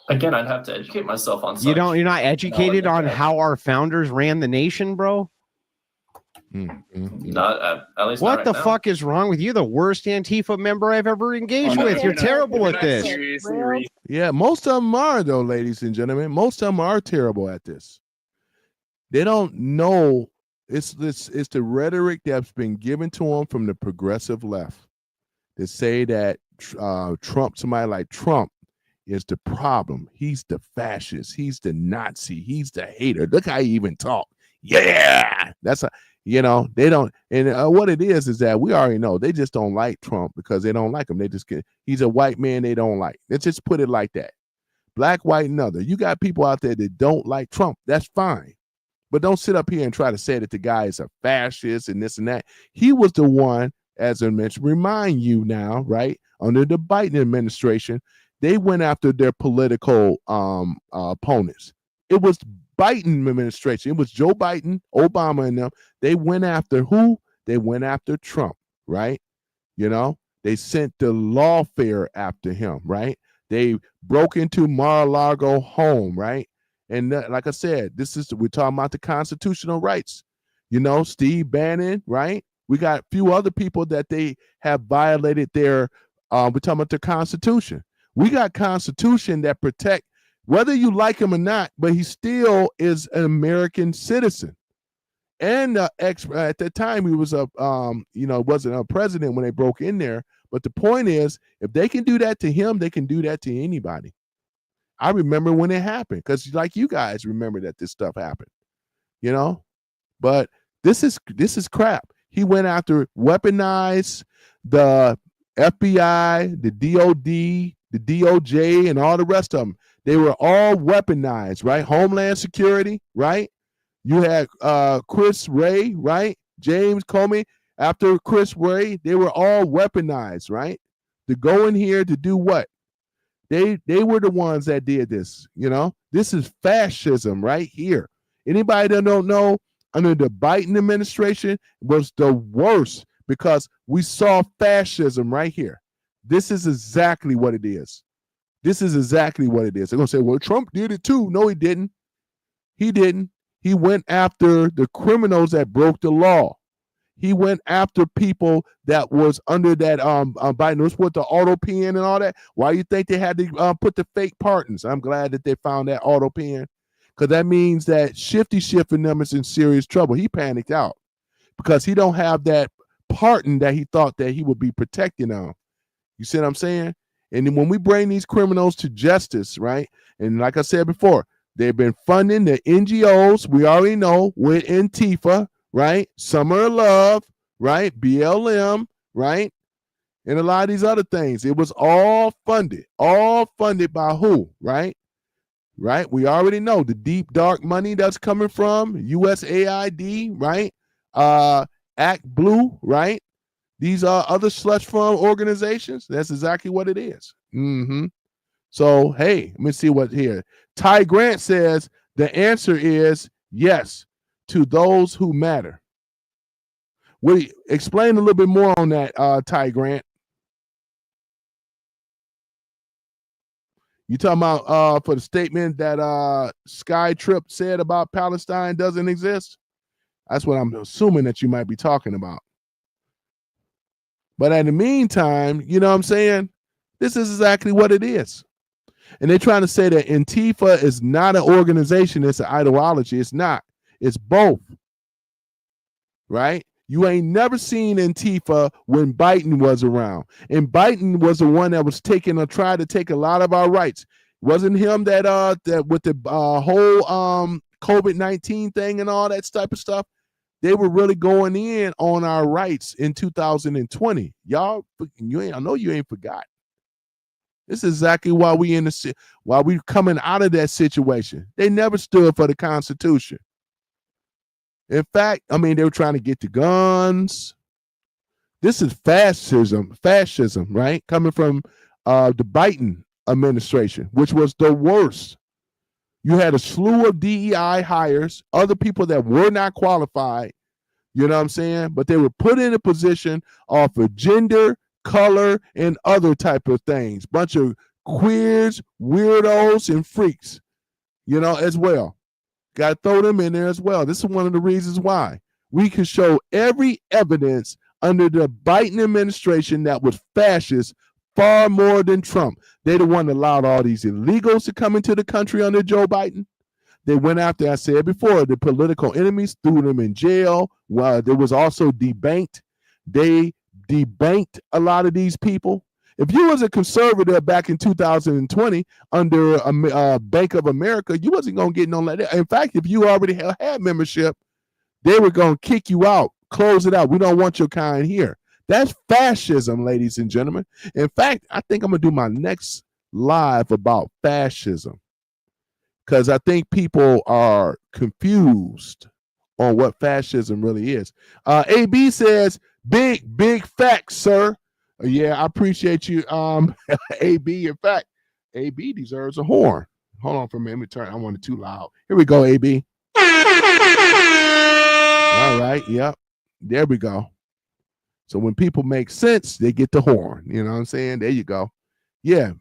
Again, I'd have to educate myself on. You're not educated on how our founders ran the nation, bro. Not at least. What not the right now. fuck is wrong with you? The worst Antifa member I've ever engaged with. You're terrible at this. Yeah, most of them are though, ladies and gentlemen. Most of them are terrible at this. They don't know. It's the rhetoric that's been given to them from the progressive left. They say that somebody like Trump is the problem. He's the fascist. He's the Nazi. He's the hater. Look how he even talk. Yeah, that's a, they don't. And what it is that we already know they just don't like Trump because they don't like him. They just get, he's a white man they don't like. Let's just put it like that. Black, white, and other. You got people out there that don't like Trump. That's fine. But don't sit up here and try to say that the guy is a fascist and this and that. He was the one, as I mentioned, remind you now, right? Under the Biden administration, they went after their political opponents. It was Biden administration. It was Joe Biden, Obama, and them. They went after who? They went after Trump, right? They sent the lawfare after him, right? They broke into Mar-a-Lago home, right? And like I said, we're talking about the constitutional rights. Steve Bannon, right? We got a few other people that they have violated their, we're talking about the Constitution. We got Constitution that protect, whether you like him or not, but he still is an American citizen. And at that time, he was wasn't a president when they broke in there. But the point is, if they can do that to him, they can do that to anybody. I remember when it happened, because like you guys remember that this stuff happened, But this is crap. He went after, weaponized the FBI, the DOD, the DOJ, and all the rest of them. They were all weaponized, right? Homeland Security, right? You had Chris Wray, right? James Comey. After Chris Wray, they were all weaponized, right? To go in here to do what? They were the ones that did this, This is fascism right here. Anybody that don't know, under the Biden administration was the worst, because we saw fascism right here. This is exactly what it is. This is exactly what it is. They're going to say, well, Trump did it too. No, he didn't. He didn't. He went after the criminals that broke the law. He went after people that was under that Biden was with the auto pen and all that. Why you think they had to put the fake pardons? I'm glad that they found that auto pen, because that means that Shifty and them is in serious trouble. He panicked out because he don't have that pardon that he thought that he would be protecting them. You see what I'm saying? And then when we bring these criminals to justice, right? And like I said before, they've been funding the NGOs. We already know, with Antifa, right? Summer of Love, right? BLM, right? And a lot of these other things. It was all funded by who, right? Right? We already know the deep, dark money that's coming from USAID, right? Act Blue, right? These are other slush fund organizations. That's exactly what it is. So, hey, let me see what here. Ty Grant says the answer is yes, to those who matter. Explain a little bit more on that, Ty Grant. You talking about for the statement that Sky Trip said about Palestine doesn't exist? That's what I'm assuming that you might be talking about. But in the meantime, you know what I'm saying? This is exactly what it is. And they're trying to say that Antifa is not an organization, it's an ideology. It's not. It's both. Right? You ain't never seen Antifa when Biden was around. And Biden was the one that was tried to take a lot of our rights. Wasn't him that with the whole COVID-19 thing and all that type of stuff? They were really going in on our rights in 2020. Y'all, I know you ain't forgot. This is exactly why we coming out of that situation. They never stood for the Constitution. In fact, they were trying to get the guns. This is fascism, right? Coming from the Biden administration, which was the worst. You had a slew of DEI hires, other people that were not qualified, you know what I'm saying? But they were put in a position off of gender, color, and other type of things. Bunch of queers, weirdos, and freaks, as well. Got to throw them in there as well. This is one of the reasons why we can show every evidence under the Biden administration that was fascist far more than Trump. They the one that allowed all these illegals to come into the country under Joe Biden. They went after, I said before, the political enemies, threw them in jail. Well, there was also debanked. They debanked a lot of these people. If you was a conservative back in 2020 under Bank of America, you wasn't going to get no like that. In fact, if you already had membership, they were going to kick you out, close it out. We don't want your kind here. That's fascism, ladies and gentlemen. In fact, I think I'm going to do my next live about fascism because I think people are confused on what fascism really is. AB says, big facts, sir. Yeah, I appreciate you, AB. In fact, AB deserves a horn. Hold on for a minute. Let me turn. I want it too loud. Here we go, AB. All right. Yep. There we go. So when people make sense, they get the horn. You know what I'm saying? There you go. Yeah.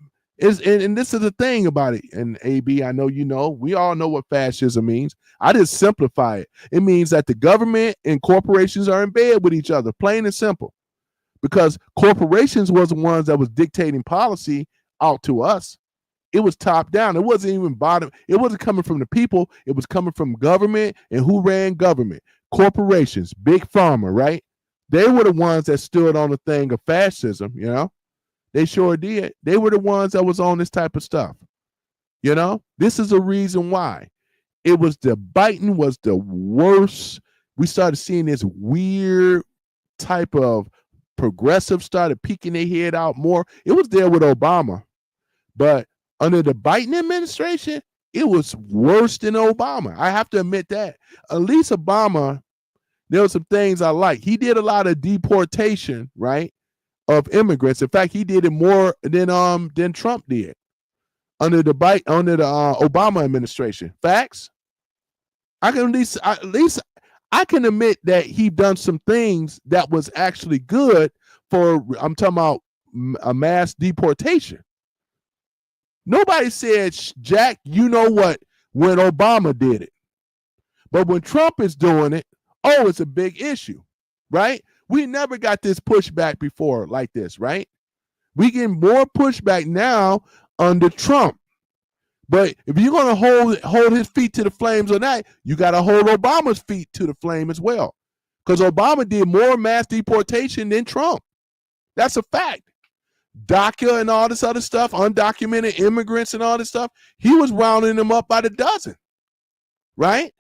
And this is the thing about it. And AB, I know you know, we all know what fascism means. I just simplify it. It means that the government and corporations are in bed with each other, plain and simple. Because corporations was the ones that was dictating policy out to us. It was top down. It wasn't even bottom. It wasn't coming from the people. It was coming from government. And who ran government? Corporations, big pharma, right? They were the ones that stood on the thing of fascism, you know? They sure did. They were the ones that was on this type of stuff. You know? This is the reason why. It was the Biden was the worst. We started seeing this weird type of progressive started peeking their head out more. It was there with Obama. But under the Biden administration, it was worse than Obama. I have to admit that. At least Obama, there were some things I like. He did a lot of deportation, right, of immigrants. In fact, he did it more than Trump did under the Obama administration. Facts. I can at least I can admit that he done some things that was actually good for. I'm talking about a mass deportation. Nobody said, Jack, you know what, when Obama did it. But when Trump is doing it, oh, it's a big issue, right? We never got this pushback before like this, right? We getting more pushback now under Trump. But if you're going to hold his feet to the flames on that, you got to hold Obama's feet to the flame as well. Because Obama did more mass deportation than Trump. That's a fact. DACA and all this other stuff, undocumented immigrants and all this stuff, he was rounding them up by the dozen, right?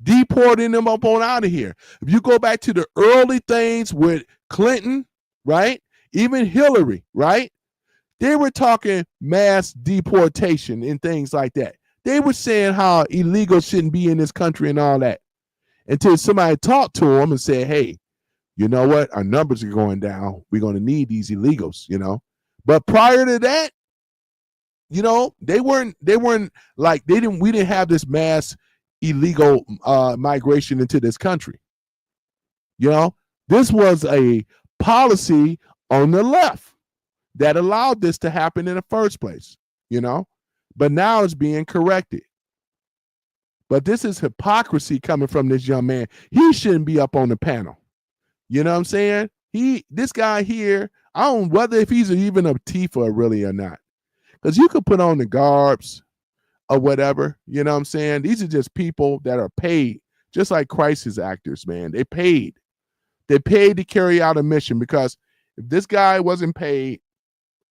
Deporting them up on out of here. If you go back to the early things with Clinton, right? Even Hillary, right? They were talking mass deportation and things like that. They were saying how illegal shouldn't be in this country and all that. Until somebody talked to them and said, hey, you know what? Our numbers are going down. We're going to need these illegals, you know? But prior to that, you know, we didn't have this mass illegal migration into this country. You know, this was a policy on the left that allowed this to happen in the first place, you know, but now it's being corrected. But this is hypocrisy coming from this young man. He shouldn't be up on the panel. You know what I'm saying? This guy here, I don't know whether if he's even a Antifa really or not. Because you could put on the garbs or whatever, you know what I'm saying? These are just people that are paid, just like crisis actors, man. They paid. They paid to carry out a mission, because if this guy wasn't paid,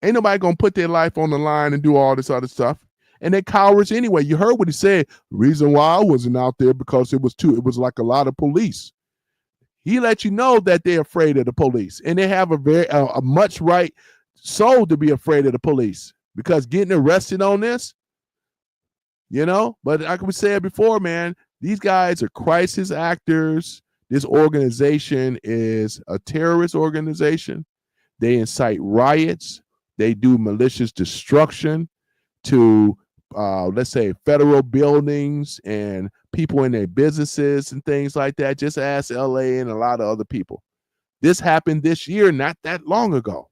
ain't nobody gonna put their life on the line and do all this other stuff. And they're cowards anyway. You heard what he said. The reason why I wasn't out there because it was like a lot of police. He let you know that they're afraid of the police, and they have a much right soul to be afraid of the police, because getting arrested on this, you know. But like we said before, man, these guys are crisis actors. This organization is a terrorist organization. They incite riots. They do malicious destruction to, let's say, federal buildings and people in their businesses and things like that. Just ask LA and a lot of other people. This happened this year, not that long ago.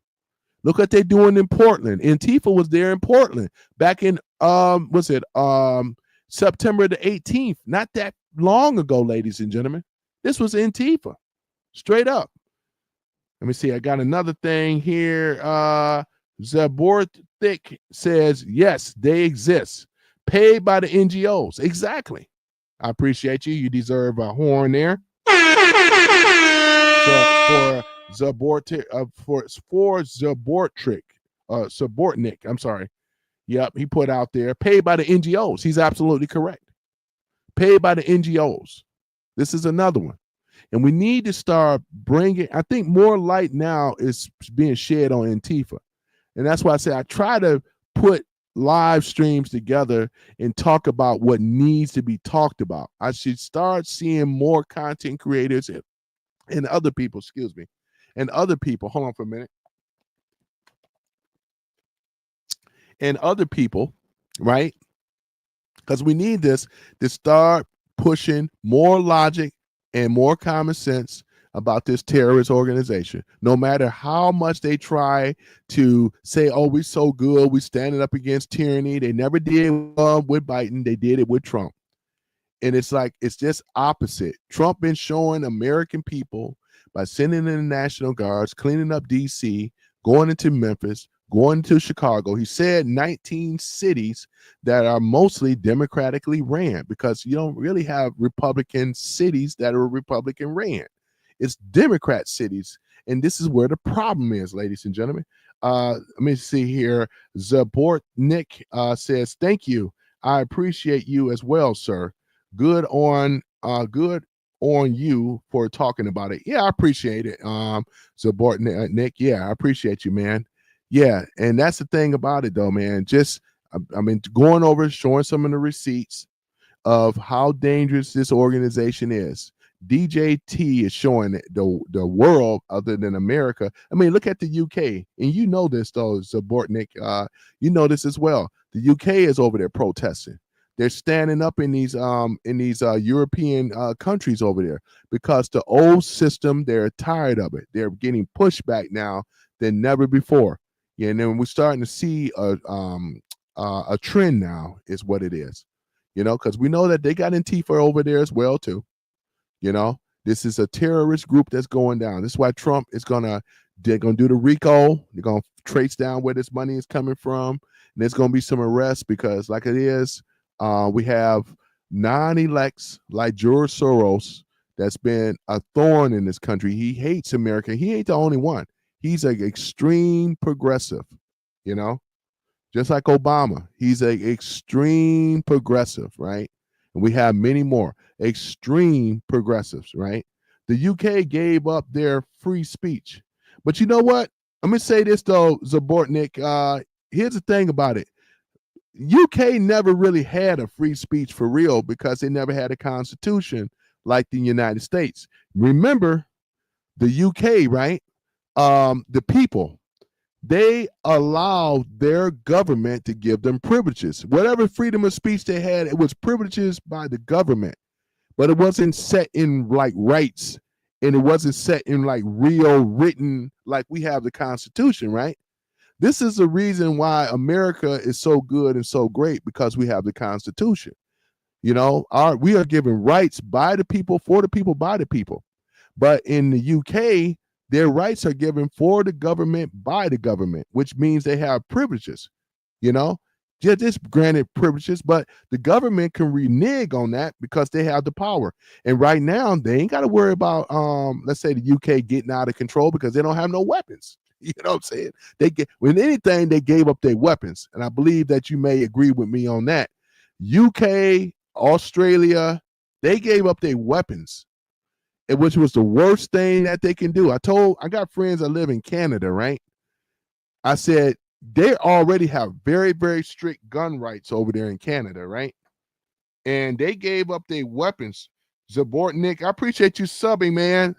Look what they're doing in Portland. Antifa was there in Portland back in September the 18th. Not that long ago, ladies and gentlemen. This was Antifa, straight up. Let me see. I got another thing here. Zaborthick says, yes, they exist. Paid by the NGOs. Exactly. I appreciate you. You deserve a horn there. So for Zabortnik, I'm sorry. Yep, he put out there, paid by the NGOs. He's absolutely correct. Paid by the NGOs. This is another one. And we need to start bringing, I think more light now is being shed on Antifa. And that's why I say I try to put live streams together and talk about what needs to be talked about. I should start seeing more content creators and other people, and other people, hold on for a minute. And other people, right? Because we need this to start pushing more logic and more common sense about this terrorist organization. No matter how much they try to say, oh, we're so good, we're standing up against tyranny. They never did with Biden. They did it with Trump. And it's like, it's just opposite. Trump been showing American people by sending in the National Guards, cleaning up DC, going into Memphis, going to Chicago. He said 19 cities that are mostly democratically ran, because you don't really have Republican cities that are Republican ran. It's Democrat cities. And this is where the problem is, ladies and gentlemen. Let me see here. Zabortnik says, thank you. I appreciate you as well, sir. Good on you for talking about it. Yeah, I appreciate it. Zabortnik, yeah, I appreciate you, man. Yeah, and that's the thing about it, though, man. Just, I mean, going over, showing some of the receipts of how dangerous this organization is. DJT is showing the world, other than America. I mean, look at the UK, and you know this, though, Zabortnik. You know this as well. The UK is over there protesting. They're standing up in these European countries over there, because the old system, they're tired of it. They're getting pushback now than never before. Yeah, and then we're starting to see a trend now, is what it is. You know, because we know that they got Antifa over there as well too. You know, this is a terrorist group that's going down. This is why Trump is they're gonna do the RICO. They're gonna trace down where this money is coming from, and there's gonna be some arrests, because like it is, we have non-elects like George Soros that's been a thorn in this country. He hates America. He ain't the only one. He's an extreme progressive, you know, just like Obama. He's an extreme progressive, right? And we have many more extreme progressives, right? The UK gave up their free speech. But you know what? I'm going to say this, though, Zabortnik. Here's the thing about it. UK never really had a free speech for real, because they never had a constitution like the United States. Remember, the UK, right? The people, they allowed their government to give them privileges. Whatever freedom of speech they had, it was privileges by the government, but it wasn't set in like rights, and it wasn't set in like real written, like we have the Constitution, right? This is the reason why America is so good and so great, because we have the Constitution. You know, we are given rights by the people, for the people, by the people. But in the UK, their rights are given for the government, by the government, which means they have privileges, you know, just granted privileges, but the government can renege on that because they have the power. And right now, they ain't got to worry about, let's say, the UK getting out of control, because they don't have no weapons. You know what I'm saying? When anything, they gave up their weapons. And I believe that you may agree with me on that. UK, Australia, they gave up their weapons, which was the worst thing that they can do. I got friends that live in Canada, right? I said, they already have very, very strict gun rights over there in Canada, right? And they gave up their weapons. Zabortnik, I appreciate you subbing, man.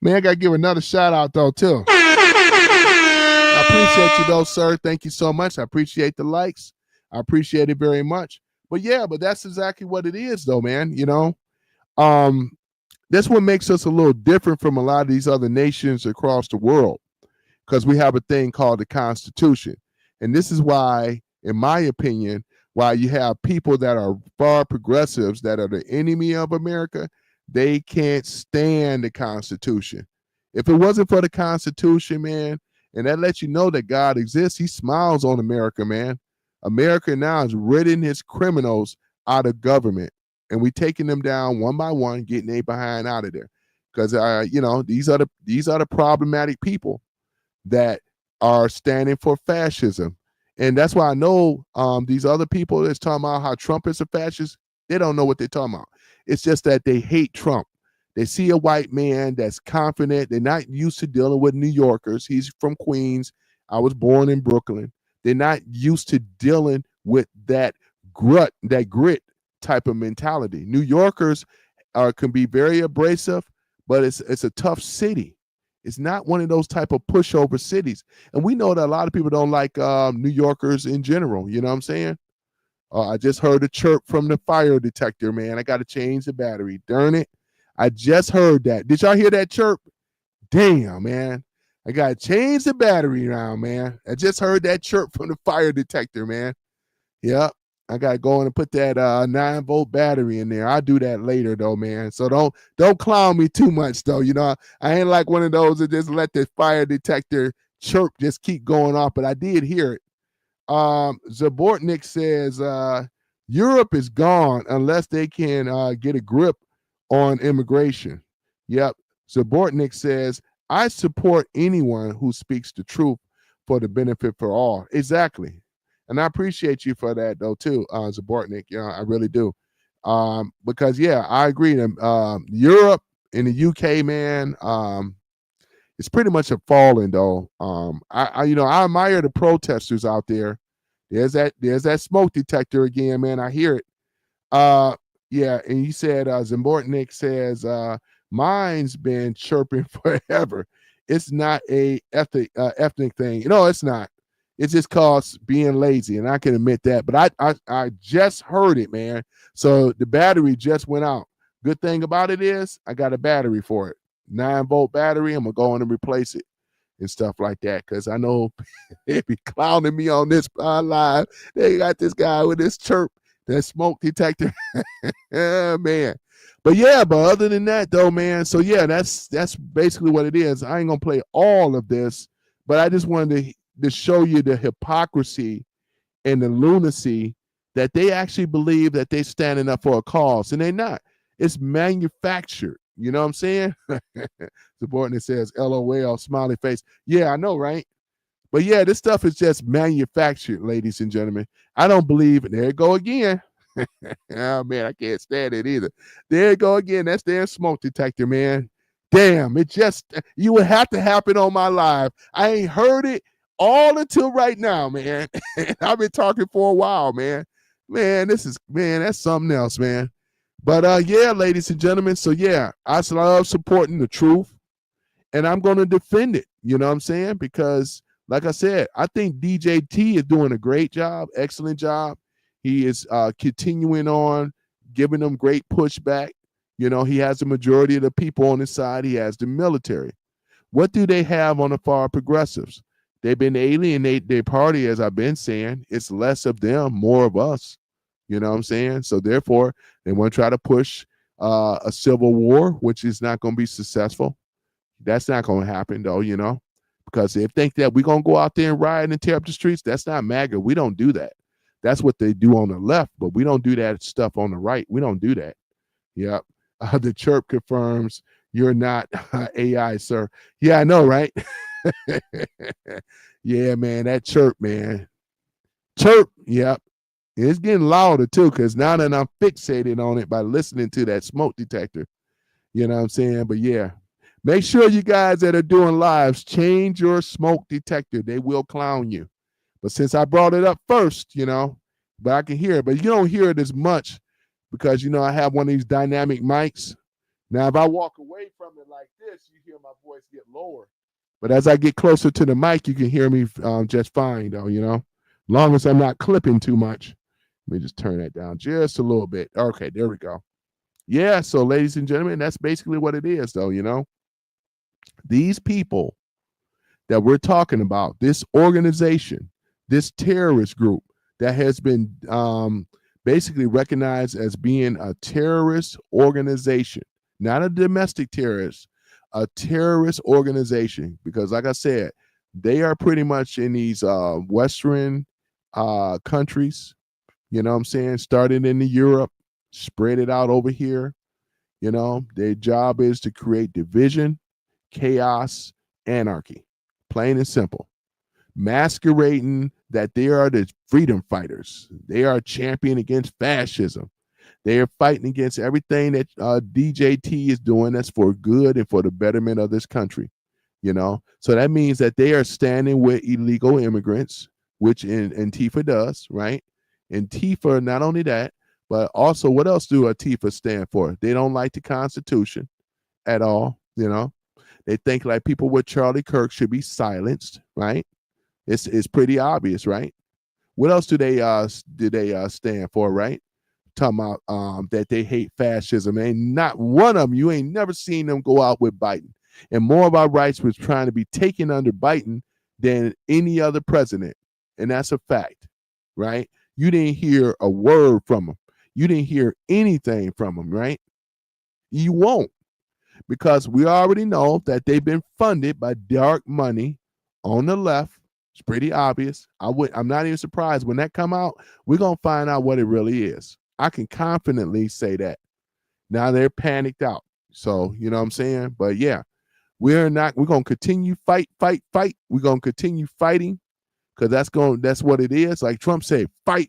Man, I got to give another shout out, though, too. I appreciate you, though, sir. Thank you so much. I appreciate the likes. I appreciate it very much. But yeah, but that's exactly what it is, though, man. You know, that's what makes us a little different from a lot of these other nations across the world, because we have a thing called the Constitution. And this is why, in my opinion, why you have people that are far progressives that are the enemy of America, they can't stand the Constitution. If it wasn't for the Constitution, man, and that lets you know that God exists, he smiles on America, man. America now is ridding his criminals out of government, and we taking them down one by one, getting they behind out of there. Because you know, these are the problematic people that are standing for fascism. And that's why I know these other people that's talking about how Trump is a fascist, they don't know what they're talking about. It's just that they hate Trump. They see a white man that's confident. They're not used to dealing with New Yorkers. He's from Queens. I was born in Brooklyn. They're not used to dealing with that grit type of mentality. New Yorkers can be very abrasive, but it's a tough city. It's not one of those type of pushover cities. And we know that a lot of people don't like New Yorkers in general. You know what I'm saying? I just heard a chirp from the fire detector, man. I got to change the battery. Darn it. I just heard that. Did y'all hear that chirp? Damn, man. I got to change the battery now, man. I just heard that chirp from the fire detector, man. Yep. I got to go in and put that 9-volt battery in there. I'll do that later, though, man. So don't clown me too much, though. You know, I ain't like one of those that just let the fire detector chirp just keep going off, but I did hear it. Zabortnik says Europe is gone unless they can get a grip on immigration. Yep. Zabortnik says, I support anyone who speaks the truth for the benefit for all. Exactly. And I appreciate you for that, though, too, Zabortnik. You know, I really do. Because, yeah, I agree. Europe and the UK, man, it's pretty much a falling, though. I admire the protesters out there. There's that smoke detector again, man. I hear it. Yeah, and he said, Zimbortnik says, mine's been chirping forever. It's not a ethnic thing. No, it's not. It's just cause being lazy, and I can admit that. But I just heard it, man. So the battery just went out. Good thing about it is I got a battery for it. 9-volt battery. I'm gonna go in and replace it and stuff like that, because I know they be clowning me on this live. They got this guy with this chirp, that smoke detector. Yeah, man. But other than that, though, man. So yeah, that's basically what it is. I ain't gonna play all of this, but I just wanted to show you the hypocrisy and the lunacy that they actually believe that they're standing up for a cause, and they're not. It's manufactured. You know what I'm saying? Subordinate says, LOL, smiley face. Yeah, I know, right? But yeah, this stuff is just manufactured, ladies and gentlemen. I don't believe it. There it go again. Oh, man, I can't stand it either. There it go again. That's their smoke detector, man. Damn, you would have to happen on my live. I ain't heard it all until right now, man. I've been talking for a while, man. Man, that's something else, man. But yeah, ladies and gentlemen, so yeah, I love supporting the truth, and I'm going to defend it. You know what I'm saying? Because, like I said, I think DJT is doing a great job, excellent job. He is continuing on, giving them great pushback. You know, he has the majority of the people on his side. He has the military. What do they have on the far progressives? They've been alienating their party, as I've been saying. It's less of them, more of us. You know what I'm saying? So therefore, they want to try to push a civil war, which is not going to be successful. That's not going to happen, though, you know, because they think that we're going to go out there and riot and tear up the streets. That's not MAGA. We don't do that. That's what they do on the left, but we don't do that stuff on the right. We don't do that. Yep. The chirp confirms you're not AI, sir. Yeah, I know, right? Yeah, man, that chirp, man. Chirp. Yep. It's getting louder too, because now that I'm fixated on it by listening to that smoke detector. You know what I'm saying? But yeah, make sure you guys that are doing lives change your smoke detector. They will clown you. But since I brought it up first, you know, but I can hear it, but you don't hear it as much because, you know, I have one of these dynamic mics. Now, if I walk away from it like this, you hear my voice get lower. But as I get closer to the mic, you can hear me just fine, though, you know, long as I'm not clipping too much. Let me just turn that down just a little bit. Okay, there we go. Yeah, so ladies and gentlemen, that's basically what it is, though, you know. These people that we're talking about, this organization, this terrorist group that has been basically recognized as being a terrorist organization, not a domestic terrorist, a terrorist organization, because like I said, they are pretty much in these Western countries, you know what I'm saying, started in Europe, spread it out over here. You know, their job is to create division, chaos, anarchy, plain and simple. Masquerading that they are the freedom fighters. They are a champion against fascism. They are fighting against everything that DJT is doing that's for good and for the betterment of this country. You know, so that means that they are standing with illegal immigrants, which Antifa does, right? Antifa, not only that, but also what else do Antifa stand for? They don't like the Constitution at all. You know, they think like people with Charlie Kirk should be silenced, right? It's pretty obvious, right? What else do they stand for, right? Talking about that they hate fascism. Ain't not one of them. You ain't never seen them go out with Biden. And more of our rights was trying to be taken under Biden than any other president. And that's a fact, right? You didn't hear a word from them. You didn't hear anything from them, right? You won't, because we already know that they've been funded by dark money on the left. It's pretty obvious. I'm not even surprised when that come out. We're gonna find out what it really is. I can confidently say that. Now they're panicked out. So you know what I'm saying? But yeah, we're gonna continue fight. We're gonna continue fighting, because that's what it is. Like Trump said, fight.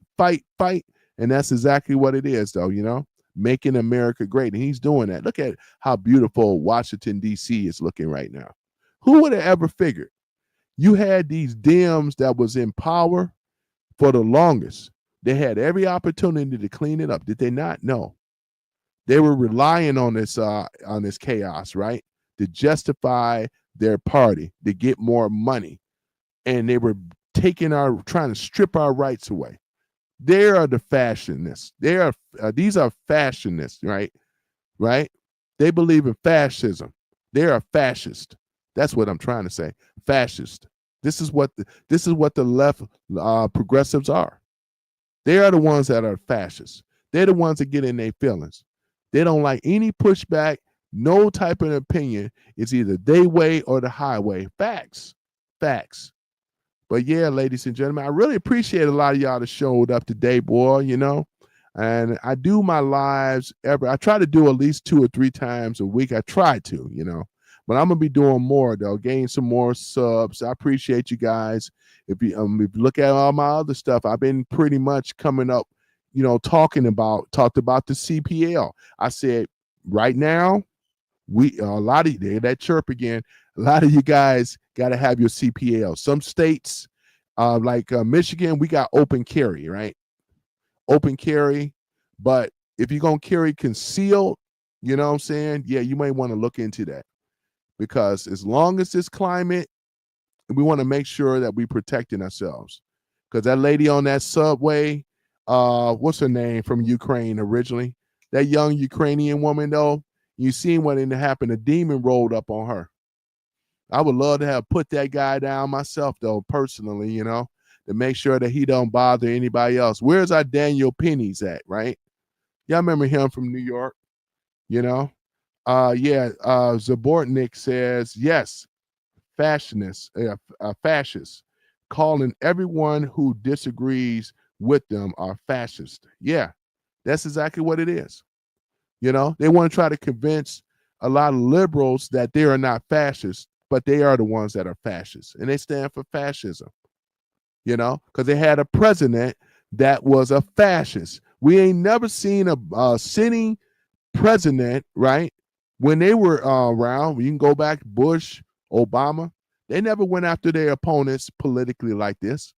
And that's exactly what it is, though, you know, making America great. And he's doing that. Look at how beautiful Washington, D.C. is looking right now. Who would have ever figured? You had these Dems that was in power for the longest. They had every opportunity to clean it up. Did they not? No. They were relying on this chaos, right, to justify their party, to get more money. And they were trying to strip our rights away. They are the fascists. These are fascists, right? Right? They believe in fascism. They are fascist. That's what I'm trying to say. Fascist. This is what the left progressives are. They are the ones that are fascists. They're the ones that get in their feelings. They don't like any pushback, no type of opinion. It's either their way or the highway. Facts. But yeah, ladies and gentlemen, I really appreciate a lot of y'all that showed up today, boy, you know. And I do my lives I try to do at least 2 or 3 times a week. I try to, you know. But I'm gonna be doing more though, gain some more subs. I appreciate you guys. If you look at all my other stuff, I've been pretty much coming up, you know, talked about the CPL. I said right now, a lot of that chirp again. A lot of you guys got to have your CPL. Some states, like Michigan, we got open carry, right? Open carry. But if you're gonna carry concealed, you know what I'm saying? Yeah, you might want to look into that, because as long as this climate, we want to make sure that we protecting ourselves. Because that lady on that subway, what's her name, from Ukraine originally? That young Ukrainian woman, though, you seen what happened. A demon rolled up on her. I would love to have put that guy down myself, though, personally, you know, to make sure that he don't bother anybody else. Where's our Daniel Pennies at, right? Y'all remember him from New York, you know? Zabortnik says, yes, fascists, calling everyone who disagrees with them are fascist. Yeah, that's exactly what it is. You know, they want to try to convince a lot of liberals that they are not fascists, but they are the ones that are fascists, and they stand for fascism. You know, because they had a president that was a fascist. We ain't never seen a sitting president, right? When they were around, you can go back, Bush, Obama, they never went after their opponents politically like this.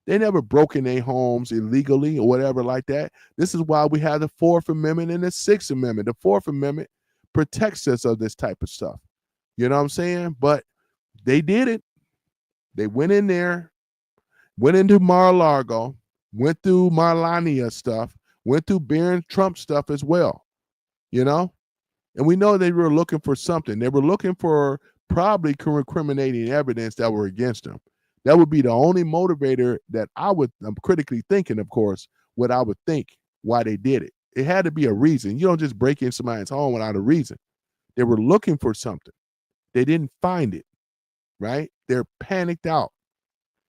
They never broke in their homes illegally or whatever like that. This is why we have the 4th Amendment and the 6th Amendment. The 4th Amendment protects us of this type of stuff. You know what I'm saying? But they did it. They went in there, went into Mar-a-Lago, went through Melania stuff, went through Barron Trump stuff as well. You know? And we know they were looking for something. They were looking for probably incriminating evidence that were against them. That would be the only motivator that I'm critically thinking, of course, what I would think why they did it. It had to be a reason. You don't just break in somebody's home without a reason. They were looking for something. They didn't find it, right? They're panicked out.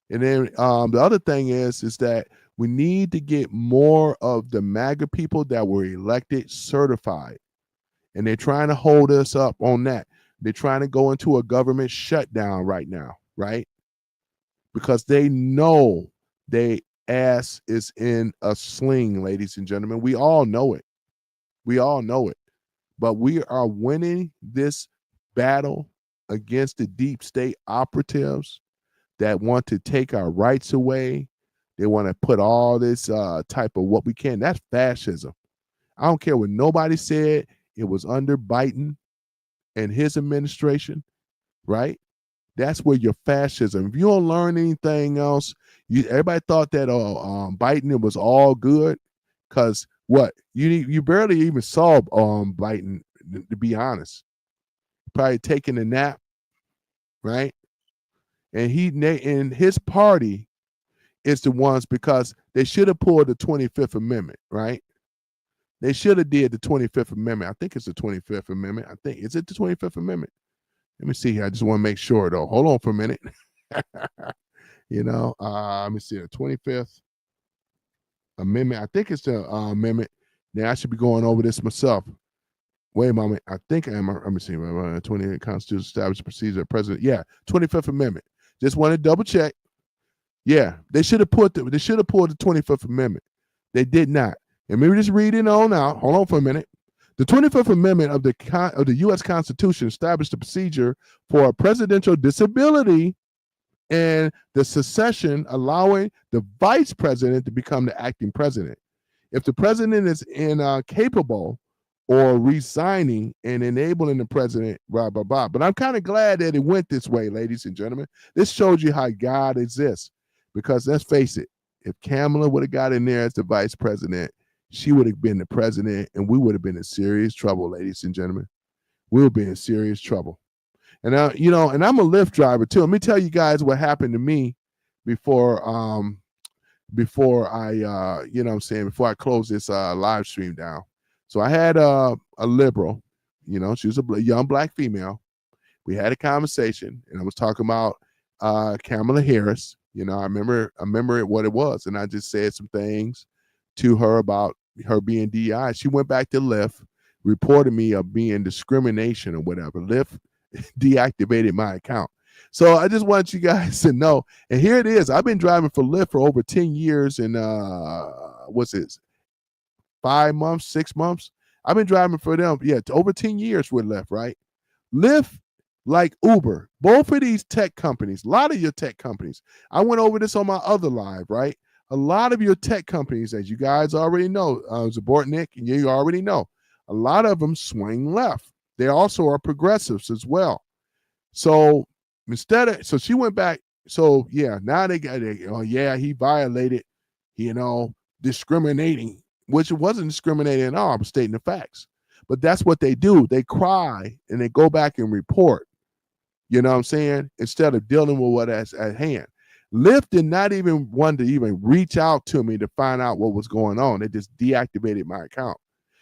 And then the other thing is that we need to get more of the MAGA people that were elected certified. And they're trying to hold us up on that. They're trying to go into a government shutdown right now, right? Because they know they ass is in a sling, ladies and gentlemen. We all know it. We all know it. But we are winning this battle against the deep state operatives that want to take our rights away. They want to put all this type of what we can. That's fascism. I don't care what nobody said. It was under Biden and his administration, right? That's where your fascism. If you don't learn anything else, everybody thought that Biden it was all good, because what you barely even saw Biden, to be honest. Probably taking a nap, right? And his party is the ones, because they should have pulled the 25th Amendment, right? They should have did the 25th Amendment. I think it's the 25th Amendment. Is it the 25th Amendment? Let me see here. I just want to make sure though. Hold on for a minute. Let me see the 25th Amendment. I think it's the amendment. Now I should be going over this myself. Wait a moment. I think I am. Let me see. 28 Constitution established procedure of president. Yeah, 25th Amendment. Just want to double check. Yeah, they should have pulled the 25th Amendment. They did not. And maybe just read it on out. Hold on for a minute. The 25th Amendment of the U.S. Constitution established a procedure for a presidential disability and the succession, allowing the vice president to become the acting president. If the president is incapable or resigning and enabling the president, blah, blah, blah. But I'm kind of glad that it went this way, ladies and gentlemen. This shows you how God exists. Because let's face it, if Kamala would have got in there as the vice president, she would have been the president, and we would have been in serious trouble, ladies and gentlemen. We would be in serious trouble. And and I'm a Lyft driver too. Let me tell you guys what happened to me before I before I close this live stream down. So I had a liberal, she was a young black female. We had a conversation, and I was talking about Kamala Harris. I remember what it was, and I just said some things to her about her being DI. She went back to Lyft, reported me of being discrimination or whatever. Lyft deactivated my account. So I just want you guys to know. And here it is. I've been driving for Lyft for over 10 years and what's it? 5 months, 6 months. I've been driving for them, over 10 years with Lyft, right? Lyft, like Uber, both of these tech companies, a lot of your tech companies, I went over this on my other live, right? A lot of your tech companies, as you guys already know, Zabortnik, and you already know, a lot of them swing left. They also are progressives as well. So so she went back. So yeah, now they got he violated, discriminating, which it wasn't discriminating at all. I'm stating the facts. But that's what they do. They cry and they go back and report. You know what I'm saying? Instead of dealing with what's at hand. Lyft did not even want to even reach out to me to find out what was going on. They just deactivated my account.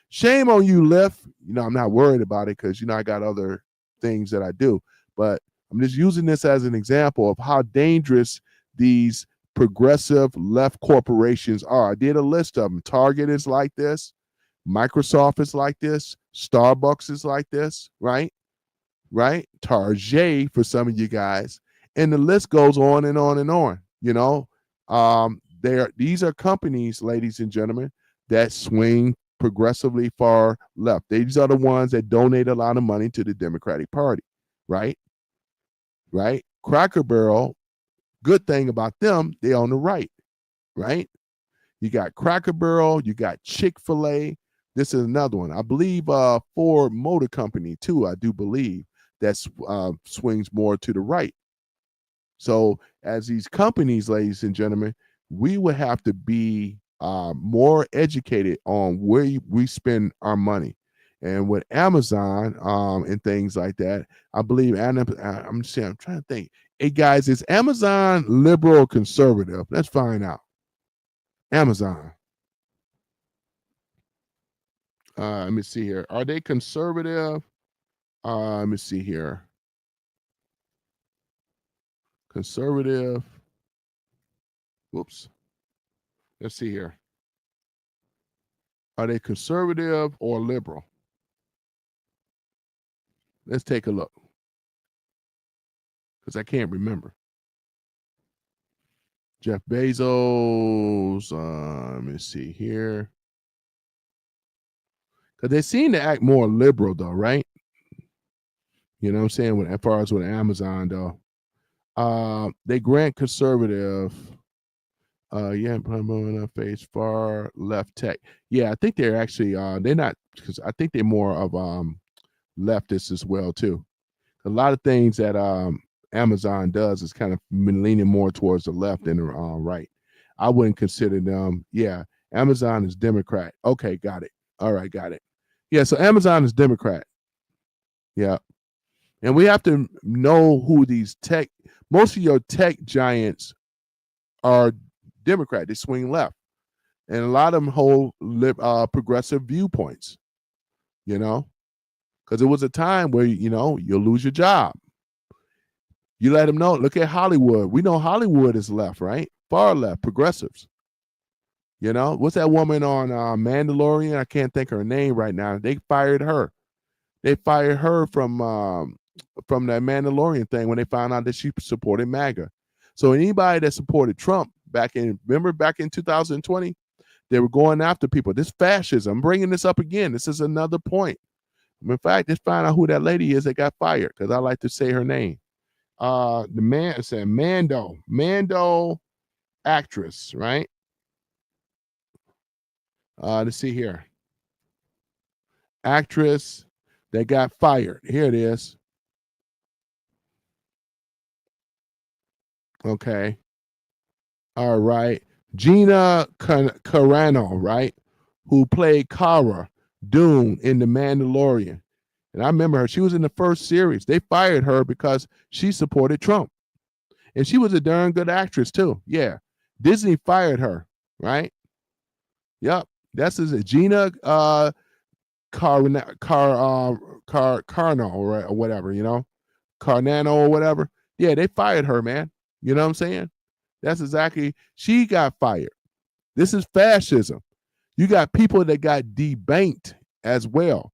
Shame on you, Lyft. I'm not worried about it because, I got other things that I do. But I'm just using this as an example of how dangerous these progressive left corporations are. I did a list of them. Target is like this. Microsoft is like this. Starbucks is like this, right? Right? Target for some of you guys. And the list goes on and on and on. These are companies, ladies and gentlemen, that swing progressively far left. These are the ones that donate a lot of money to the Democratic Party, right? Right? Cracker Barrel, good thing about them, they on the right, right? You got Cracker Barrel, you got Chick-fil-A. This is another one. I believe Ford Motor Company too, I do believe, that swings more to the right. So as these companies, ladies and gentlemen, we would have to be more educated on where we spend our money. And with Amazon and things like that, I believe, I'm trying to think. Hey guys, is Amazon liberal or conservative? Let's find out. Amazon. Let me see here. Are they conservative? Let me see here. Conservative. Whoops. Let's see here. Are they conservative or liberal? Let's take a look. Because I can't remember. Jeff Bezos. Let me see here. Because they seem to act more liberal, though, right? You know what I'm saying? As far as with Amazon, though, they grant conservative. Yeah, promoting a face far left tech. Yeah, I think they're actually they're not, because I think they're more of leftists as well too. A lot of things that Amazon does is kind of leaning more towards the left than the right. I wouldn't consider them. Yeah, Amazon is Democrat. Okay, got it. All right, got it. Yeah, so Amazon is Democrat. Yeah, and we have to know who these tech. Most of your tech giants are Democrat. They swing left, and a lot of them hold progressive viewpoints. You know, because it was a time where you'll lose your job. You let them know. Look at Hollywood. We know Hollywood is left, right? Far left, progressives. You know, what's that woman on Mandalorian? I can't think of her name right now. They fired her. They fired her from that Mandalorian thing when they found out that she supported MAGA. So anybody that supported Trump back in 2020, they were going after people. This fascism. I'm bringing this up again. This is another point. In fact, just find out who that lady is that got fired, because I like to say her name. The man said Mando actress, right? Let's see here. Actress that got fired. Here it is. Okay. All right. Gina Carano, right? Who played Kara Dune in The Mandalorian. And I remember her. She was in the first series. They fired her because she supported Trump. And she was a darn good actress too. Yeah. Disney fired her, right? Yep. That's Gina Carno or whatever, Carnano or whatever. Yeah, they fired her, man. You know what I'm saying? That's exactly, she got fired. This is fascism. You got people that got debanked as well.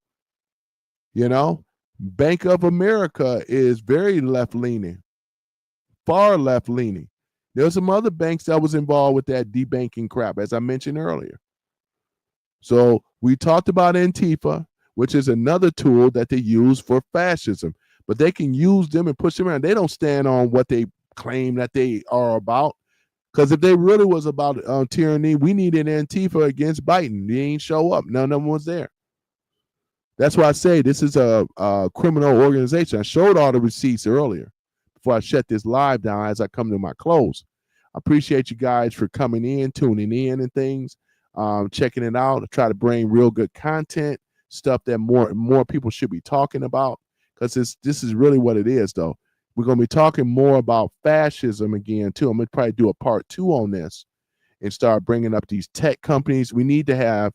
Bank of America is very left-leaning, far left-leaning. There's some other banks that was involved with that debanking crap, as I mentioned earlier. So we talked about Antifa, which is another tool that they use for fascism, but they can use them and push them around. They don't stand on what they claim that they are about. Because if they really was about tyranny, we needed Antifa against Biden. They ain't show up. None of them was there. That's why I say this is a criminal organization. I showed all the receipts earlier before I shut this live down as I come to my close. I appreciate you guys for coming in, tuning in and things, checking it out. I try to bring real good content, stuff that more people should be talking about, because this is really what it is, though. We're going to be talking more about fascism again, too. I'm going to probably do a part 2 on this and start bringing up these tech companies. We need to have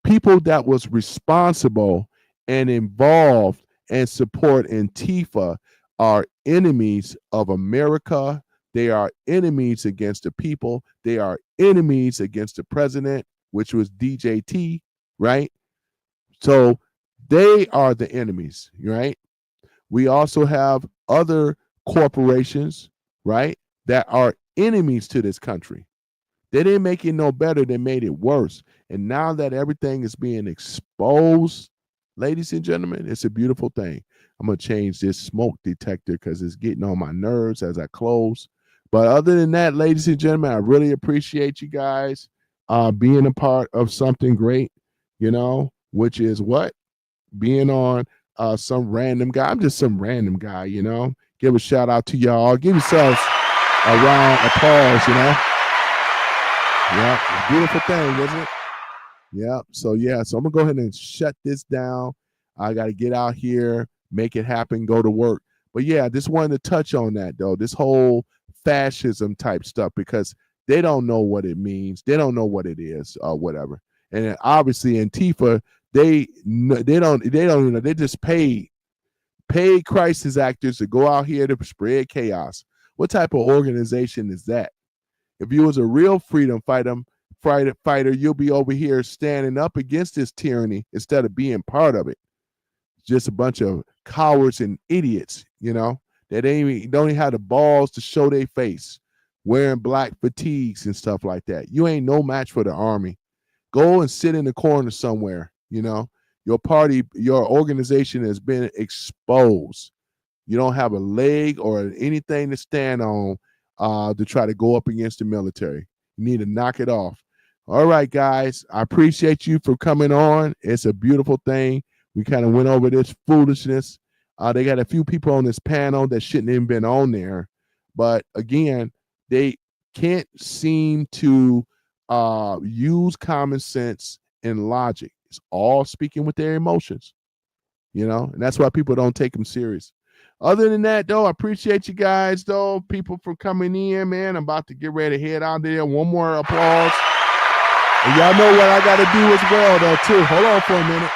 people that was responsible and involved and support Antifa are enemies of America. They are enemies against the people. They are enemies against the president, which was DJT, right? So they are the enemies, right? We also have other corporations, right, that are enemies to this country. They didn't make it no better, they made it worse. And now that everything is being exposed, ladies and gentlemen, it's a beautiful thing. I'm going to change this smoke detector because it's getting on my nerves as I close. But other than that, ladies and gentlemen, I really appreciate you guys being a part of something great, which is what? Being on some random guy. I'm just some random guy, Give a shout out to y'all. Give yourselves a round of applause, Yeah, beautiful thing, isn't it? Yeah. So I'm gonna go ahead and shut this down. I got to get out here, make it happen, go to work. But yeah, just wanted to touch on that though. This whole fascism type stuff, because they don't know what it means. They don't know what it is or whatever. And obviously Antifa, they don't they just pay crisis actors to go out here to spread chaos. What type of organization is that? If you was a real freedom fighter, you'll be over here standing up against this tyranny instead of being part of it. Just a bunch of cowards and idiots, that don't even have the balls to show their face, wearing black fatigues and stuff like that. You ain't no match for the army. Go and sit in the corner somewhere, Your party, your organization has been exposed. You don't have a leg or anything to stand on to try to go up against the military. You need to knock it off. All right, guys. I appreciate you for coming on. It's a beautiful thing. We kind of went over this foolishness. They got a few people on this panel that shouldn't even been on there. But again, they can't seem to use common sense and logic. It's all speaking with their emotions, and that's why people don't take them serious. Other than that, though, I appreciate you guys, though, people for coming in, man. I'm about to get ready to head out there. One more applause. And y'all know what I got to do as well, though, too. Hold on for a minute.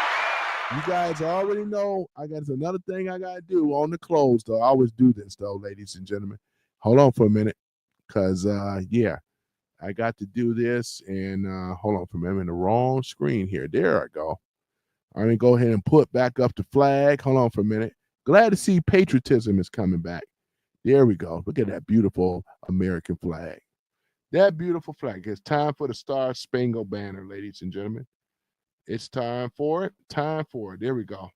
You guys already know I got another thing I got to do on the close, though. I always do this, though, ladies and gentlemen. Hold on for a minute because, yeah, I got to do this. And hold on for a minute. I'm in the wrong screen here. There I go. I'm going to go ahead and put back up the flag. Hold on for a minute. Glad to see patriotism is coming back. There we go. Look at that beautiful American flag. That beautiful flag. It's time for the Star Spangled Banner, ladies and gentlemen. It's time for it. Time for it. There we go.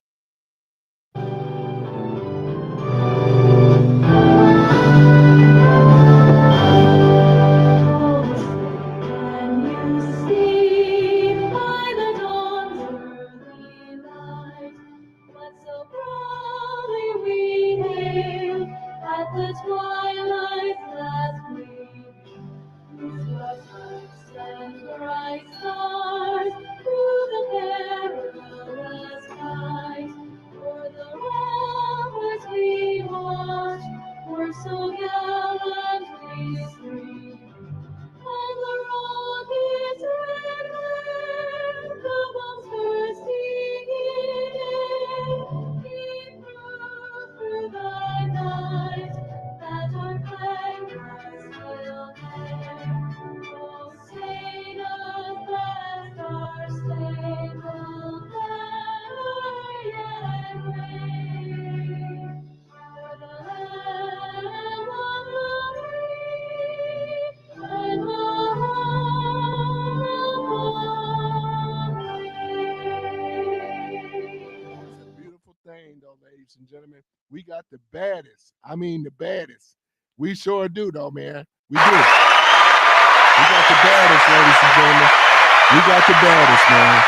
The twilight last week, and bright stars through the perilous skies. For the ramparts we watched were so gallantly streamed, and the rocket's red glare, the bombs bursting in air, came through the night that our flag was still there. Oh, say does that star-spangled banner yet wave for the land of the free and the It's a beautiful thing, though, ladies and gentlemen. We got the baddest. I mean, the baddest. We sure do, though, man. We do. We got the baddest, ladies and gentlemen. We got the baddest, man.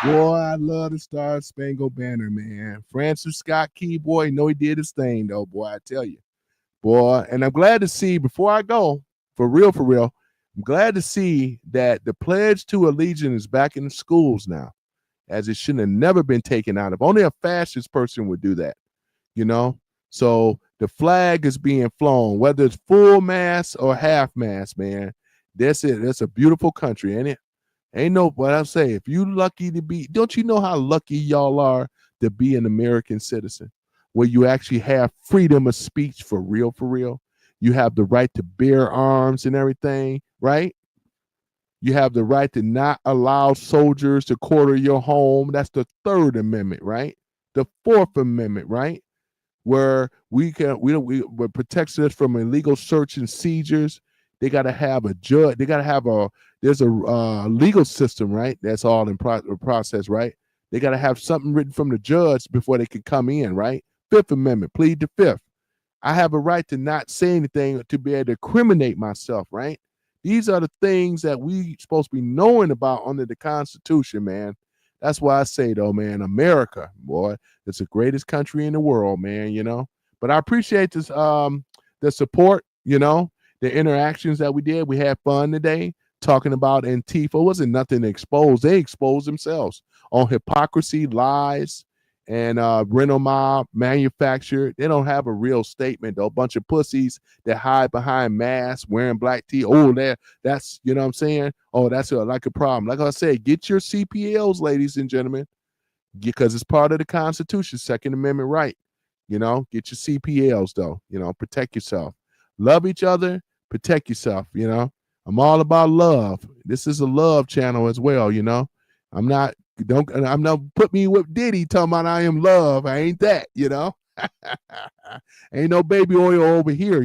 Boy, I love the Star Spangled Banner, man. Francis Scott Key, boy, know he did his thing, though, boy, I tell you. Boy, and I'm glad to see, before I go, for real, I'm glad to see that the Pledge to Allegiance is back in the schools now, as it shouldn't have never been taken out. If only a fascist person would do that, So the flag is being flown, whether it's full mast or half mast, man. That's it. That's a beautiful country, ain't it? Ain't no, what I say, if you lucky to be, don't you know how lucky y'all are to be an American citizen, where you actually have freedom of speech for real, for real. You have the right to bear arms and everything, right? You have the right to not allow soldiers to quarter your home. That's the Third Amendment, right? The Fourth Amendment, right? Where what protects us from illegal search and seizures. They got to have a judge. They got to have there's a legal system, right? That's all in process, right? They got to have something written from the judge before they can come in, right? Fifth Amendment, plead the fifth. I have a right to not say anything, to be able to incriminate myself, right? These are the things that we supposed to be knowing about under the Constitution, man. That's why I say, though, man, America, boy, it's the greatest country in the world, man, But I appreciate this, the support, the interactions that we did. We had fun today talking about Antifa. It wasn't nothing to expose. They exposed themselves on hypocrisy, lies, and rental mob manufactured. They don't have a real statement, though. A bunch of pussies that hide behind masks, wearing black tee. Oh, that's, you know what I'm saying? Oh, that's like a problem. Like I said, get your CPLs, ladies and gentlemen, because it's part of the Constitution, Second Amendment right. Get your CPLs, though. Protect yourself. Love each other, protect yourself, I'm all about love. This is a love channel as well, I'm not put me with Diddy talking about I am love. I ain't that, Ain't no baby oil over here,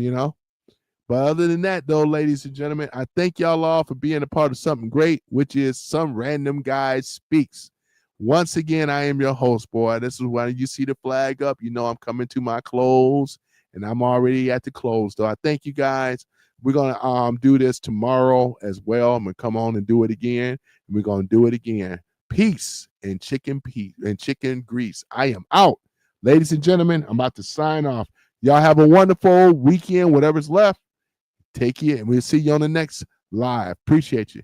But other than that, though, ladies and gentlemen, I thank y'all all for being a part of something great, which is Some Random Guy Speaks. Once again, I am your host, boy. This is when you see the flag up, you know I'm coming to my close, and I'm already at the close. So I thank you guys. We're gonna do this tomorrow as well. I'm gonna come on and do it again. And we're gonna do it again. Peace and chicken grease. I am out. Ladies and gentlemen, I'm about to sign off. Y'all have a wonderful weekend, whatever's left. Take care, and we'll see you on the next live. Appreciate you.